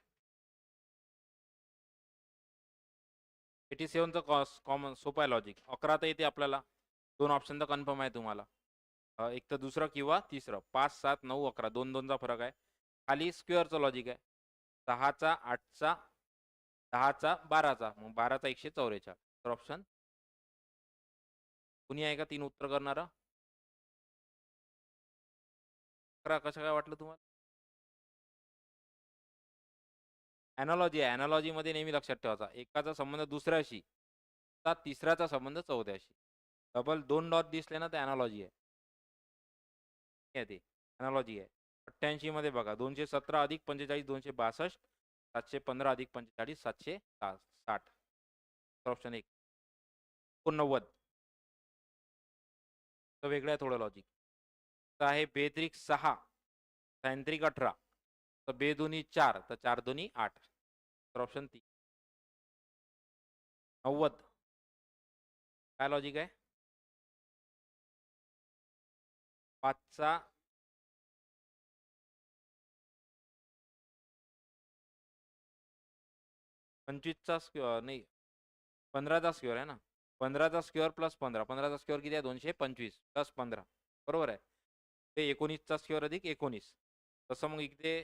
87चं कॉमन सोपं आहे लॉजिक. 11 तर येते आपल्याला. 2 ऑप्शन तर कन्फर्म आहे तुम्हाला. एक तर दुसरं किंवा तिसरं. 5 7 9 11 2 2चा फरक आहे. खाली स्क्वेअरचं लॉजिक आहे. 6चा 8चा 10चा 12चा मग 12चा 144. तर ऑप्शन कुणी आहे का 3 उत्तर करणारा? 11 कसं काय वाटलं तुम्हाला? ॲनालॉजी आहे. ॲनालॉजीमध्ये नेहमी लक्षात ठेवायचा, एकाचा संबंध दुसऱ्याशी, तर तिसऱ्याचा संबंध चौथ्याशी. डबल 2 डॉट दिसले ना, तर ॲनालॉजी आहे. ते ॲनालॉजी आहे. 88 मध्ये बघा 217 अधिक 45 262 715 अधिक 45 760. ऑप्शन 1. 89 तर वेगळं आहे थोडं लॉजिक. तर आहे बेत्रिक 6 सैंत्रिक 18 तर बेदोनी 4 तर 4 दोन्ही 8. तर ऑप्शन 3. 90 काय लॉजिक आहे? 5चा 25चा स्क्वेअर नाही, 15चा स्क्वेअर आहे ना. 15चा स्क्वेअर प्लस 15 15चा स्क्वेअर किती आहे? 225 प्लस 15 बरोबर आहे. ते 19चा स्क्वेअर अधिक 19. तसं मग इथे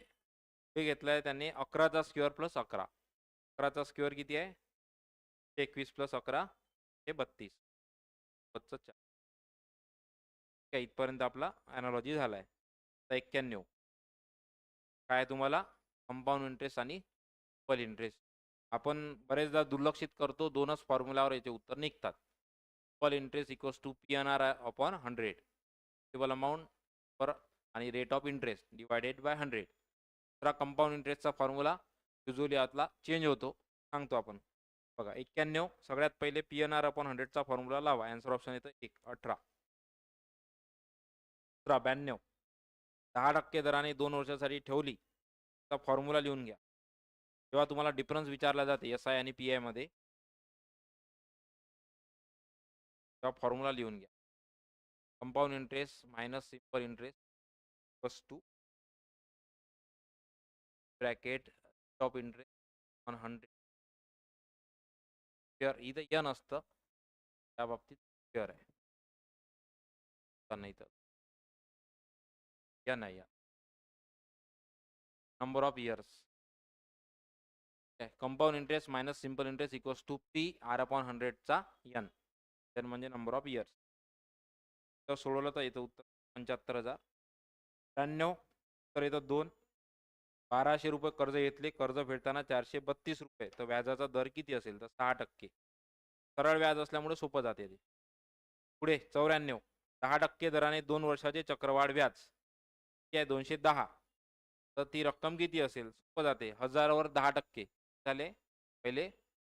हे घेतलंय त्यांनी 11चा स्क्वेअर प्लस 11. 11चा स्क्वेअर किती आहे? 21 प्लस 11 हे 32. काय इथपर्यंत आपला ॲनालॉजी झाला आहे. तर 91 काय तुम्हाला कंपाऊंड इंटरेस्ट आणि सिंपल इंटरेस्ट. आपण बरेचदा दुर्लक्षित करतो, 2च फॉर्म्युलावर याचे उत्तर निघतात. Simple interest equals to P N R upon 100 principal amount पर आणि rate of interest divided by 100. दुसरा कंपाऊंड इंटरेस्टचा फॉर्म्युला युजली आतला चेंज होतो, सांगतो आपण. बघा 91 सगळ्यात पहिले पी-एन-आर अपॉन 100चा फॉर्म्युला लावा. आन्सर ऑप्शन येतं 18. 92 10% दराने 2 वर्षासाठी ठेवली तर फॉर्म्युला लिहून घ्या. जेव्हा तुम्हाला डिफरन्स विचारला जाते एस-आय आणि पी-आय मध्ये, तेव्हा फॉर्म्युला लिहून घ्या. Compound interest minus simple interest plus two bracket of interest on 100 इथं एन असतं, त्या बाबतीत शेअर आहे. नाही तर एन आहे. Number of years compound interest minus simple interest equals to P R upon 100चा एन. एन म्हणजे नंबर ऑफ इयर्स. तर सोडवलं तर येतं उत्तर 75,000. 93 तर येतं 2. 1200 रुपये कर्ज घेतले, कर्ज फेडताना 432 रुपये, तर व्याजाचा दर किती असेल? तर 6%. सरळ व्याज असल्यामुळे सोपं जाते ते. पुढे 94 10% दराने 2 वर्षाचे चक्रवाढ व्याज किती आहे? 210. तर ती रक्कम किती असेल? सोपं जाते. 1000वर 10% झाले पहिले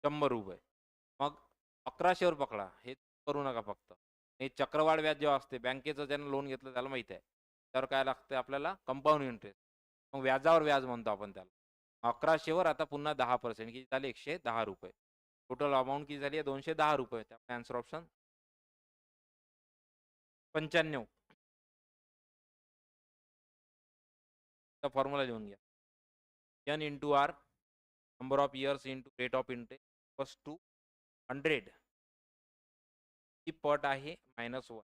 100 रुपये. मग 1100 वर पकडा. हे करू नका फक्त. हे चक्रवाढ व्याज जेव्हा असते, बँकेचं ज्यानं लोन घेतलं त्याला माहिती आहे. तर काय लागतं आपल्याला? Compound interest. मग व्याजावर व्याज म्हणतो आपण त्याला. 1100 वर आता पुन्हा 10% किती झाले? 110 रुपये. टोटल अमाउंट किती झाली आहे? 210 रुपये. त्यामुळे आन्सर ऑप्शन 95. चा फॉर्म्युला लिहून घ्या. N into R number of years into rate of interest plus two 100 ची पट आहे -1.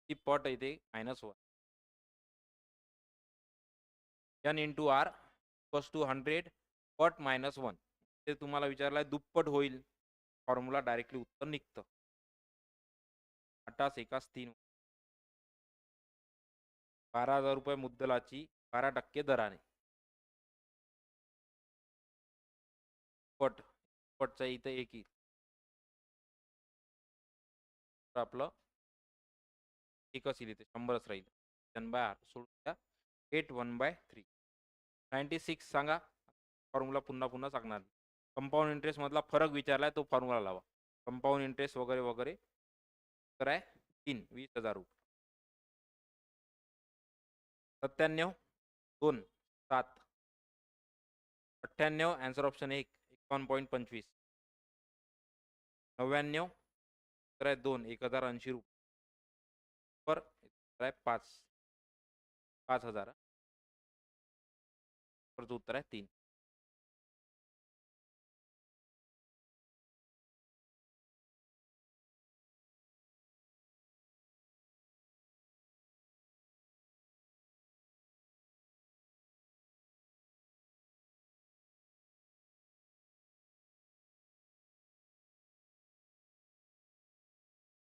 ती पट येते -1. N into R plus two 100 पट -1. ते तुम्हाला विचारलं दुप्पट होईल, फॉर्म्युला डायरेक्टली उत्तर निघतं. 8 एकास 3 12,000 रुपये मुद्दलाची 12% दराने पट. पटचा इथं एक येईल. तर आपलं एकच येईल इथे, 100च राहील. 10/8 सोडून द्या. 8 1/3. 96 सांगा. फॉर्म्युला पुन्हा पुन्हा सांगणार. कंपाऊंड इंटरेस्ट मधला फरक विचारलाय, तो फॉर्म्युला लावा. कंपाऊंड इंटरेस्ट वगैरे वगैरे तर आहे 3 20,000 रुपये. 97 2 7 98 आन्सर ऑप्शन 1 51.25. 99 तर आहे 2 1080 रुपये पर आहे 5 5000. परत उत्तर आहे 3.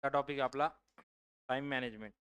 हा टॉपिक आपला टाइम मॅनेजमेंट.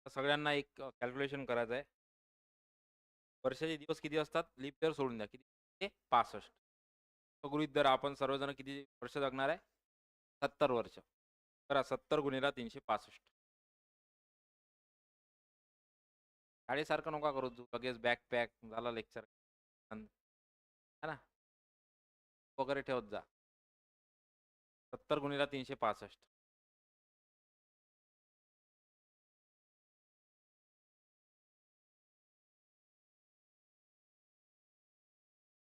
सगळ्यांना एक कॅल्क्युलेशन करायचं आहे. वर्षाचे दिवस किती असतात? लीप इयर सोडून द्या. किती? 65. तो गृहीत धरा आपण सर्वजण किती वर्ष जगणार आहे? 70 वर्ष. करा 70 गुणिले 365. शाळेसारखं नका करू तू लगेच बॅग पॅक झाला लेक्चर है ना, वगैरे ठेवत जा. 70 गुणिले 365.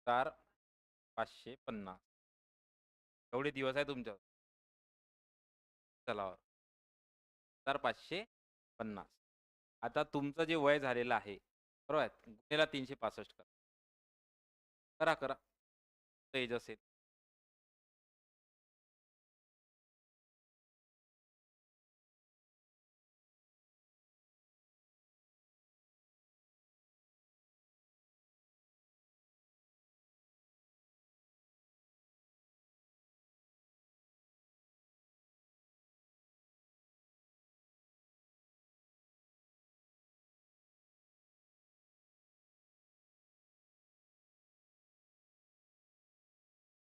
4 550. एवढे दिवस आहे तुमच्या तलावर 1550. आता तुमचं जे वय झालेलं आहे बरोबर आहे, गुन्हेला 365 करा. करा करा एज असेल.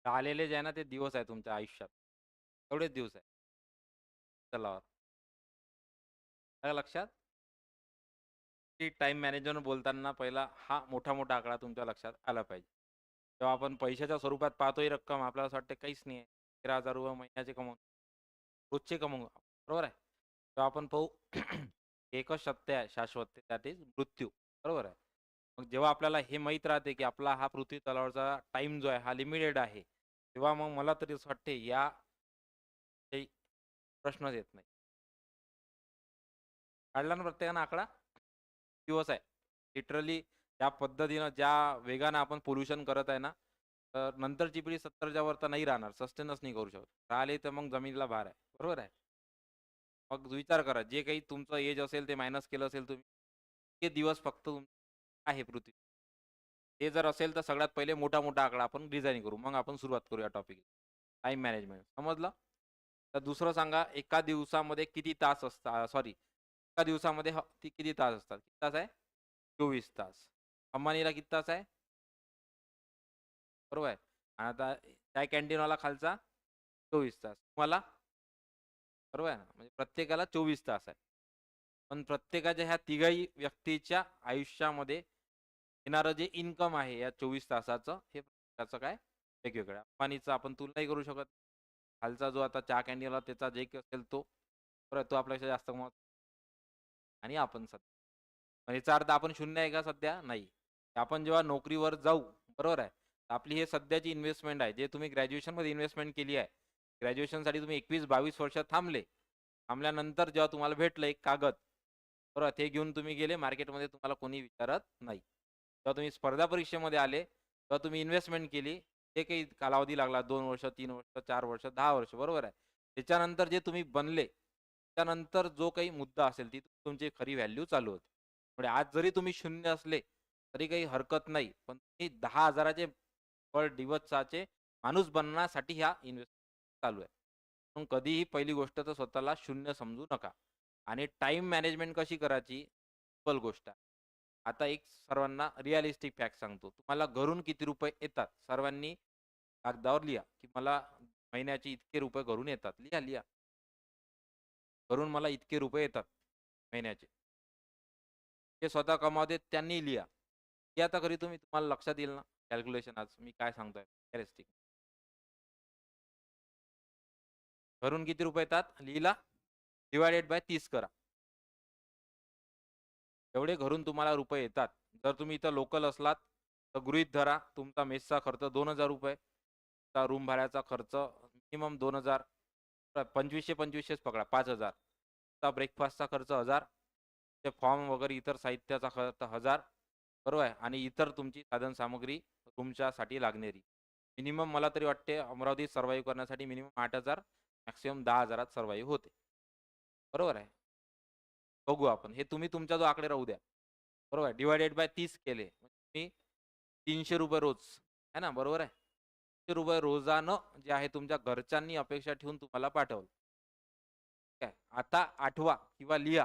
आलेले जे आहे ना ते दिवस आहे तुमच्या आयुष्यात, एवढेच दिवस आहे तलावर. आलं लक्षात? की टाईम मॅनेजमेंट बोलताना पहिला हा मोठा मोठा आकडा तुमच्या लक्षात आला पाहिजे. तेव्हा आपण पैशाच्या स्वरूपात पाहतो ही रक्कम आपल्याला असं वाटतं काहीच नाही आहे. 13,000 रुपये महिन्याचे कमवून रोजचे कमवू बरोबर आहे. तेव्हा आपण पाहू एकच सत्य आहे शाश्वत, दॅट इज मृत्यू. बरोबर आहे. मग जेव्हा आपल्याला हे माहीत राहते की आपला हा पृथ्वी तलावरचा टाईम जो आहे हा लिमिटेड आहे, तेव्हा मग मला तरी असं वाटते या काही प्रश्नच येत नाही. काढला ना प्रत्येकानं आकडा? दिवस आहे. लिटरली ज्या पद्धतीनं, ज्या वेगानं आपण पोल्युशन करत आहे ना, तर नंतरची पिढी 70च्या वर तर नाही राहणार, सस्टेनच नाही करू शकत. राहिले तर मग जमिनीला भार आहे. बरोबर आहे. मग विचार करा, जे काही तुमचं एज असेल ते मायनस केलं असेल तुम्ही, ते दिवस फक्त आहे पृथ्वी. ते जर असेल तर सगळ्यात पहिले मोठा-मोठा आकडा आपण डिझाइन करू. मग आपण सुरुवात करूया टॉपिक. टाईम मॅनेजमेंट समजलं? तर दुसरं सांगा, एका दिवसामध्ये किती तास असतात? सॉरी, एका दिवसामध्ये किती तास असतात? किती तास आहे? 24 तास. अंबानीला किती तास आहे? बरोबर आहे. आता चाय कॅन्टीनवाला खालचा 24 तास. तुम्हाला? बरोबर आहे ना? म्हणजे प्रत्येकाला 24 तास आहे. पण प्रत्येकाच्या ह्या तिघही व्यक्तीच्या आयुष्यामध्ये येणारं जे इन्कम आहे या 24 तासाचं, हे त्याचं काय वेगवेगळं आहे. अंबानीचं आपण तुलनाही करू शकत. खालचा जो आता चहा कॅन्टीनवाला त्याचा जे काही असेल तो, बरोबर तो आपल्यापेक्षा जास्त कमवतो आणि आपण सध्या. पण याचा अर्थ आपण शून्य आहे का सध्या? नाही. आपण जेव्हा नोकरीवर जाऊ, बरोबर आहे. आपली हे सध्याची इन्व्हेस्टमेंट आहे. जे तुम्ही ग्रॅज्युएशनमध्ये इन्व्हेस्टमेंट केली आहे. ग्रॅज्युएशनसाठी तुम्ही 21-22 वर्ष थांबले. थांबल्यानंतर जेव्हा तुम्हाला भेटलं एक कागद, बरोबर ते घेऊन तुम्ही गेले मार्केटमध्ये तुम्हाला कोणी विचारत नाही. जेव्हा तुम्ही स्पर्धा परीक्षेमध्ये आले, तेव्हा तुम्ही इन्व्हेस्टमेंट केली. ते काही कालावधी लागला 2 वर्ष, 3 वर्ष, 4 वर्ष, 10 वर्ष बरोबर आहे. त्याच्यानंतर जे तुम्ही बनले, त्यानंतर जो काही मुद्दा असेल ती तुमची खरी व्हॅल्यू चालू होते. म्हणजे आज जरी तुम्ही शून्य असले, तरी काही हरकत नाही. पण तुम्ही 10,000चे पर दिवसाचे माणूस बनण्यासाठी ह्या इन्व्हेस्टमेंट चालू आहे. मग कधीही पहिली गोष्ट तर स्वतःला शून्य समजू नका. आणि टाईम मॅनेजमेंट कशी करायची? सिंपल गोष्ट आहे. आता एक सर्वांना रिअलिस्टिक फॅक्ट सांगतो. तुम्हाला घरून किती रुपये येतात? सर्वांनी कागदावर लिहा, की मला महिन्याचे इतके रुपये घरून येतात. लिहा, लिहा. घरून मला इतके रुपये येतात महिन्याचे. ते स्वतः कमावते त्यांनी लिहा. की आता घरी तुम्हाला लक्षात येईल ना कॅल्क्युलेशन आज मी काय सांगतोय रिअलिस्टिक. घरून किती रुपये येतात? लिहिला. डिवायडेड बाय 30 करा. एवढे घरून तुम्हाला रुपये येतात. जर तुम्ही इथं लोकल असलात, तर गृहीत धरा तुमचा मेसचा खर्च ₹2000, रूम भाड्याचा खर्च मिनिमम 2000, 2500 पकडा 5000. चा ब्रेकफास्टचा खर्च 1000, ते फॉर्म वगैरे इतर साहित्याचा खर्च 1000, बरोबर आहे. आणि इतर तुमची साधन सामग्री तुमच्यासाठी लागणारी. मिनिमम मला तरी वाटते अमरावतीत सर्व्हाइव्ह करण्यासाठी मिनिमम 8000, मॅक्सिमम 10,000त सर्व्हाइव्ह होते. बरोबर आहे. बघू आपण. हे तुम्ही तुमचा जो आकडे राहू द्या. बरोबर आहे. डिव्हायडेड बाय 30 केले. तुम्ही ₹300 रोज, आहे ना, बरोबर आहे. ₹300 रोजानं जे आहे तुमच्या घरच्यांनी अपेक्षा ठेवून तुम्हाला पाठवलं. ठीक आहे. आता आठवा किंवा लिहा.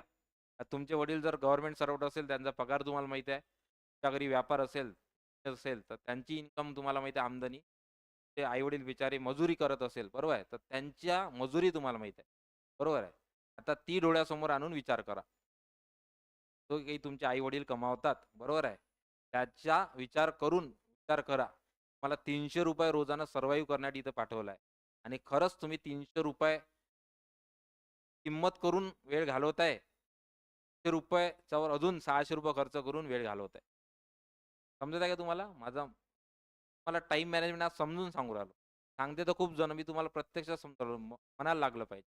तुमचे वडील जर गव्हर्नमेंट सर्व्हंट असेल, त्यांचा पगार तुम्हाला माहिती आहे. त्या घरी व्यापार असेल तर त्यांची इन्कम तुम्हाला माहिती आहे आमदनी. ते आई-वडील बिचारे मजुरी करत असेल, बरोबर आहे. तर त्यांच्या मजुरी तुम्हाला माहीत आहे. बरोबर आहे. आता ती डोळ्यासमोर आणून विचार करा. जो काही तुमचे आई-वडील कमावतात, बरोबर आहे. त्याचा विचार करून विचार करा. मला ₹300 रोजानं सर्व्हाइव्ह करण्यासाठी इथं पाठवलं आहे. आणि खरंच तुम्ही ₹300 किंमत करून वेळ घालवताय. ₹100 च्यावर अजून ₹600 खर्च करून वेळ घालवताय. समजत आहे का तुम्हाला? मला टाईम मॅनेजमेंट आज समजून सांगू राहिलो. सांगते तर खूप जण, मी तुम्हाला प्रत्यक्षात समजावलं, मनाला लागलं पाहिजे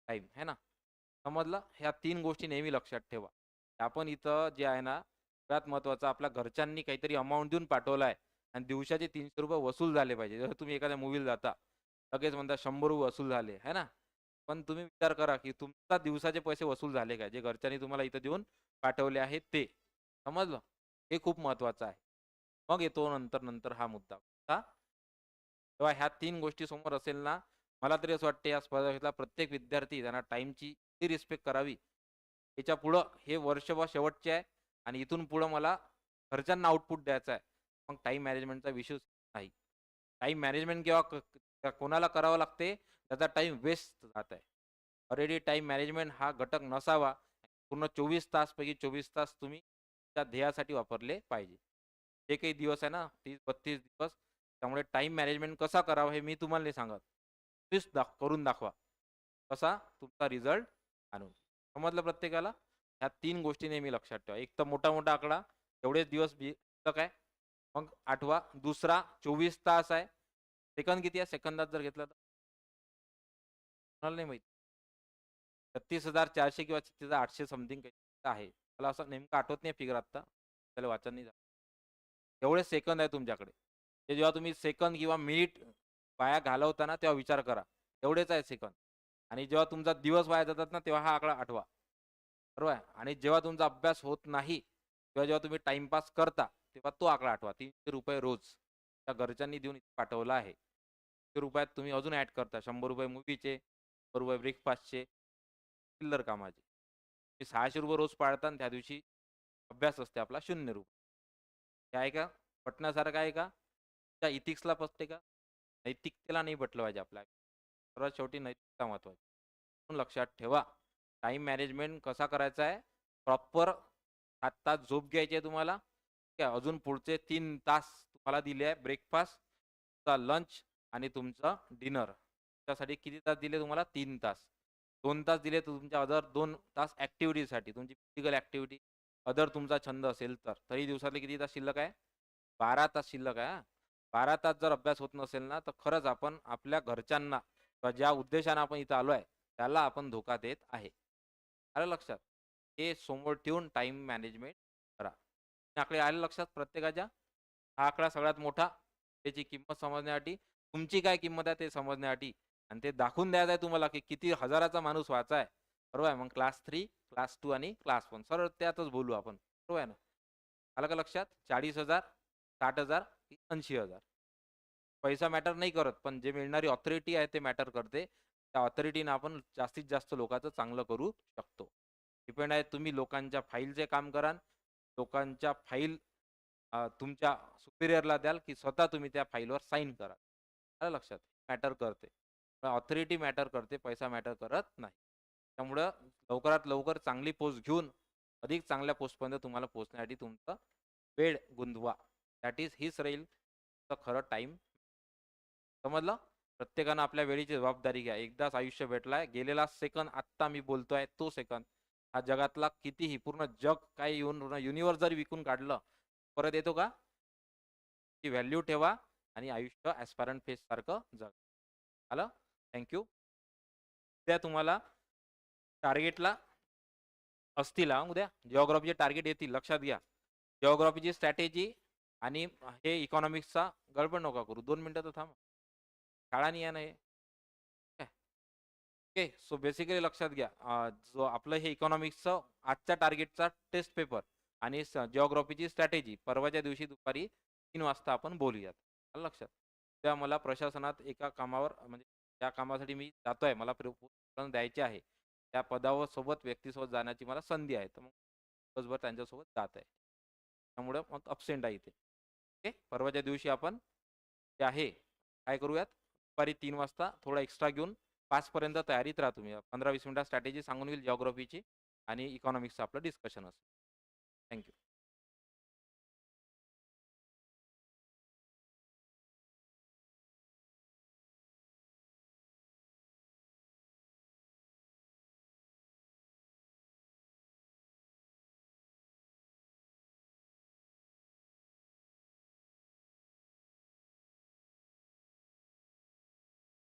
टाईम, है ना? समजलं? ह्या 3 गोष्टी नेहमी लक्षात ठेवा. आपण इथं जे आहे ना, सगळ्यात महत्त्वाचं आपल्या घरच्यांनी काहीतरी अमाउंट देऊन पाठवला आहे आणि दिवसाचे ₹300 वसूल झाले पाहिजे. जर तुम्ही एखाद्या मूव्हीला जाता, लगेच म्हणता ₹100 वसूल झाले, है ना? पण तुम्ही विचार करा, की तुमचा दिवसाचे पैसे वसूल झाले का? जे घरच्यांनी तुम्हाला इथं देऊन पाठवले आहेत ते. समजलं? हे खूप महत्त्वाचं आहे. मग येतो नंतर हा मुद्दा. का? तेव्हा ह्या 3 गोष्टी समोर असेल ना, मला तरी असं वाटतं या स्पर्धेतला प्रत्येक विद्यार्थी त्यांना टाईमची किती रिस्पेक्ट करावी. याच्या पुढं हे वर्षभर शेवटचे आहे आणि इथून पुढं मला घरच्यांना आउटपुट द्यायचा आहे. मग टाईम मॅनेजमेंटचा विषयच नाही. टाईम मॅनेजमेंट केव्हा कोणाला करावं लागते, त्याचा टाईम वेस्ट जात आहे. ऑलरेडी टाईम मॅनेजमेंट हा घटक नसावा. पूर्ण 24 तासपैकी 24 तास तुम्ही त्या ध्येयासाठी वापरले पाहिजे. जे काही दिवस आहे ना, 30-32 दिवस, त्यामुळे टाईम मॅनेजमेंट कसा करावा हे मी तुम्हाला नाही सांगत. तुम्हीच करून दाखवा. कसा? तुमचा रिझल्ट आणून. समजलं प्रत्येकाला? ह्या 3 गोष्टी नेहमी लक्षात ठेवा. एक तर मोठा-मोठा आकडा, तेवढेच दिवस शिल्लक आहे. मग आठवा, दुसरा 24 तास आहे. सेकंद किती आहे? सेकंदात जर घेतलं तर? कोणाला नाही माहीत. 36,400 किंवा 36,800 समथिंग काही आहे. मला असं नेमकं आठवत नाही फिगर आत्ता. त्याला वाचन नाही झालं. एवढे सेकंद आहे तुमच्याकडे. ते जेव्हा तुम्ही सेकंद किंवा मिनिट वाया घालवता ना, तेव्हा विचार करा. एवढेच आहे सेकंद. आणि जेव्हा तुमचा दिवस वाया जातात ना, तेव्हा हा आकडा आठवा. बरोबर आहे? आणि जेव्हा तुमचा अभ्यास होत नाही किंवा जेव्हा तुम्ही टाईमपास करता, तेव्हा तो आकडा आठवा. ₹300 रोज. त्या घरच्यांनी देऊन इथे पाठवला आहे. ₹100 तुम्ही अजून ॲड करता. ₹100 मूव्हीचे, ₹100 ब्रेकफास्टचे, चिल्लर कामाचे. ते ₹600 रोज पाळता आणि त्या दिवशी अभ्यास असते आपला ₹0. हे आहे का? पटण्यासारखं आहे का? त्या इथिक्सला पटते का? नैतिकतेला नाही पटलं पाहिजे आपल्या. सर्वात शेवटी नैतिकता महत्त्वाची. म्हणून लक्षात ठेवा, टाईम मॅनेजमेंट कसा करायचा आहे? प्रॉपर 7 तास झोप घ्यायची आहे तुम्हाला. ठीक आहे. अजून पुढचे 3 तास तुम्हाला दिले आहे ब्रेकफास्ट, तुमचा लंच आणि तुमचं डिनर. त्यासाठी किती तास दिले तुम्हाला? 3 तास. 2 तास दिले तुमच्या अदर 2 तास ॲक्टिव्हिटीसाठी, तुमची फिजिकल ॲक्टिव्हिटी, अदर तुमचा छंद असेल तर. तरी दिवसातले किती तास शिल्लक आहे? 12 तास शिल्लक आहे हां. 12 तास जर अभ्यास होत नसेल ना, तर खरंच आपण आपल्या घरच्यांना किंवा ज्या उद्देशाने आपण इथं आलोय, त्याला आपण धोका देत आहे. आलं लक्षात? हे समोर ठेवून टाईम मॅनेजमेंट करा. हे आकडे आले लक्षात प्रत्येकाच्या? हा आकडा सगळ्यात मोठा, त्याची किंमत समजण्यासाठी, तुमची काय किंमत आहे ते समजण्यासाठी आणि ते दाखवून द्यायचं आहे तुम्हाला, की किती हजाराचा माणूस व्हायचा आहे. बरोबर आहे? मग क्लास 3, क्लास 2 आणि क्लास 1 सरळ त्यातच बोलू आपण. बरोबर आहे ना? आलं का लक्षात? 40,000, 60,000 की 80,000. पैसा मॅटर नाही करत, पण जे मिळणारी ऑथॉरिटी आहे ते मॅटर करते. त्या ऑथॉरिटीनं आपण जास्तीत जास्त लोकांचं चांगलं करू शकतो. डिपेंड आहे तुम्ही लोकांच्या फाईलचे काम कराल, लोकांच्या फाईल तुमच्या सुपिरियरला द्याल, की स्वतः तुम्ही त्या फाईलवर साइन कराल. आलं लक्षात? मॅटर करते. ऑथॉरिटी मॅटर करते, पैसा मॅटर करत नाही. त्यामुळं लवकरात लवकर चांगली पोस्ट घेऊन अधिक चांगल्या पोस्टपर्यंत तुम्हाला पोहोचण्यासाठी तुमचा वेळ गुंतवा. हीच राहील तर खरं टाईम. समजलं? प्रत्येकानं आपल्या वेळेची जबाबदारी घ्या. एकदाच आयुष्य भेटलाय. गेलेला सेकंद आत्ता मी बोलतोय तो सेकंद. हा जगातला कितीही पूर्ण जग काही येऊन पूर्ण युनिव्हर्स जरी विकून काढलं, परत येतो का? ती व्हॅल्यू ठेवा आणि आयुष्य ॲस्पायरंट फेजसारखं जगा. आलं? थँक उद्या तुम्हाला टार्गेटला असतील हां, उद्या जिओग्राफीचे टार्गेट येतील लक्षात घ्या. जिओग्राफीची स्ट्रॅटेजी आणि हे इकॉनॉमिक्सचा गडबड नका करू. 2 मिनिटं तर थांबा. शाळा नाही आहे ना हे. काय? ओके. सो बेसिकली लक्षात घ्या. जो आपलं हे इकॉनॉमिक्सचं आजच्या टार्गेटचा टेस्ट पेपर आणि जिओग्राफीची स्ट्रॅटेजी परवाच्या दिवशी दुपारी 3 वाजता आपण बोलूयात. आलं लक्षात? त्या मला प्रशासनात एका कामावर म्हणजे त्या कामासाठी मी जातोय. मला प्रपोजल द्यायचे आहे. त्या पदावर सोबत व्यक्तीसोबत जाण्याची मला संधी आहे. तर मग दिवसभर त्यांच्यासोबत जात आहे. त्यामुळं मग अब्सेंट आहे इथे. ओके. परवाच्या दिवशी आपण जे आहे काय करूयात, दुपारी 3 वाजता थोडा एक्स्ट्रा घेऊन 5 पर्यंत तयारीत राहा तुम्ही. 15-20 मिनिटात स्ट्रॅटेजी सांगून येईल जिओग्राफीची आणि इकॉनॉमिक्सचं आपलं डिस्कशन असेल. थँक